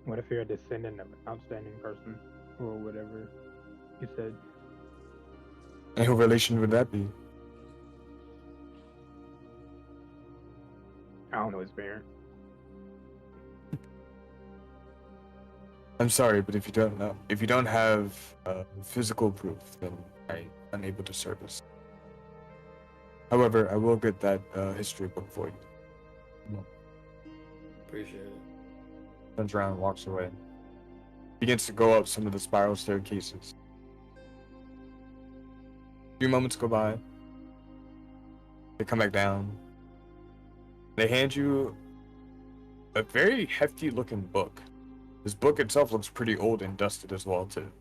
What if you're a descendant of an outstanding person or whatever you said? And who relation would that be? I don't know his parent. I'm sorry, but if you don't know, if you don't have physical proof, then I'm unable to service. However, I will get that history book for you. Appreciate it. Turns around and walks away. Begins to go up some of the spiral staircases. A few moments go by. They come back down. They hand you a very hefty looking book. This book itself looks pretty old and dusted as well too.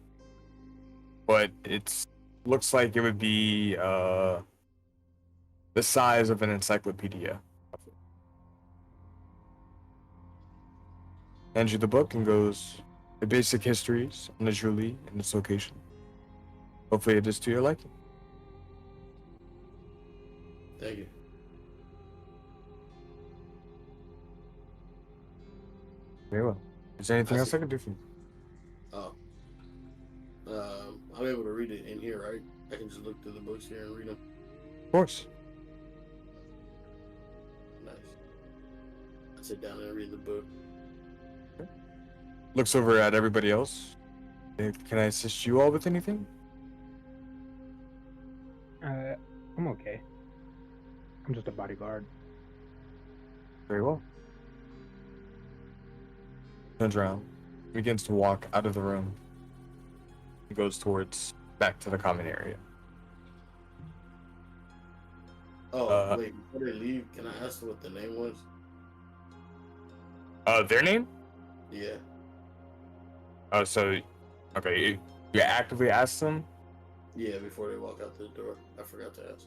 But it looks like it would be the size of an encyclopedia. Hands you the book and goes, the basic histories on the Julie and its location. Hopefully it is to your liking. Thank you. Very well. Is there anything I else see. I can do for you? Oh. I'm able to read it in here, right? I can just look through the books here and read them. Of course. Nice. I sit down and read the book. Looks over at everybody else. Can I assist you all with anything? I'm okay. I'm just a bodyguard. Very well. Turns around, begins to walk out of the room. He goes towards back to the common area. Oh, wait, before they leave, can I ask what the name was? Their name? Yeah. So, okay, you actively ask them? Yeah, before they walk out the door. I forgot to ask.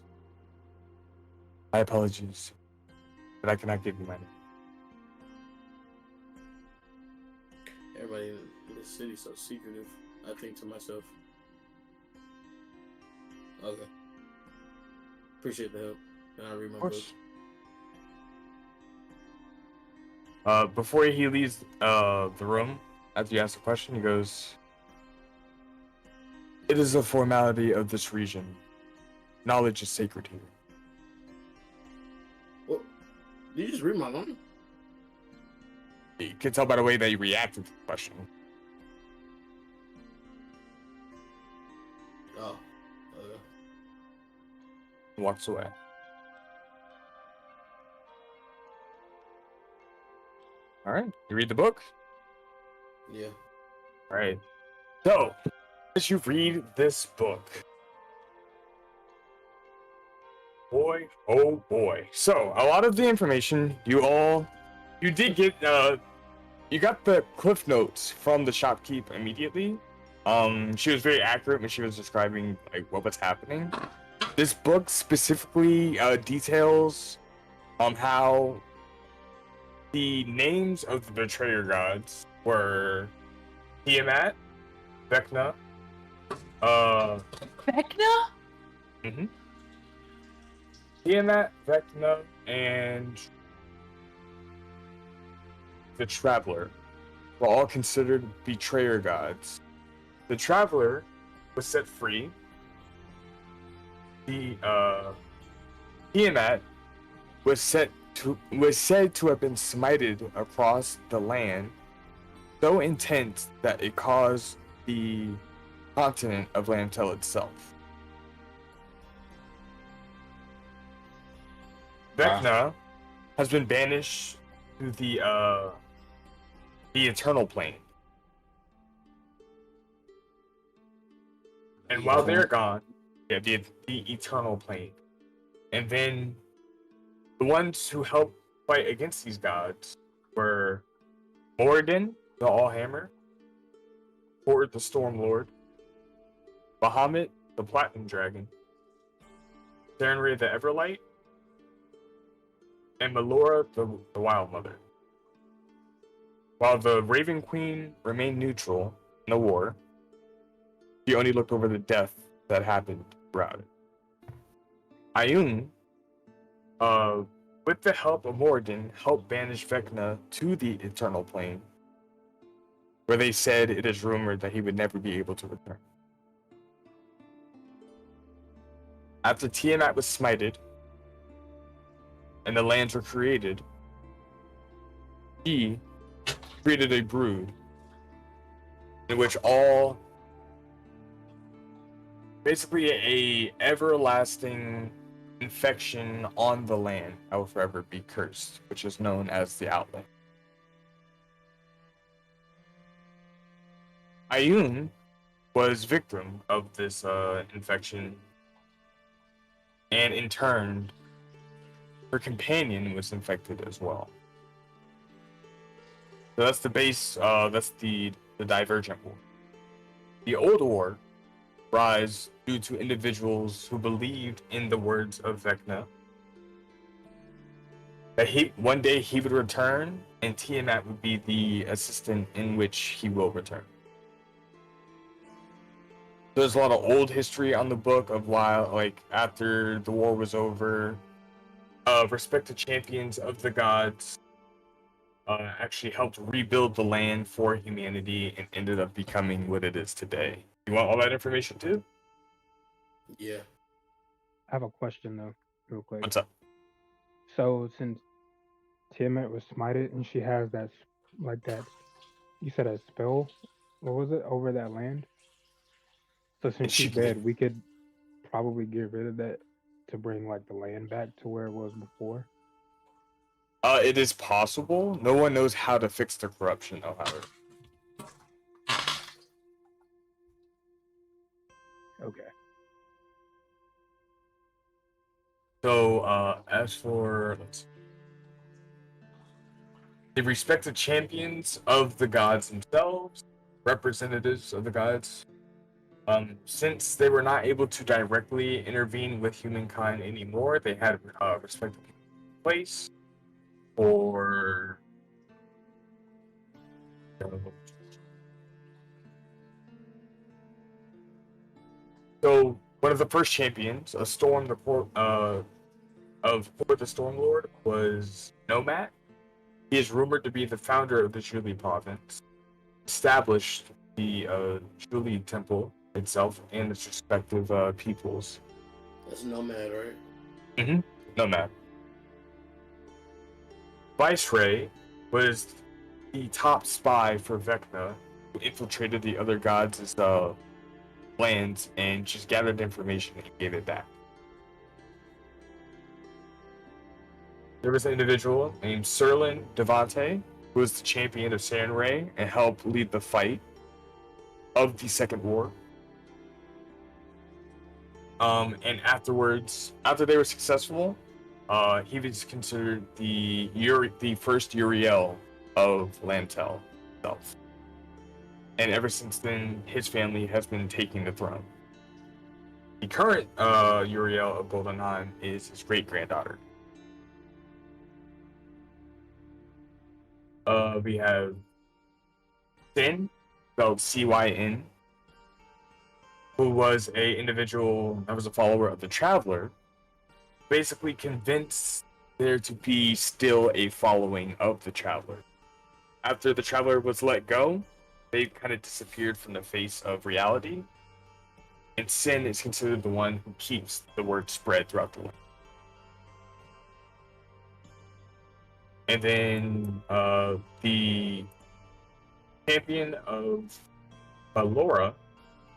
My apologies, but I cannot give you my name. Everybody in the city's so secretive. I think to myself. Okay. Appreciate the help. Can I read my Of book? course. Before he leaves the room, after you ask the question, he goes, "It is a formality of this region. Knowledge is sacred here." What? Did you just read my line? You can tell by the way that he reacted to the question. Oh. He walks away. All right, you read the book? Yeah. All right. So, as you read this book, boy, oh boy. So, a lot of the information you did get, you got the cliff notes from the shopkeep immediately. She was very accurate when she was describing like what was happening. This book specifically details how the names of the betrayer gods were Tiamat, Vecna, Vecna? Tiamat, Vecna, and the Traveler were all considered betrayer gods. The Traveler was set free. The Tiamat was said to have been smited across the land, so intense that it caused the continent of Lantel itself. Vecna has been banished to the eternal plane. And while they're gone, yeah, the eternal plane. And then the ones who helped fight against these gods were Moradin, the Allhammer, Horde the Stormlord, Bahamut the Platinum Dragon, Sarenrae the Everlight, and Melora the Wild Mother. While the Raven Queen remained neutral in the war, she only looked over the death that happened throughout it. Ioun, with the help of Moradin, helped banish Vecna to the Eternal Plane, where they said it is rumored that he would never be able to return. After Tiamat was smited and the lands were created, he created a brood in which all, basically a everlasting infection on the land that will forever be cursed, which is known as the Outland. Ioun was victim of this infection, and in turn, her companion was infected as well. So that's the base. That's the Divergent War. The Old War rise due to individuals who believed in the words of Vecna that one day he would return, and Tiamat would be the assistant in which he will return. There's a lot of old history on the book of why, like, after the war was over, respected champions of the gods actually helped rebuild the land for humanity and ended up becoming what it is today. You want all that information too? Yeah. I have a question though, real quick. What's up? So since Tiamat was smited and she has that, like that, you said a spell, what was it, over that land? So since She she's dead, we could probably get rid of that to bring like the land back to where it was before. It is possible. No one knows how to fix the corruption, though, however. Okay. So, as for the respected champions of the gods themselves, representatives of the gods, since they were not able to directly intervene with humankind anymore, they had respected place for so one of the first champions, a storm the of Horde the Stormlord, was Nomad. He is rumored to be the founder of the Zhuli province, established the Zhuli temple itself and its respective peoples. That's Nomad, right? Mm-hmm. Nomad. Viceray was the top spy for Vecna, who infiltrated the other gods' lands and just gathered information and gave it back. There was an individual named Serlin Devante, who was the champion of Sarenrae and helped lead the fight of the Second War. And afterwards, after they were successful, he was considered the first Uriel of Lantel itself. And ever since then, his family has been taking the throne. The current Uriel of Goldenheim is his great-granddaughter. We have Sin, spelled C-Y-N, who was a individual that was a follower of the Traveler, basically convinced there to be still a following of the Traveler. After the Traveler was let go, they kind of disappeared from the face of reality, and Sin is considered the one who keeps the word spread throughout the land. And then the champion of Laura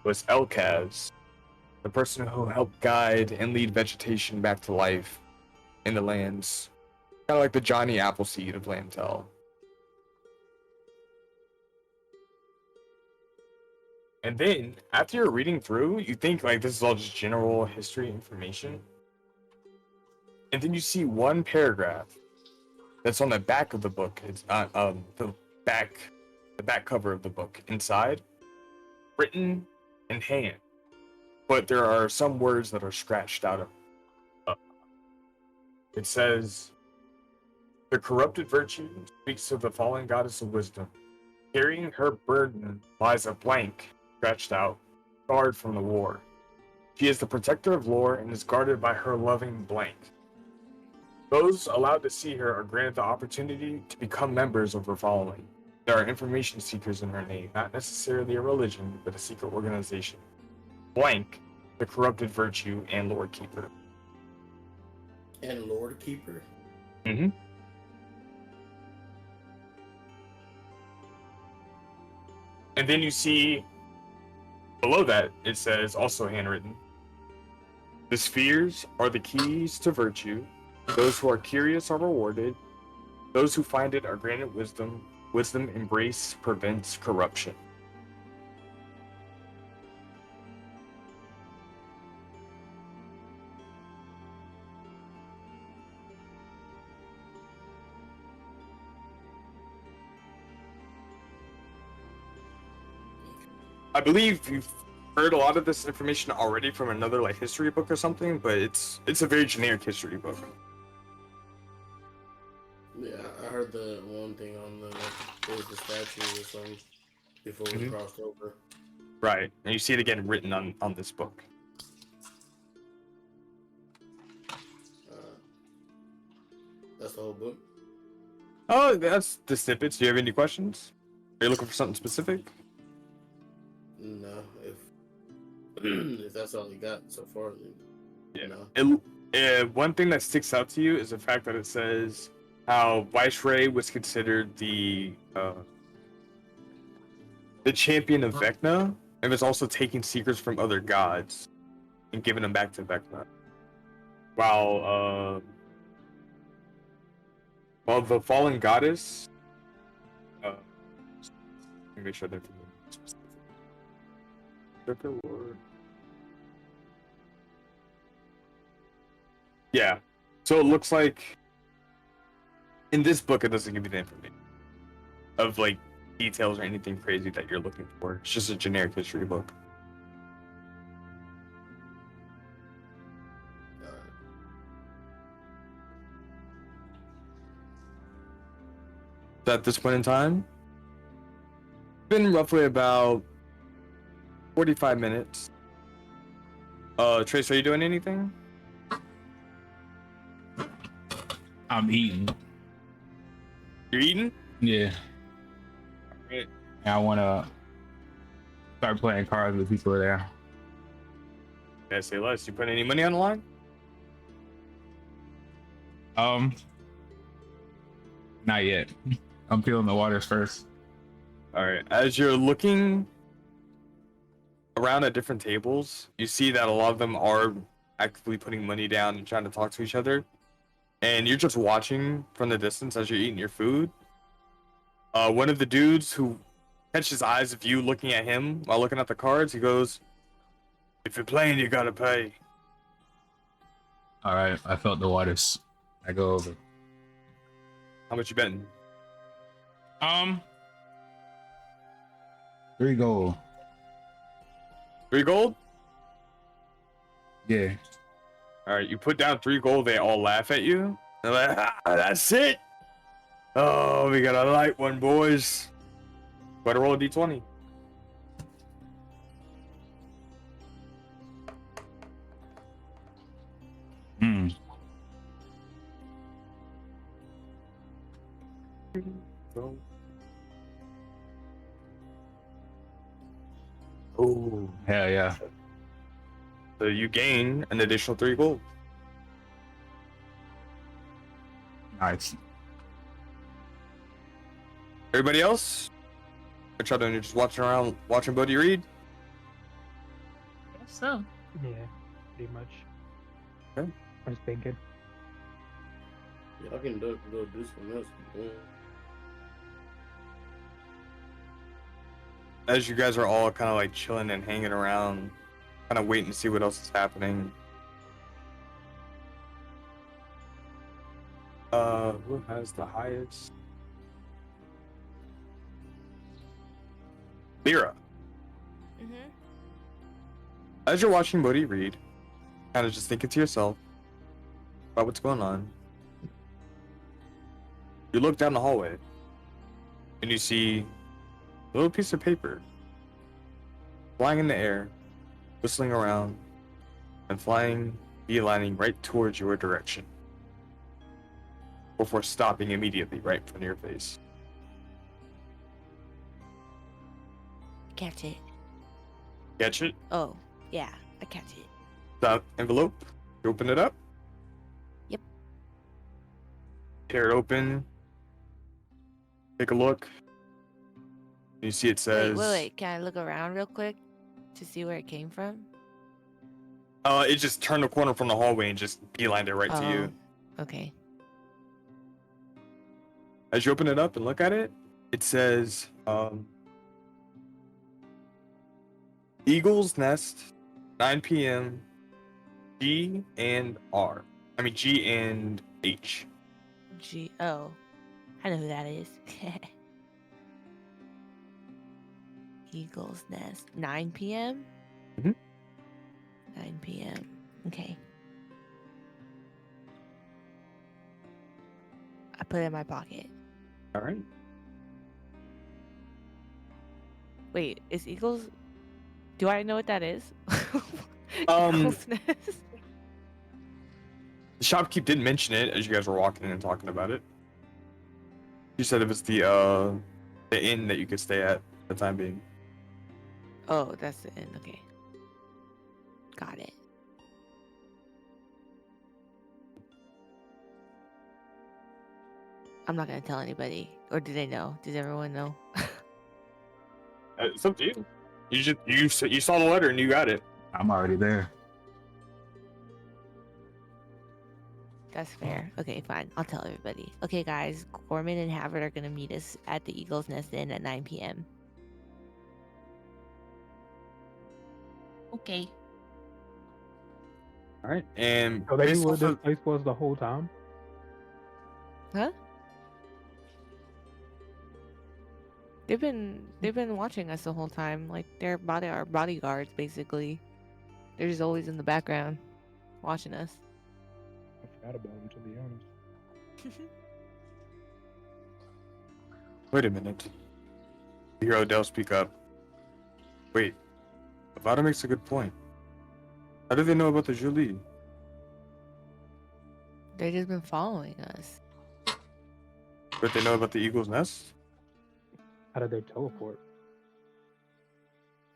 was Elkaz, the person who helped guide and lead vegetation back to life in the lands. Kind of like the Johnny Appleseed of Lantel. And then, after you're reading through, you think like this is all just general history information. And then you see one paragraph that's on the back of the book. It's the back the back cover of the book. Inside, written in hand, but there are some words that are scratched out of it. It says, "The corrupted virtue speaks to the fallen goddess of wisdom. Carrying her burden lies a blank, scratched out, scarred from the war. She is the protector of lore and is guarded by her loving blank. Those allowed to see her are granted the opportunity to become members of her following. There are information seekers in her name, not necessarily a religion, but a secret organization. Blank, the corrupted virtue and Lord Keeper." And Lord Keeper. Mm-hmm. And then you see below that, it says, also handwritten, "The spheres are the keys to virtue. Those who are curious are rewarded. Those who find it are granted wisdom. Wisdom embrace prevents corruption." I believe you've heard a lot of this information already from another like history book or something, but it's a very generic history book. Yeah, I heard the one thing on the statue or something before we crossed over. Right, and you see it again written on this book. That's the whole book. Oh, that's the snippets. Do you have any questions? Are you looking for something specific? No, if that's all you got so far, then Yeah. no. One thing that sticks out to you is the fact that it says how Viceroy was considered the champion of Vecna, and was also taking secrets from other gods and giving them back to Vecna. While the fallen goddess, let me make sure they're specific. Yeah. So it looks like in this book it doesn't give you the information of like details or anything crazy that you're looking for. It's just a generic history book. So at this point in time, it's been roughly about 45 minutes. Trace, are you doing anything? I'm eating. You're eating? Yeah. Right. And I want to start playing cards with people there. Can I say less? You put any money on the line? Not yet. I'm feeling the waters first. All right. As you're looking around at different tables, you see that a lot of them are actively putting money down and trying to talk to each other. And you're just watching from the distance as you're eating your food. One of the dudes who catches eyes of you looking at him while looking at the cards, he goes, "If you're playing, you gotta pay." All right. I felt the waters. I go over. How much you betting? 3 gold. 3 gold? Yeah. All right, you put down 3 gold. They all laugh at you. They're like, "That's it. Oh, we got a light one, boys. Better roll a d20." Hmm. Oh, Hell yeah. so you gain an additional 3 gold. Nice. Everybody else? What y'all doing? You're just watching around, watching Buddy read? Guess so. Yeah, pretty much. Okay. I was thinking. Yeah, I can go do something else. Yeah. As you guys are all kind of like chilling and hanging around, kind of waiting to see what else is happening. Who has the highest? Lyra, Mm-hmm. as you're watching Bodhi read, kind of just thinking to yourself about what's going on, you look down the hallway and you see a little piece of paper flying in the air, whistling around, and flying, beelining right towards your direction before stopping immediately right in front of your face. Catch it. Catch it? Oh, yeah, I catch it. The envelope. You open it up. Yep. Tear it open. Take a look. You see it says. Wait. Can I look around real quick to see where it came from? It just turned the corner from the hallway and just beelined it right to you. Okay. As you open it up and look at it, it says, Eagle's Nest, 9 p.m. G and R. I mean G and H. Oh, I know who that is. Eagle's Nest, 9 p.m. Mhm. 9 p.m. Okay. I put it in my pocket. All right. Wait, is Eagles? Do I know what that is? Eagle's Nest. The shopkeep didn't mention it as you guys were walking and talking about it. You said it was the inn that you could stay at the time being. Oh, that's the end. Okay. Got it. I'm not gonna tell anybody. Or do they know? Does everyone know? It's up to you. You saw the letter and you got it. I'm already there. That's fair. Okay, fine. I'll tell everybody. Okay, guys. Gorman and Havard are gonna meet us at the Eagle's Nest Inn at 9 p.m. Okay. All right. And So they based knew where off this of, place was the whole time. Huh? They've been watching us the whole time. Like they're our bodyguards, basically. They're just always in the background, watching us. I forgot about them, to be honest. wait a minute. You hear Odell speak up. Wait. Avada makes a good point. How do they know about the Julie? They've just been following us. But they know about the Eagle's Nest? How did they teleport?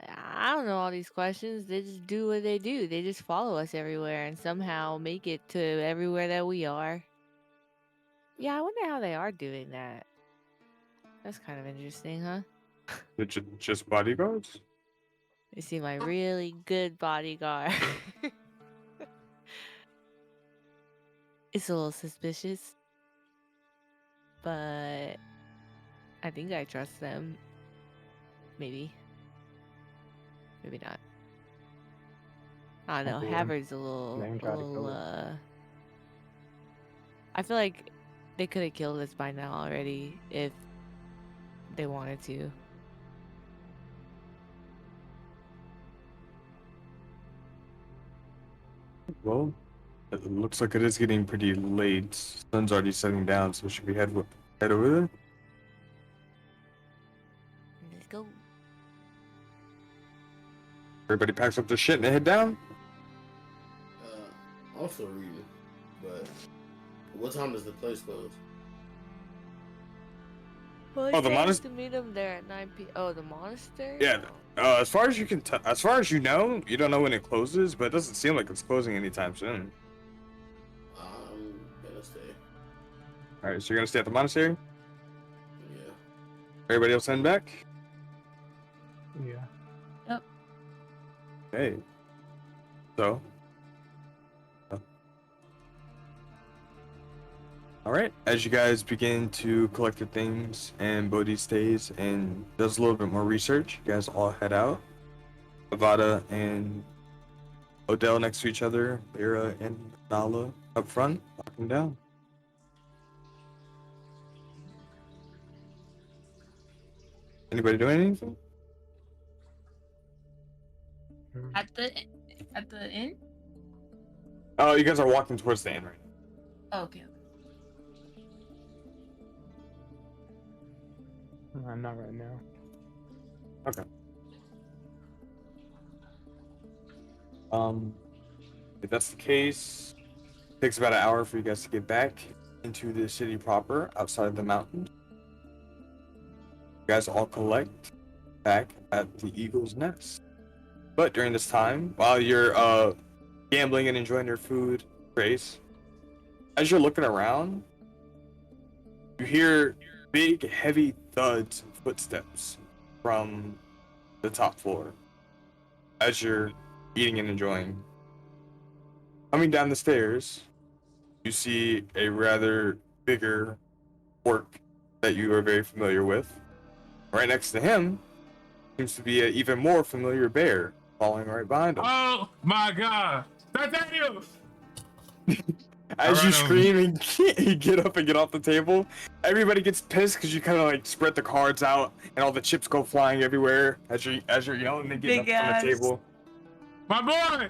I don't know all these questions. They just do what they do. They just follow us everywhere and somehow make it to everywhere that we are. Yeah, I wonder how they are doing that. That's kind of interesting, huh? They're just bodyguards? You see my really good bodyguard. It's a little suspicious, but I think I trust them. Maybe. Maybe not. I don't know. Okay. Havard's a little, Name tried to kill I feel like they could have killed us by now already if they wanted to. Well, it looks like it is getting pretty late. Sun's already setting down, so should we head over there? Let's go. Everybody packs up their shit and they head down? Also reading, but what time does the place close? Well, Oh, the to meet them there at 9 p.m. Oh, the monastery? Yeah. As far as you can as far as you know, you don't know when it closes, but it doesn't seem like it's closing anytime soon. I'm gonna stay. All right, so you're gonna stay at the monastery. Yeah. Everybody else heading back. Yeah. Hey. So. All right. As you guys begin to collect your things, and Bodhi stays and does a little bit more research, you guys all head out. Avada and Odell next to each other, Lyra and Nala up front, walking down. Anybody doing anything? Mhm. At the inn? Oh, you guys are walking towards the inn right Oh, okay. Not right now. now. Okay. If that's the case, it takes about an hour for you guys to get back into the city proper, outside of the mountains. You guys all collect back at the Eagle's Nest. But during this time, while you're gambling and enjoying your food, Grace, as you're looking around, you hear big, heavy thuds and footsteps from the top floor as you're eating and enjoying. Coming down the stairs, you see a rather bigger orc that you are very familiar with. Right next to him seems to be an even more familiar bear following right behind him. Oh my god! Nathaniel! As you run over. scream and you get up and get off the table, everybody gets pissed because you kind of like spread the cards out and all the chips go flying everywhere as you're yelling and getting Big up on the ass. table. My boy!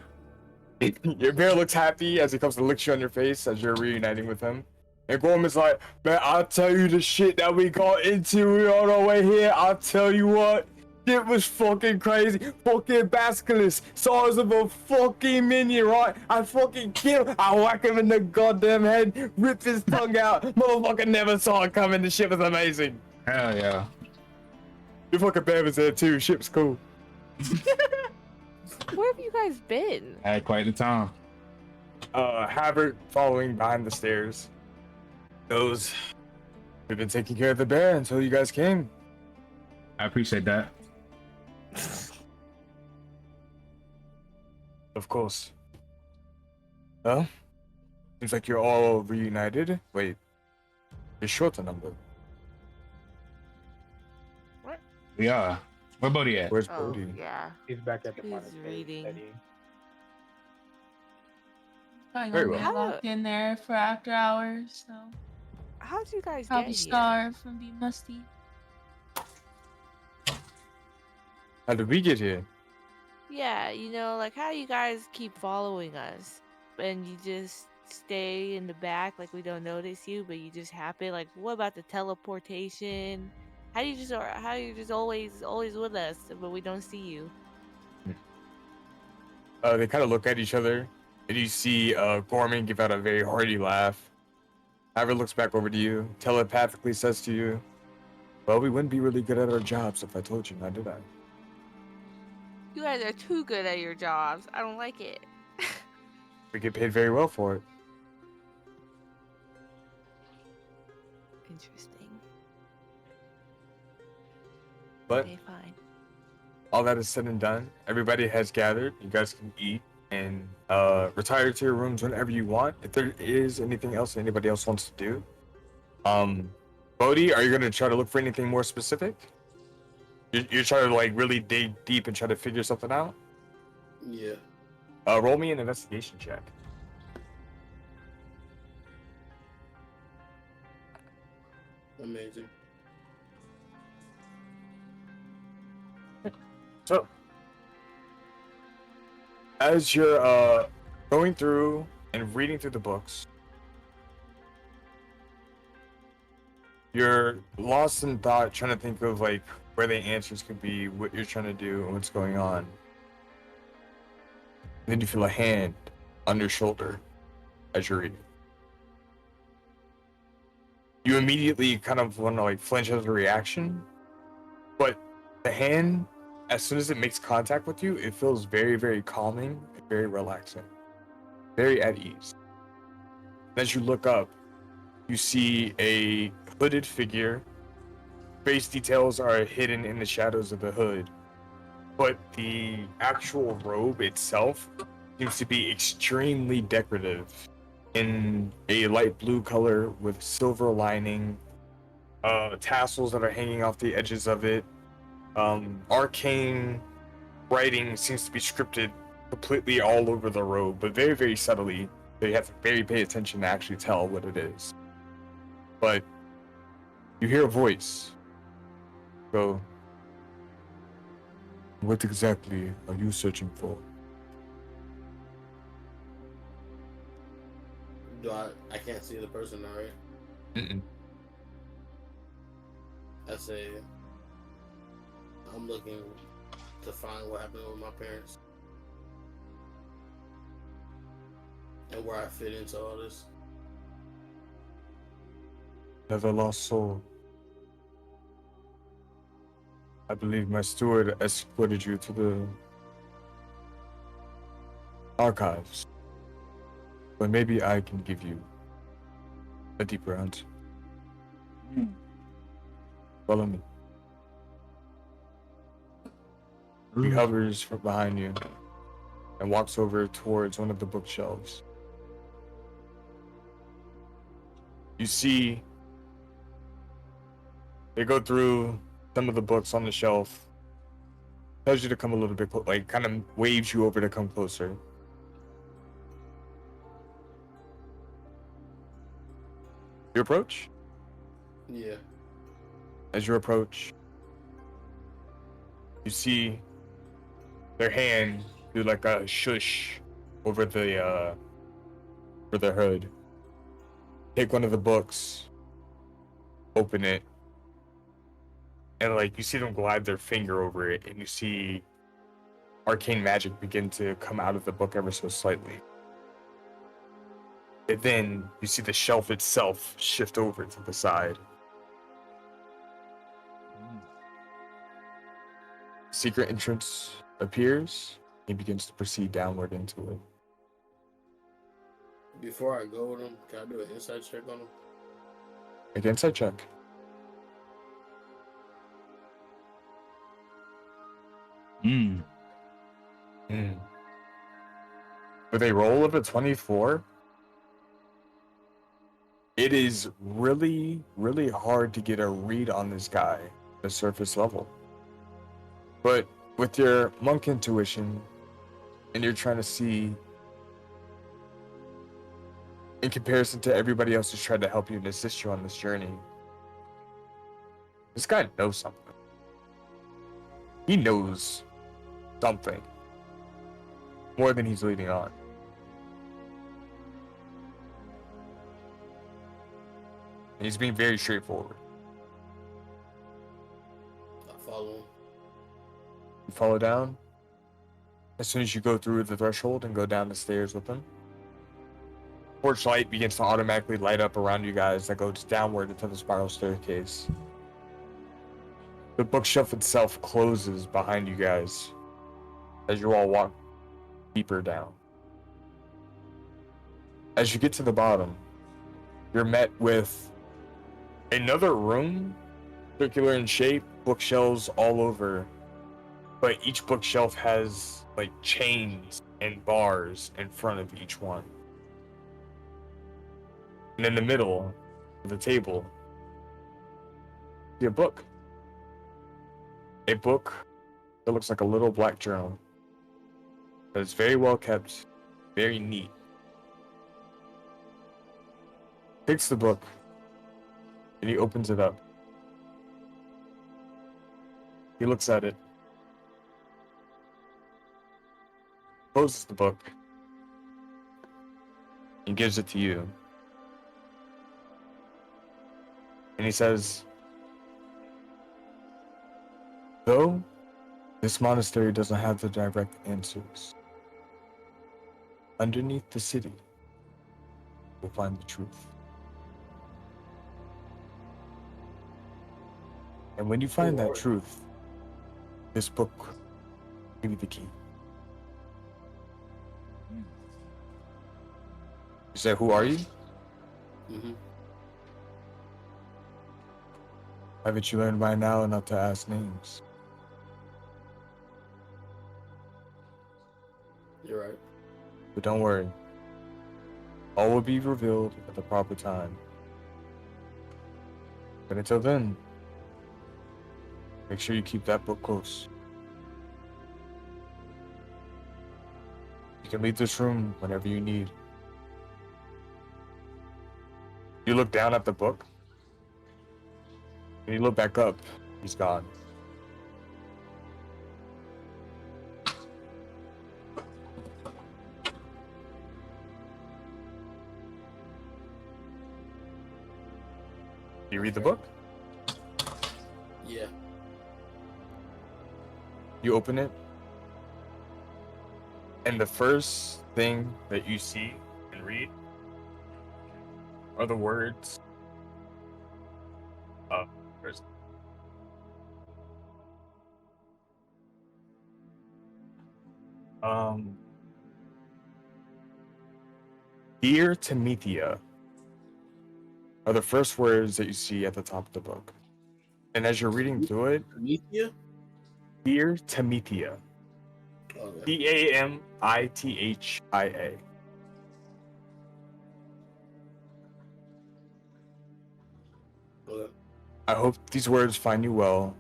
Your bear looks happy as he comes to lick you on your face as you're reuniting with him. And Gorman's like, man, I'll tell you the shit that we got into on our way here. I'll tell you what. It was fucking crazy. Fucking Basilisk. Size of a fucking minion, right? I fucking kill him. I whack him in the goddamn head. Rip his tongue out. Motherfucker never saw it coming. The shit was amazing. Hell yeah. Your fucking bear was there too. Ship's cool. Where have you guys been? I had quite the time. Havert following behind the stairs. Goes, we've been taking care of the bear until you guys came. I appreciate that. Of course. Well, seems like you're all reunited. Wait, you're short a number. We are. Where Bodie at? Where's Oh, Bodhi? yeah. He's back at the He's monastery reading. studying. Probably Very gonna well. be locked in there for after hours, so How'd you guys probably get here? starve from being musty. How did we get here? Yeah, like how you guys keep following us and you just stay in the back like we don't notice you, but you just happen. Like, what about the teleportation? How you just always with us, but we don't see you? They kind of look at each other, and you see Gorman give out a very hearty laugh. Havert looks back over to you, telepathically says to you, well, we wouldn't be really good at our jobs if I told you, now did I? You guys are too good at your jobs. I don't like it. We get paid very well for it. Interesting. But Okay, fine. all that is said and done, everybody has gathered. You guys can eat and retire to your rooms whenever you want. If there is anything else anybody else wants to do, Bodhi, are you gonna try to look for anything more specific? You're trying to like really dig deep and try to figure something out. Yeah. Roll me an investigation check. Amazing. So, as you're going through and reading through the books, you're lost in thought, trying to think of like where the answers could be, what you're trying to do, and what's going on. Then you feel a hand on your shoulder as you're reading. You immediately kind of want to like flinch as a reaction, but the hand, as soon as it makes contact with you, it feels very, very calming and very relaxing, very at ease. As you look up, you see a hooded figure. Face details are hidden in the shadows of the hood, but the actual robe itself seems to be extremely decorative in a light blue color with silver lining, tassels that are hanging off the edges of it. Arcane writing seems to be scripted completely all over the robe, but very, very subtly. So you have to very pay attention to actually tell what it is. But you hear a voice go, What exactly are you searching for? I can't see the person now, right? Mm-mm. I say I'm looking to find what happened with my parents and where I fit into all this. Never lost soul. I believe my steward escorted you to the archives. But maybe I can give you a deeper answer. Follow me. He hovers from behind you and walks over towards one of the bookshelves. You see, they go through some of the books on the shelf. Tells you to come a little bit, like kind of waves you over to come closer. You approach. Yeah. As you approach, you see their hand do like a shush over the hood. Take one of the books, open it, and like you see them glide their finger over it, and you see arcane magic begin to come out of the book ever so slightly. And then you see the shelf itself shift over to the side. Secret entrance appears. He begins to proceed downward into it. Before I go with him, can I do an inside check on him? Make an insight check. With a roll of a 24, it is really, really hard to get a read on this guy at the surface level. But with your monk intuition, and you're trying to see, in comparison to everybody else who's tried to help you and assist you on this journey, this guy knows something. He knows something more than he's leading on. And he's being very straightforward. I follow him. You follow down. As soon as you go through the threshold and go down the stairs with him, porch light begins to automatically light up around you guys that goes downward into the spiral staircase. The bookshelf itself closes behind you guys as you all walk deeper down. As you get to the bottom, you're met with another room, circular in shape, bookshelves all over, but each bookshelf has like chains and bars in front of each one. And in the middle of the table, you see a book. A book that looks like a little black journal. But it's very well kept, very neat. Takes the book, and he opens it up. He looks at it, closes the book, and gives it to you. And he says, though this monastery doesn't have the direct answers, underneath the city, you'll find the truth. And when you find that truth, this book will give you the key. You say, who are you? Mm-hmm. Haven't you learned by now not to ask names? You're right. But don't worry. All will be revealed at the proper time. But until then, make sure you keep that book close. You can leave this room whenever you need. You look down at the book, and you look back up. He's gone. You read the book. Yeah. You open it, and the first thing that you see and read are the words. There's Dear Temethia are the first words that you see at the top of the book. And as you're reading through it, Temethia? Dear Temethia. Okay. Tamithia. Okay. I hope these words find you well,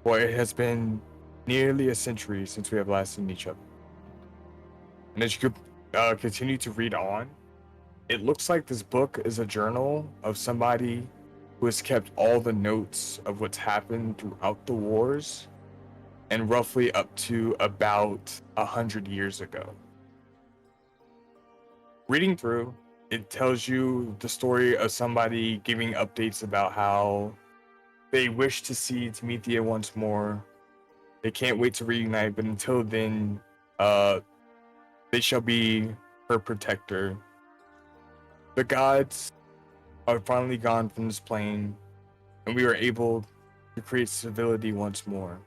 for it has been nearly a century since we have last seen each other. And as you could continue to read on, it looks like this book is a journal of somebody who has kept all the notes of what's happened throughout the wars and roughly up to about 100 years ago. Reading through, it tells you the story of somebody giving updates about how they wish to see Temethia once more. They can't wait to reunite, but until then, they shall be her protector. The gods are finally gone from this plane, and we are able to create civility once more.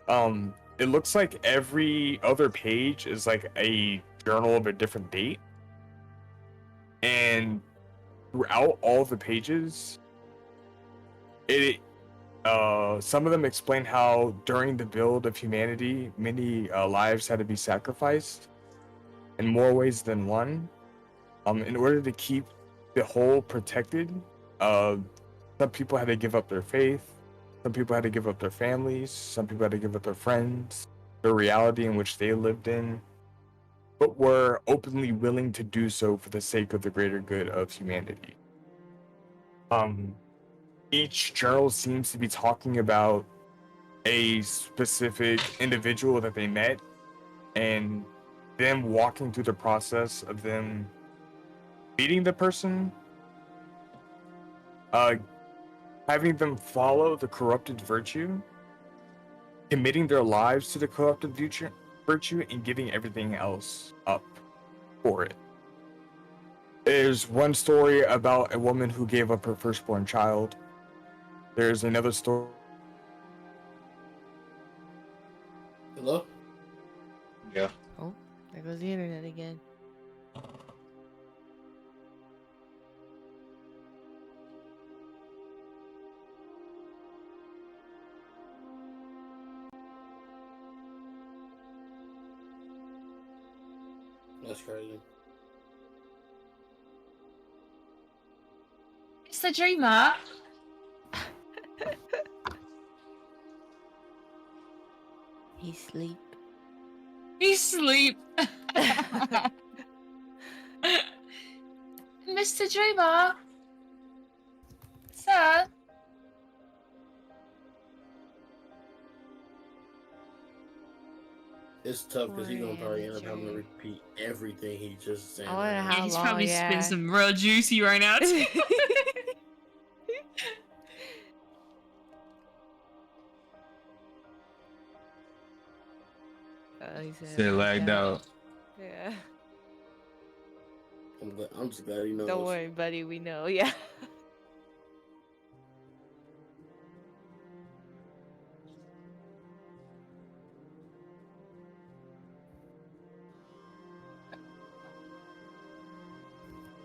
It looks like every other page is like a journal of a different date, and throughout all the pages, some of them explain how during the build of humanity, many lives had to be sacrificed in more ways than one. In order to keep the whole protected, some people had to give up their faith, some people had to give up their families, some people had to give up their friends, the reality in which they lived in, but were openly willing to do so for the sake of the greater good of humanity. Each journal seems to be talking about a specific individual that they met and them walking through the process of them meeting the person, having them follow the corrupted virtue, committing their lives to the corrupted virtue, and giving everything else up for it. There's one story about a woman who gave up her firstborn child. There's another story. Hello? Yeah. Oh, there goes the internet again. That's crazy. Mr. Dreamer. He sleep. He sleep. Mr. Dreamer. Sir. It's tough because he's gonna probably end up 4 having to amateur. repeat everything he just said. I wonder right now. how Yeah, he's long, probably yeah. spitting some real juicy right now. Too. He said Shit lagged out. Yeah. I'm just glad he knows. Don't worry, buddy. We know. Yeah.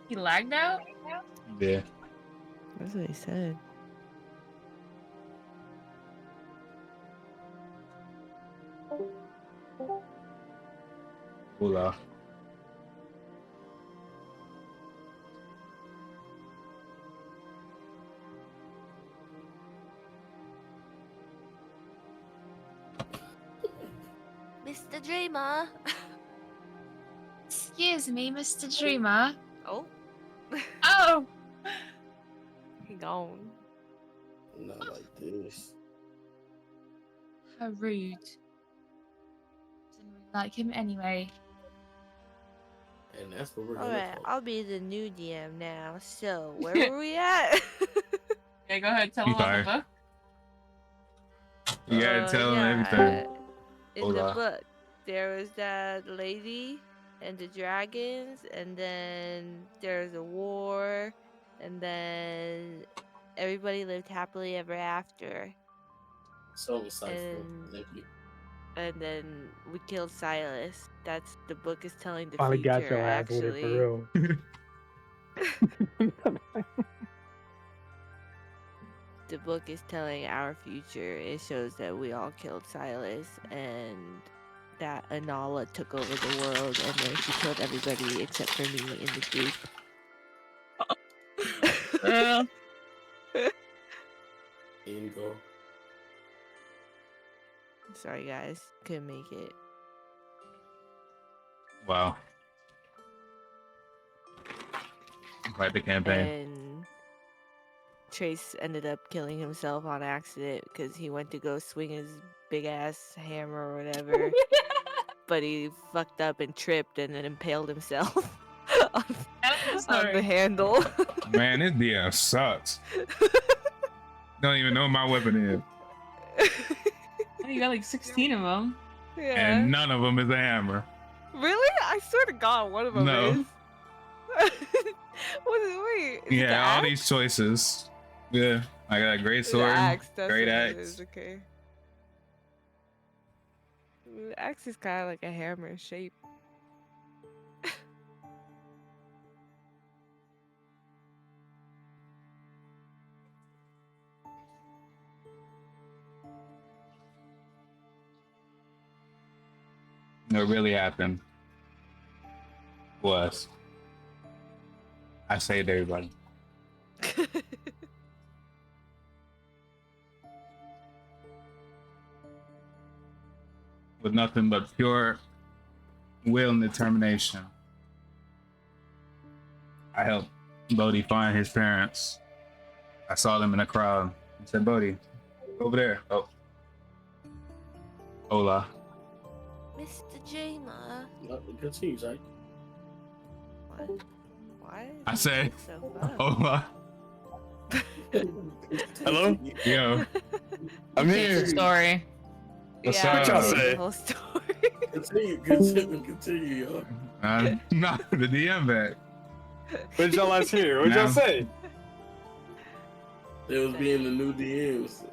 He lagged out? Yeah. That's what he said. Hola. Mr. Dreamer. Excuse me, Mr. Dreamer. Oh. Oh! He gone. Not like this. How rude. Didn't really like him anyway. And that's what we're All gonna right, call. I'll be the new DM now. So where were we at? Yeah, go ahead. Tell You them about the sorry. book. You gotta tell them Yeah. everything. In the Hola. book, there was that lady and the dragons, and then there's a war, and then everybody lived happily ever after. So insightful. And Thank you. and then we killed Silas. That's the book is telling the Finally got future, your ass with it actually. for real. The book is telling our future. It shows that we all killed Silas and that Anala took over the world, and then she killed everybody except for me in the group. Ingo. Sorry guys, couldn't make it. Wow. Quite the campaign. And Trace ended up killing himself on accident because he went to go swing his big ass hammer or whatever, but he fucked up and tripped and then impaled himself on, on the handle. Man, this DM sucks. Don't even know what my weapon is. You got like 16 of them. Yeah. And none of them is a hammer. Really? I swear to God, one of them No. is. What is wait? Is it the Yeah, all axe? these choices. Yeah. I got a great The sword, axe, that's great what it axe. is, okay. The axe is kind of like a hammer shape. What really happened was I saved everybody. With nothing but pure will and determination. I helped Bodhi find his parents. I saw them in a crowd. I said, Bodhi, over there. Oh. Hola. Mr. Jama. Continue, Zach. What? Why? is I this said, so fun? Hola. Hello? Yo. I'm Change the here. story. What's Yeah, up? I What y'all changed say? the whole story. Continue, yo. Not the DM back. What did y'all last hear? What did y'all Now- say? They was being the new DMs.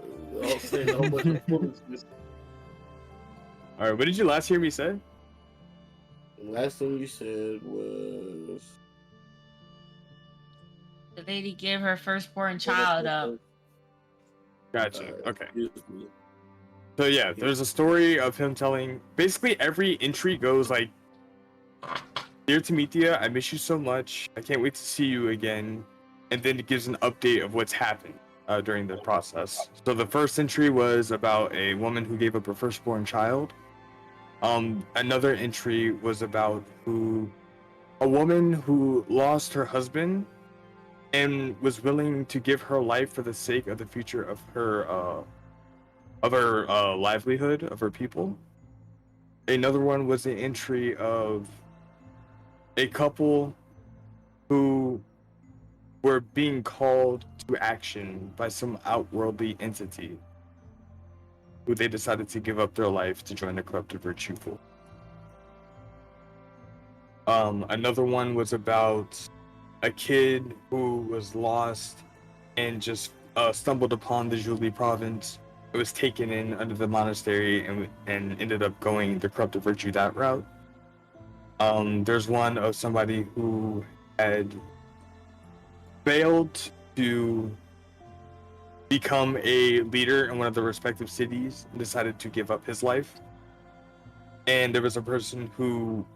All saying a whole bunch of foolishness. All right, what did you last hear me say? The last thing you said was The lady gave her firstborn child up. Gotcha. Okay. Excuse me. So yeah, there's a story of him telling. Basically, every entry goes like, "Dear Tamithia, I miss you so much. I can't wait to see you again," and then it gives an update of what's happened during the process. So the first entry was about a woman who gave up her firstborn child. Another entry was about a woman who lost her husband and was willing to give her life for the sake of the future of her livelihood of her people. Another one was an entry of a couple who were being called to action by some outworldly entity who they decided to give up their life to join the corrupted virtue pool. Another one was about a kid who was lost and just stumbled upon the Julie province. It was taken in under the monastery and ended up going the corrupted virtue that route. There's one of somebody who had failed to become a leader in one of the respective cities and decided to give up his life. And there was a person who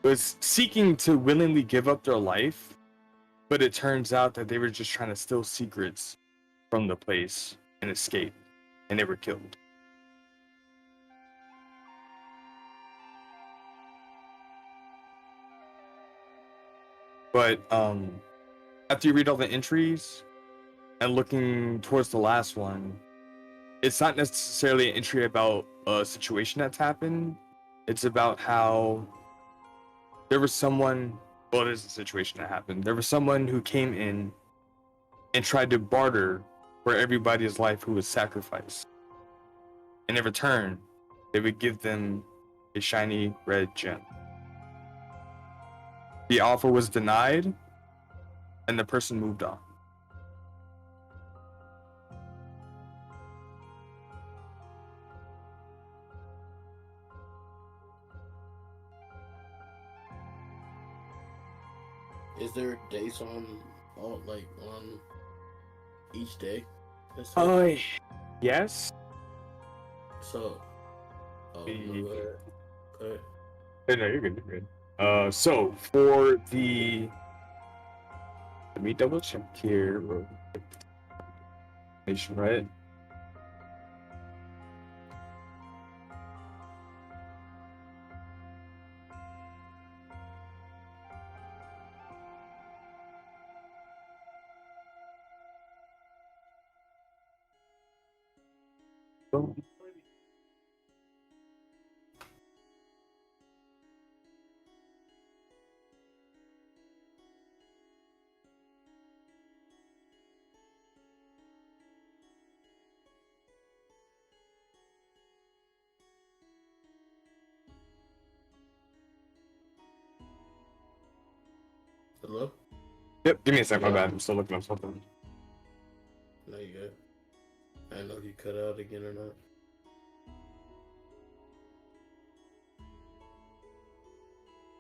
was seeking to willingly give up their life, but it turns out that they were just trying to steal secrets from the place and escape, and they were killed. But after you read all the entries and looking towards the last one, it's not necessarily an entry about a situation that's happened. It's about how there was someone. Well, there's a situation that happened. There was someone who came in and tried to barter for everybody's life who was sacrificed. And in return, they would give them a shiny red gem. The offer was denied, and the person moved on. Is there dates on all on each day? Yes. So, oh, The- no, go ahead. Go ahead. No, you're good. You're good. So for the, let me double check here. Right. Hello? Yep. Give me a sec. My bad. I'm still looking up something. No, you good. I don't know if you cut out again or not.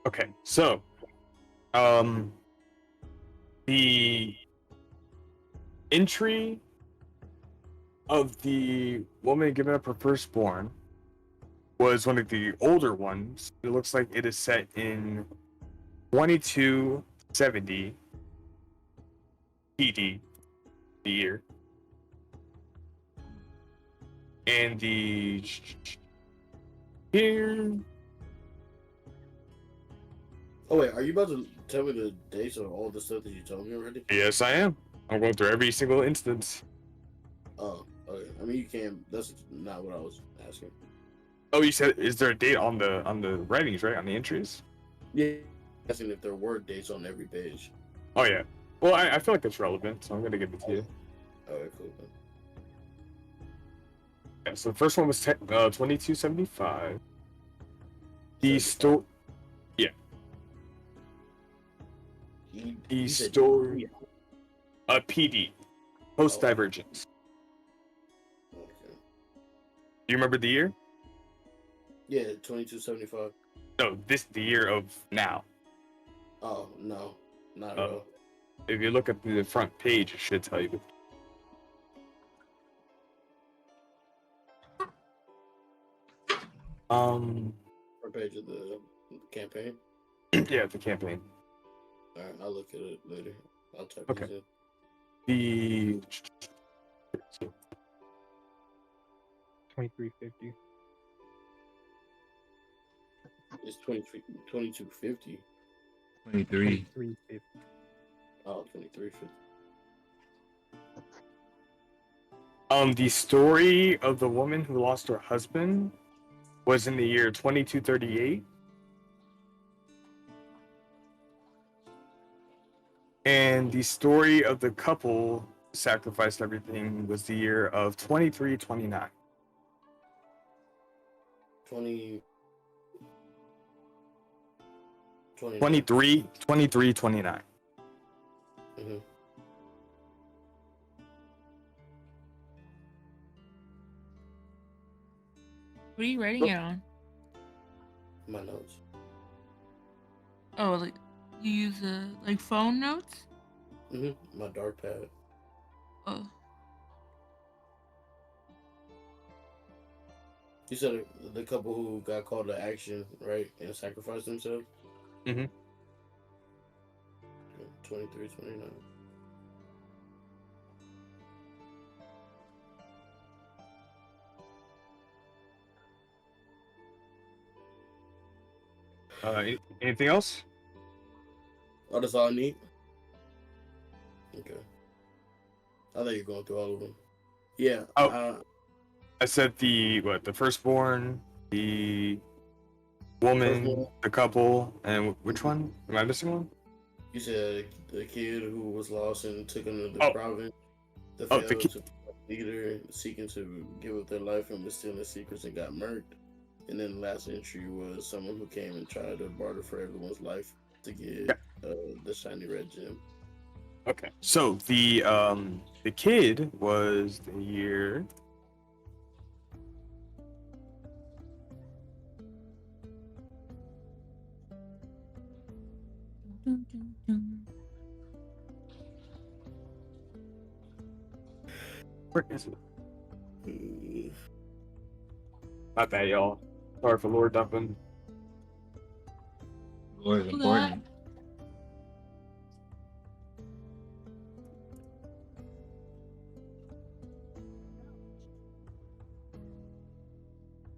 Okay. So, the entry of the woman giving up her firstborn was one of the older ones. It looks like it is set in 2270 PD, the year. And the here. Oh wait, are you about to tell me the dates of all the stuff that you told me already? Yes, I am. I'm going through every single instance. Oh, okay. I mean, you can. That's not what I was asking. Oh, you said, is there a date on the writings, right? On the entries? Yeah, asking if there were dates on every page. Oh yeah. Well, I feel like that's relevant, so I'm gonna give it to you. Alright, cool. Yeah, so the first one was 2275. The story. Yeah. The story. PD. Post Divergence. Okay. Do you remember the year? Yeah, 2275. No, the year of now. Oh no, not at all. If you look at the front page, it should tell you. Front page of the campaign. Yeah, the campaign. Alright, I'll look at it later. I'll type Okay. this in. The 2350. It's 2250. 23. 2350. Oh, 2350. the story of the woman who lost her husband was in the year 2238. And the story of the couple who sacrificed everything was the year of 2329. 2329. Mm-hmm. What are you writing it on? My notes. Oh, like you use like phone notes? Mm-hmm. My dark pad. Oh. You said the couple who got called to action, right, and sacrificed themselves? Mm-hmm. 2329. Anything else? Oh, that's all I need? Okay. I thought you're going through all of them. Yeah. Oh. I said the firstborn, the woman, the couple, and which one? Am I missing one? You said the kid who was lost and took him to the Oh. province, the Oh, the failed kid. to leader seeking to give up their life and was stealing secrets and got murked. And then the last entry was someone who came and tried to barter for everyone's life to get the shiny red gem. Okay. So the kid was the year. Where is it? Not that, y'all. Sorry for lore dumping. Lore is Who important.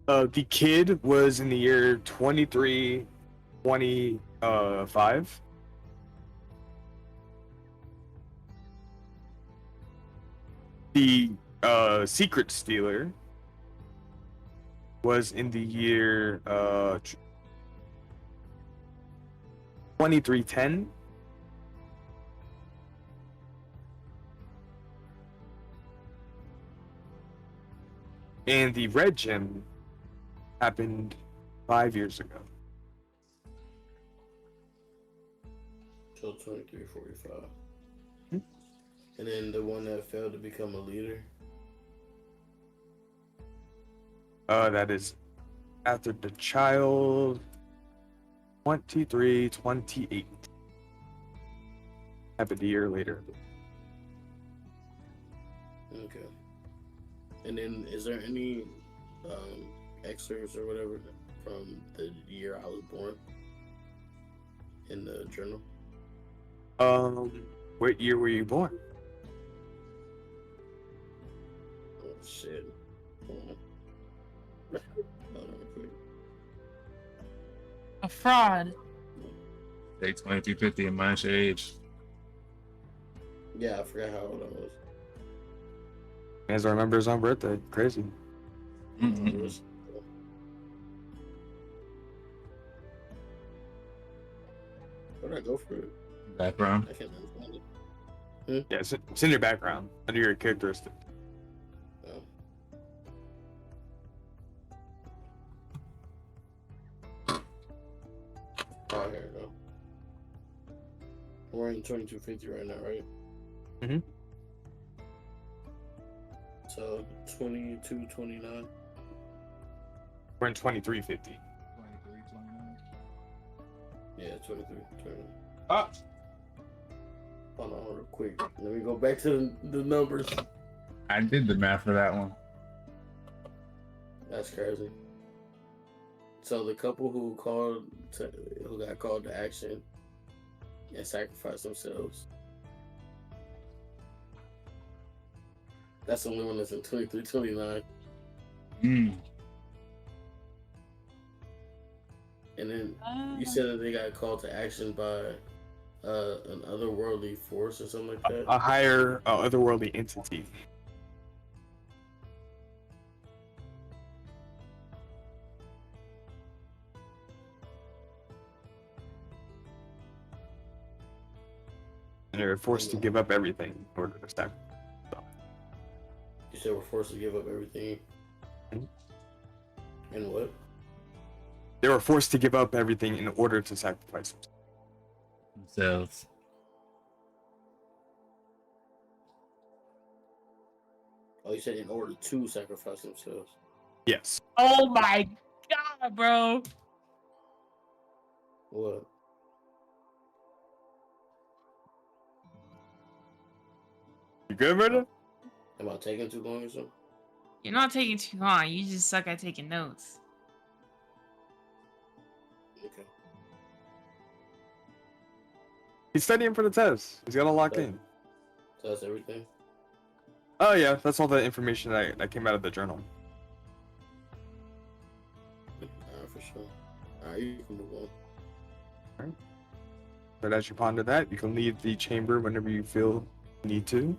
The kid was in the year 2325. The secret stealer was in the year 2310. And the red gem happened 5 years ago. So 2345. Hmm. And then the one that failed to become a leader. That is after the child 2328. Happened a year later. Okay. And then is there any excerpts or whatever from the year I was born in the journal? What year were you born? Oh shit. Hold on real quick. A fraud. Say 2350 and minus your age. Yeah, I forgot how old I was. As I remember his own birthday. Crazy. It was- Where'd I go for it? Background. I can't understand it. Yeah, it's in your background, under your characteristic. Oh. Oh, here we go. We're in 2250 right now, right? Mhm. So 2229. We're in 2350. 23, 29. Yeah, 2329. Ah, Hold on real quick. Let me go back to the numbers. I did the math for that one. That's crazy. So the couple who got called to action and sacrificed themselves. That's the only one that's in 2329. And then you said that they got called to action by an otherworldly force or something like that. a higher otherworldly entity. And they're forced to give up everything in order to sacrifice. You said we're forced to give up everything. Mhm. And what? They were forced to give up everything in order to sacrifice Themselves. Oh, you said in order to sacrifice themselves. Yes. Oh my god, bro. What? You good, brother? Am I taking too long or something? You're not taking too long. You just suck at taking notes. Okay. He's studying for the test. He's got it locked in. So that's everything? Oh yeah, that's all the information that came out of the journal. Alright, for sure. Alright, you can move on. But as you ponder that, you can leave the chamber whenever you feel you need to.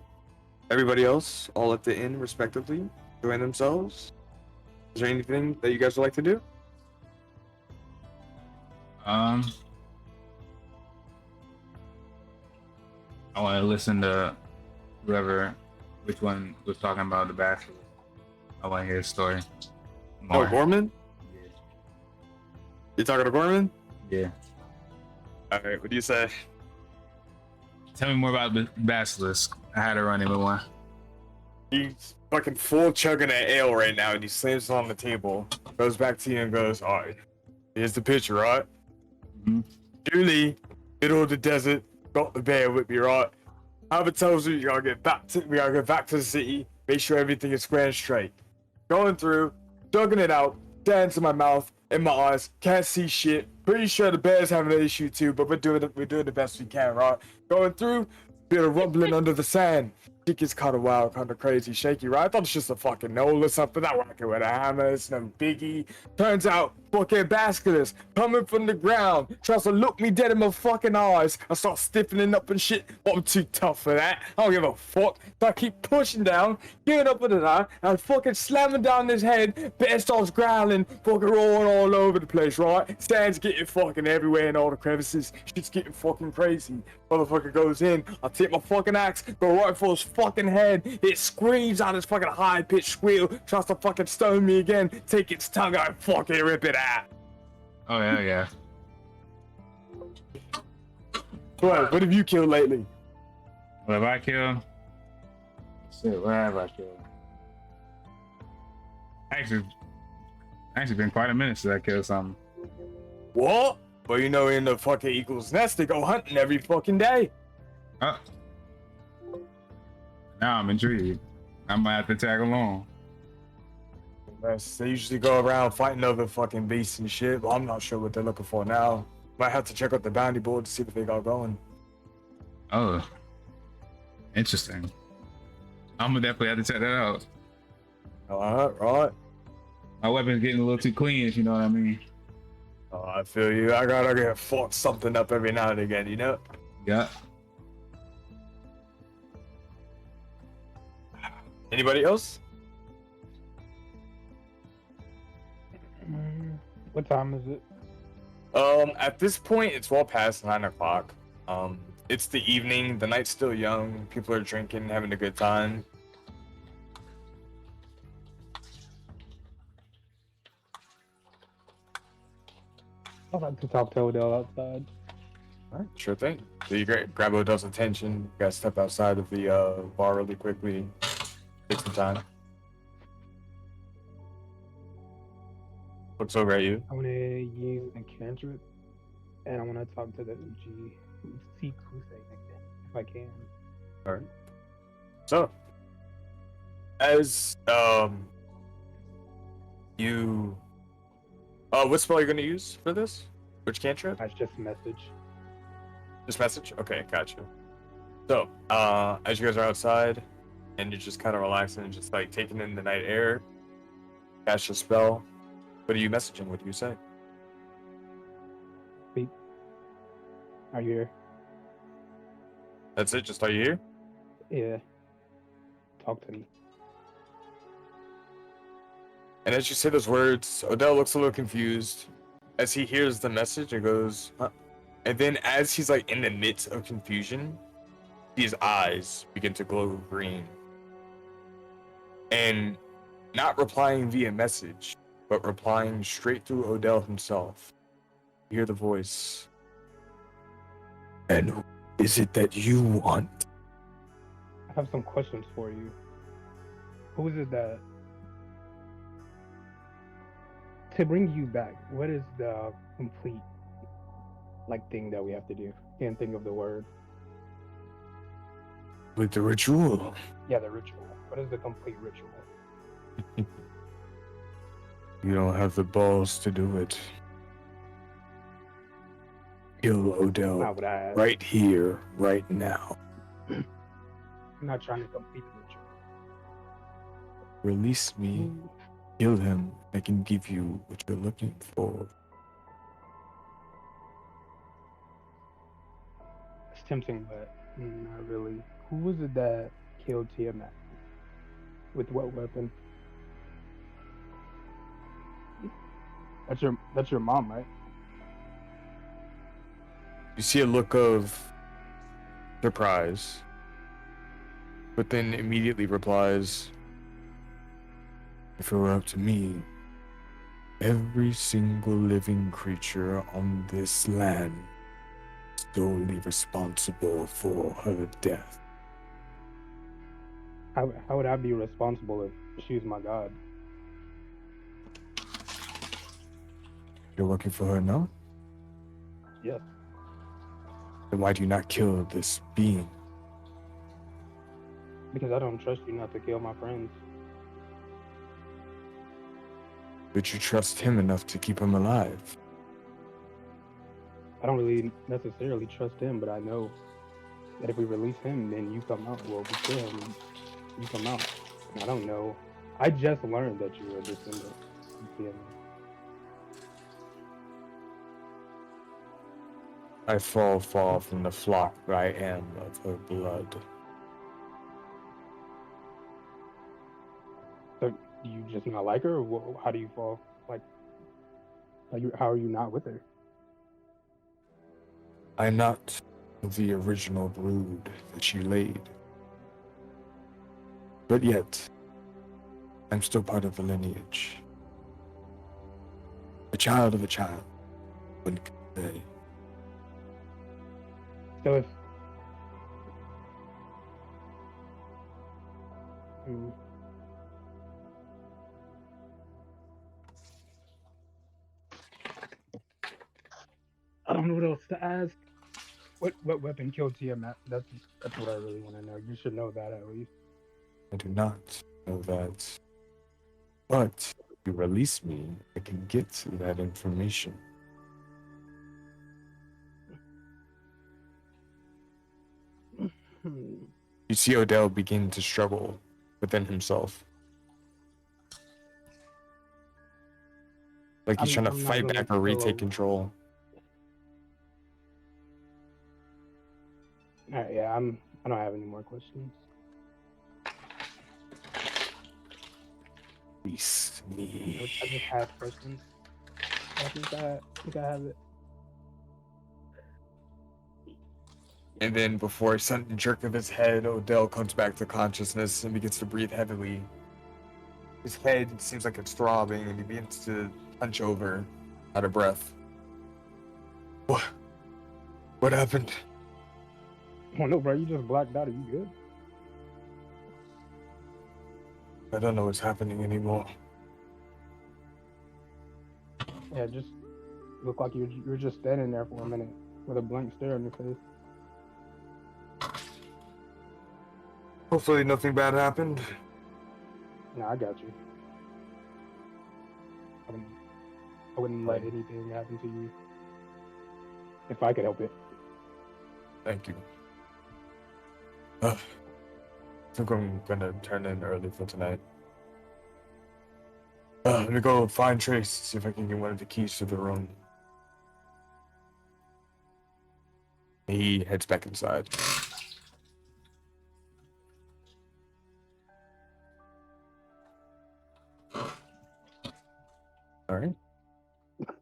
Everybody else, all at the inn respectively, enjoying themselves. Is there anything that you guys would like to do? I want to listen to which one was talking about the bachelor. I want to hear his story Oh, more. Gorman? Yeah. You talking to Gorman? Yeah. All right, what do you say? Tell me more about the Basilisk. I had to run in with one. He's fucking full chugging an ale right now, and he slams it on the table. Goes back to you and goes, "All right, here's the picture, right? Mhm. Julie, middle of the desert, got the bear with me, right? Albert tells you we gotta get back to the city, make sure everything is square and straight. Going through, chugging it out, stands in my mouth, in my eyes, can't see shit. Pretty sure the bear's having an issue too, but we're doing the best we can, right? Going through, bit of rumbling under the sand. Shit gets kind of wild, kind of crazy, shaky, right? I thought it's just a fucking knoll or something. Not working with a hammer, it's no biggie. Turns out, fucking basilisk coming from the ground, tries to look me dead in my fucking eyes. I start stiffening up and shit. But I'm too tough for that. I don't give a fuck. So I keep pushing down, giving up with it eye, and fucking slamming down his head. Bear starts growling, fucking rolling all over the place, right? Sand's getting fucking everywhere in all the crevices. Shit's getting fucking crazy. Motherfucker goes in, I take my fucking axe, go right for his fucking head. It screams out his fucking high-pitched squeal, tries to fucking stone me again. Take its tongue out and fucking rip it out. Oh yeah. What have you killed lately? What have I killed? Shit, what have I killed? Actually been quite a minute since I killed something. What? Well, you know, in the fucking eagle's nest, they go hunting every fucking day. Oh. Now I'm intrigued. I might have to tag along. Yes, they usually go around fighting other fucking beasts and shit, but I'm not sure what they're looking for now. Might have to check out the bounty board to see what they got going. Oh. Interesting. I'm gonna definitely have to check that out. Alright, right. My weapon's getting a little too clean, if you know what I mean. Oh, I feel you. I gotta get fuck something up every now and again, you know? Yeah. Anybody else? What time is it? At this point, it's well past 9 o'clock. It's the evening. The night's still young. People are drinking, having a good time. I'd like to talk to Odell outside. Alright, sure thing. So you grab Odell's attention. You guys step outside of the bar really quickly. Take some time. Looks over at you. I want to use a cantrip, and I want to talk to the Uchi if I can. All right. So, as you, what spell are you gonna use for this? Which cantrip? That's just a message. This message? Okay, gotcha. So, as you guys are outside, and you're just kind of relaxing and just like taking in the night air, cast your spell. What are you messaging? What do you say? Speak. Are you here? That's it? Just are you here? Yeah. Talk to me. And as you say those words, Odell looks a little confused. As he hears the message, it goes, huh? And then as he's like in the midst of confusion, his eyes begin to glow green. And not replying via message, but replying straight through Odell himself. You hear the voice. And who is it that you want? I have some questions for you. Who is it that... To bring you back, what is the complete thing that we have to do? Can't think of the word. With the ritual. Yeah, the ritual. What is the complete ritual? You don't have the balls to do it. Kill Odell Why would I? right here, right now. I'm not trying to complete the ritual. Release me. Kill him. I can give you what you're looking for. It's tempting, but not really. Who was it that killed Tiamat? With what weapon? That's your mom, right? You see a look of surprise, but then immediately replies, "If it were up to me, every single living creature on this land is solely responsible for her death." How would I be responsible if she was my god? You're working for her now? Yes, Then why do you not kill this being? because I don't trust you not to kill my friends. But you trust him enough to keep him alive. I don't really necessarily trust him, but I know that if we release him, then you come out. Well, we kill him, you come out. And I don't know. I just learned that you were a descendant of TMA. I fall far from the flock that I am of her blood. So do you just not like her, or how do you fall? How are you not with her? I'm not the original brood that she laid. But yet, I'm still part of the lineage. A child of a child, one could say. So if hmm, I don't know what else to ask. What weapon killed Tiamat? That's what I really want to know. You should know that at least. I do not know that. But if you release me, I can get to that information. Hmm. You see Odell begin to struggle within himself. Like he's trying to I'm not fight gonna back or retake kill. control. All right, yeah, I don't have any more questions. Release me. I just have questions. I think I have it. And then before a sudden jerk of his head, Odell comes back to consciousness and begins to breathe heavily. His head seems like it's throbbing and he begins to hunch over, out of breath. What happened? Oh no, bro, you just blacked out. Are you good? I don't know what's happening anymore. Yeah, just look like you were just standing there for a minute with a blank stare on your face. Hopefully nothing bad happened. No, I got you. I wouldn't let anything happen to you if I could help it. Thank you. I think I'm gonna turn in early for tonight. Let me go find Trace, see if I can get one of the keys to the room. He heads back inside. All right.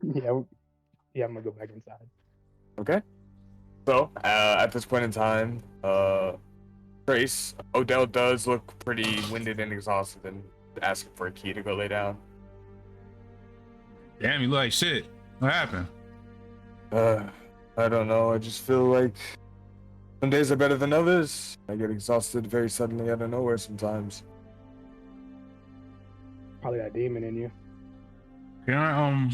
Yeah, I'm gonna go back inside. Okay. So, at this point in time, Trace, Odell does look pretty winded and exhausted and asking for a key to go lay down. Damn, you look like shit. What happened? I don't know. I just feel like some days are better than others. I get exhausted very suddenly out of nowhere sometimes. Probably that demon in you. Can I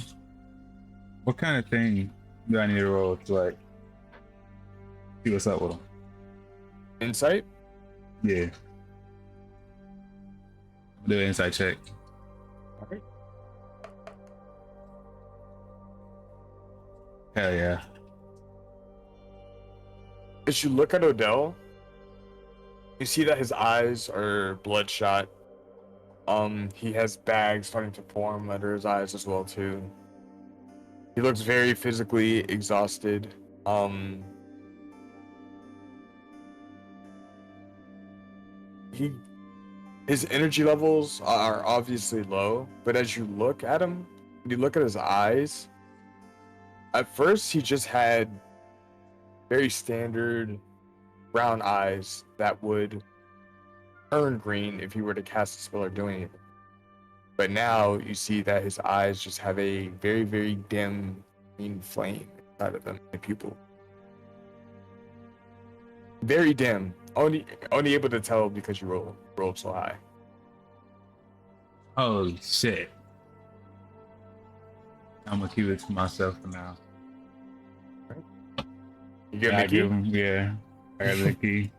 what kind of thing do I need to roll to like see what's up with him? Insight? Yeah. Do an insight check. All right. Hell yeah. As you look at Odell, you see that his eyes are bloodshot. He has bags starting to form under his eyes as well too. He looks very physically exhausted. His energy levels are obviously low, but as you look at him, when you look at his eyes, at first he just had very standard brown eyes that would turn green if he were to cast a spell or do anything. But now you see that his eyes just have a very, very dim green flame inside of them, the pupil. Very dim. Only able to tell because you rolled so high. Holy shit. I'm gonna keep it to myself for now. You give I him the give key? him, yeah. I got the key.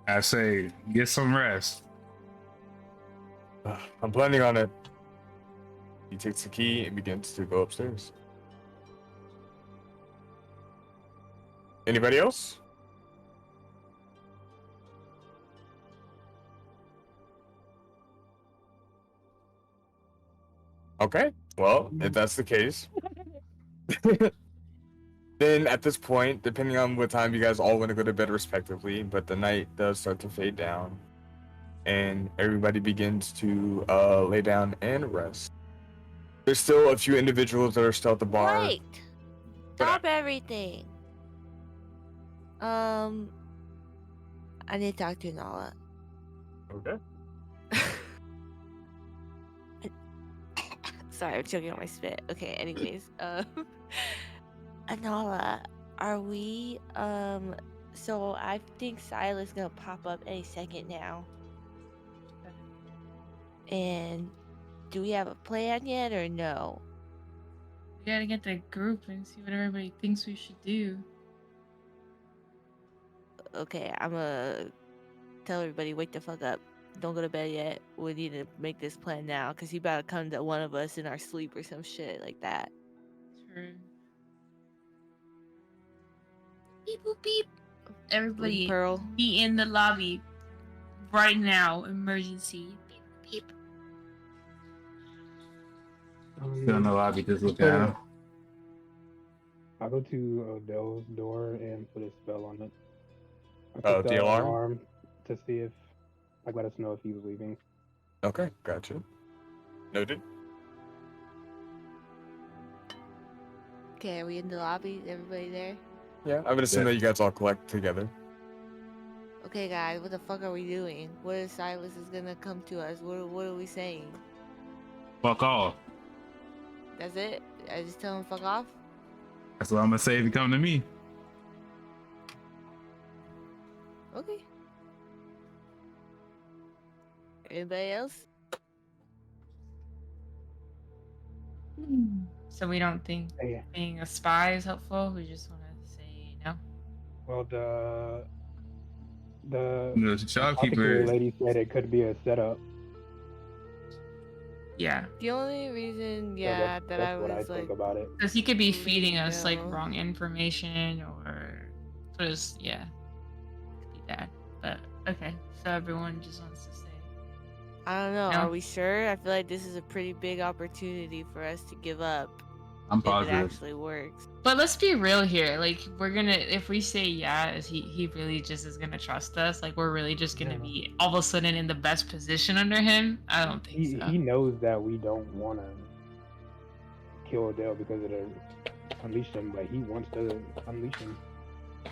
I say, get some rest. I'm planning on it. He takes the key and begins to go upstairs. Anybody else? Okay, well, if that's the case, then at this point, depending on what time you guys all want to go to bed respectively, but the night does start to fade down, and everybody begins to lay down and rest. There's still a few individuals that are still at the bar. Wait! Stop everything. I need to talk to Nala. Okay. Sorry, I'm choking on my spit. Okay, anyways, Anala, are we, so I think Silas gonna pop up any second now. And do we have a plan yet or no? We gotta get the group and see what everybody thinks we should do. Okay, I'm gonna tell everybody, wake the fuck up. Don't go to bed yet. We need to make this plan now, because he about to come to one of us in our sleep or some shit like that. True. Beep boop beep. Everybody Pearl. be in the lobby right now. Emergency. Beep beep. Still in the lobby, just looking at him. I'll go to Odell's door and put a spell on it. I Oh, put the alarm? to see if, like, let us know if he was leaving. Okay, gotcha. Noted. Okay, are we in the lobby? Is everybody there? Yeah, I would assume Yeah. that you guys all collect together. Okay, guys, what the fuck are we doing? What if Silas is gonna come to us? What are we saying? Fuck off. That's it? I just tell him fuck off? That's what I'm gonna say if you come to me. Okay. Anybody else? So we don't think Hey, being a spy is helpful. We just want to say no. well, the The apothecary shopkeeper. lady said it could be a setup. Yeah, The only reason, So yeah, that I that's what I was think like, about it. because he could be feeding us like No. wrong information or just yeah, could be that. But okay, so everyone just wants to say. I don't know. No. Are we sure? I feel like this is a pretty big opportunity for us to give up I'm if it positive. actually works. But let's be real here. Like we're gonna, if we say yeah, is he really just is gonna trust us? Like we're really just gonna No. be all of a sudden in the best position under him? I don't think so. He knows that we don't want to kill Odell because of the unleash him, but he wants to unleash him.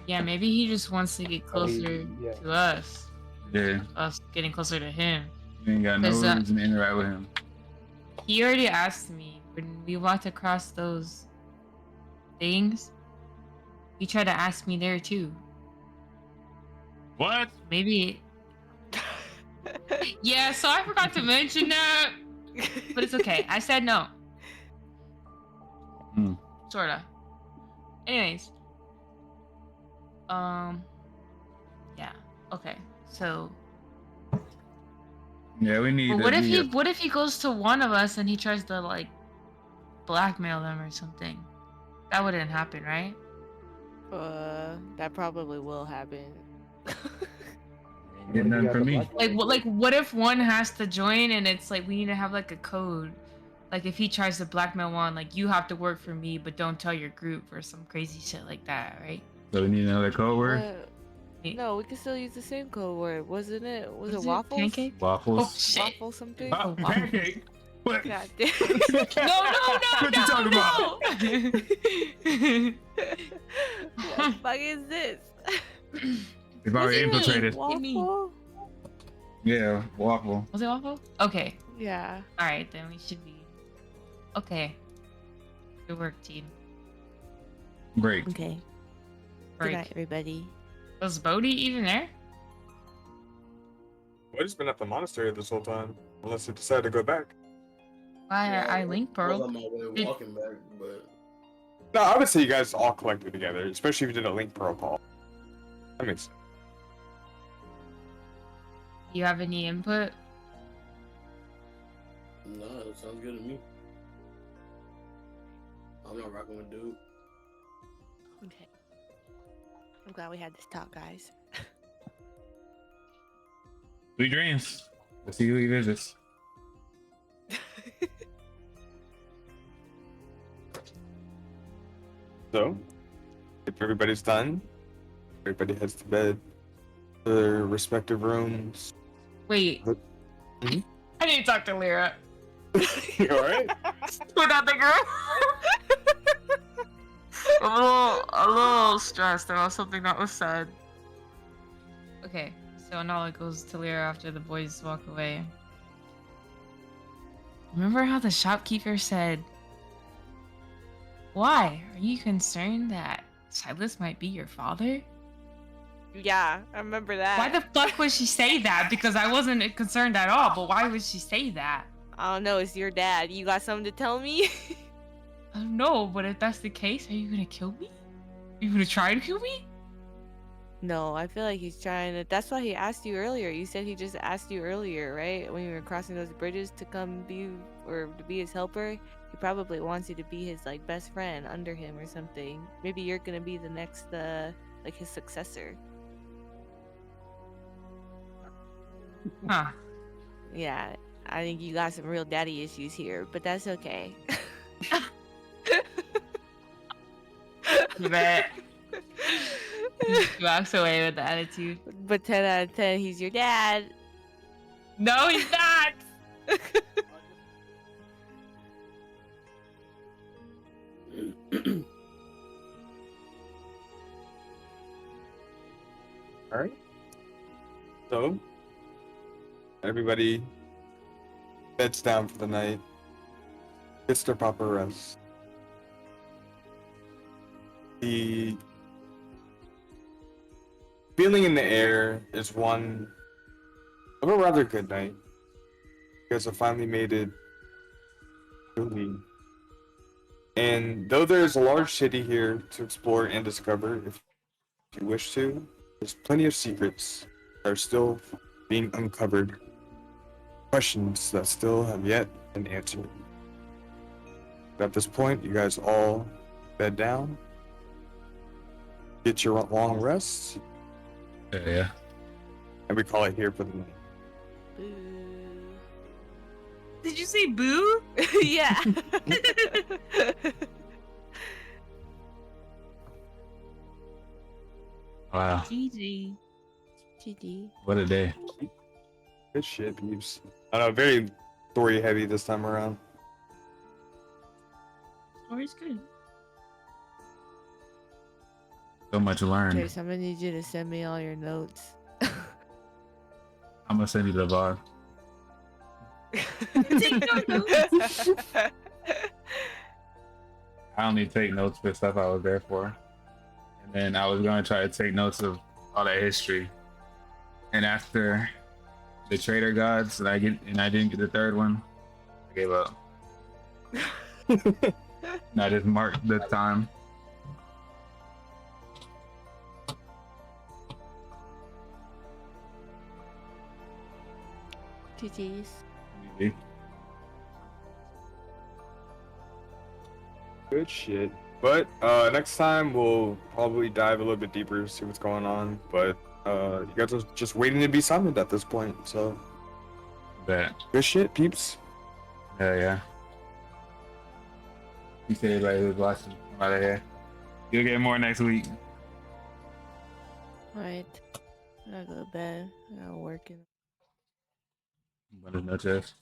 Yeah, maybe he just wants to get So he- closer yeah. to us. Yeah, Us getting closer to him. you ain't got no 'Cause, reason to interact with him. He already asked me when we walked across those things. He tried to ask me there too. What? Maybe. Yeah, so I forgot to mention that, but it's okay. I said no. Hmm. Sorta. Anyways. Yeah. Okay. So. Yeah, we need. But to what if be what if he goes to one of us and he tries to like blackmail them or something? That wouldn't happen, right? That probably will happen. Get nothing from me. Like what if one has to join and it's like we need to have like a code? Like if he tries to blackmail one, like you have to work for me, but don't tell your group or some crazy shit like that, right? So we need another code word. No, we can still use the same code word, wasn't it? Was it Was waffles? Pancake? Waffles. Oh shit. Waffle something? Ah, pancake. What? God damn. No, What you talking about? What the fuck is this? They've What's already your name? infiltrated. Give me. Waffle? Yeah, waffle. Was it waffle? Okay. Yeah. All right, then we should be. Okay. Good work, team. Break. Okay. Break. Good night, everybody. Was Bodhi even there? Bodhi's been at the monastery this whole time, unless he decided to go back. Why Yeah, I link I was pearl? on my way Did- walking back, but No, I would say you guys all collected together, especially if you did a link pearl call. That makes sense. You have any input? no, it sounds good to me. I'm not rocking with dude. Okay. I'm glad we had this talk, guys. Sweet dreams. Let's see who he visits. So, if everybody's done, everybody heads to bed, their respective rooms. Wait. Mhm. I need to talk to Lyra. You alright? Without the girl. a little stressed about something that was said. Okay, so Nala goes to Lyra after the boys walk away. Remember how the shopkeeper said, "Why? Are you concerned that Silas might be your father?" Yeah, I remember that. Why the fuck would she say that? Because I wasn't concerned at all, but why would she say that? I don't know. It's your dad. You got something to tell me? I don't know, but if that's the case, are you gonna kill me? Are you gonna try to kill me? No, I feel like he's trying to. That's why he asked you earlier. You said he just asked you earlier, right? When you were crossing those bridges to come be or to be his helper. He probably wants you to be his like best friend under him or something. Maybe you're gonna be the next, like his successor. Huh. Yeah, I think you got some real daddy issues here, but that's okay. Bet. He walks away with the attitude. But 10 out of 10, he's your dad. No, he's not! Alright. So, everybody beds down for the night, gets their proper rest. The feeling in the air is one of a rather good night. You guys have finally made it through. And though there's a large city here to explore and discover if you wish to, there's plenty of secrets that are still being uncovered. Questions that still have yet been answered. At this point, you guys all bed down, get your long rest, Yeah. and we call it here for the night. Boo. Did you say boo? Yeah. Wow. GG. GG. What a day. Good shit, peeps. I know, very story heavy this time around. Story's good. So much learned. Trace, I'm gonna need you to send me all your notes. I'm gonna send you the VOD. Take no notes. I only take notes for stuff I was there for. And then I was gonna try to take notes of all that history. And after the Trader Gods and I didn't get the third one, I gave up. And I just marked the time. GG's. Good shit. But next time we'll probably dive a little bit deeper, see what's going on. But you guys are just waiting to be summoned at this point. So Bet. good shit, peeps. Hell yeah. You said everybody who's watching out of here. You'll get more next week. Alright. I gotta go to bed. I gotta work. Buenas noches.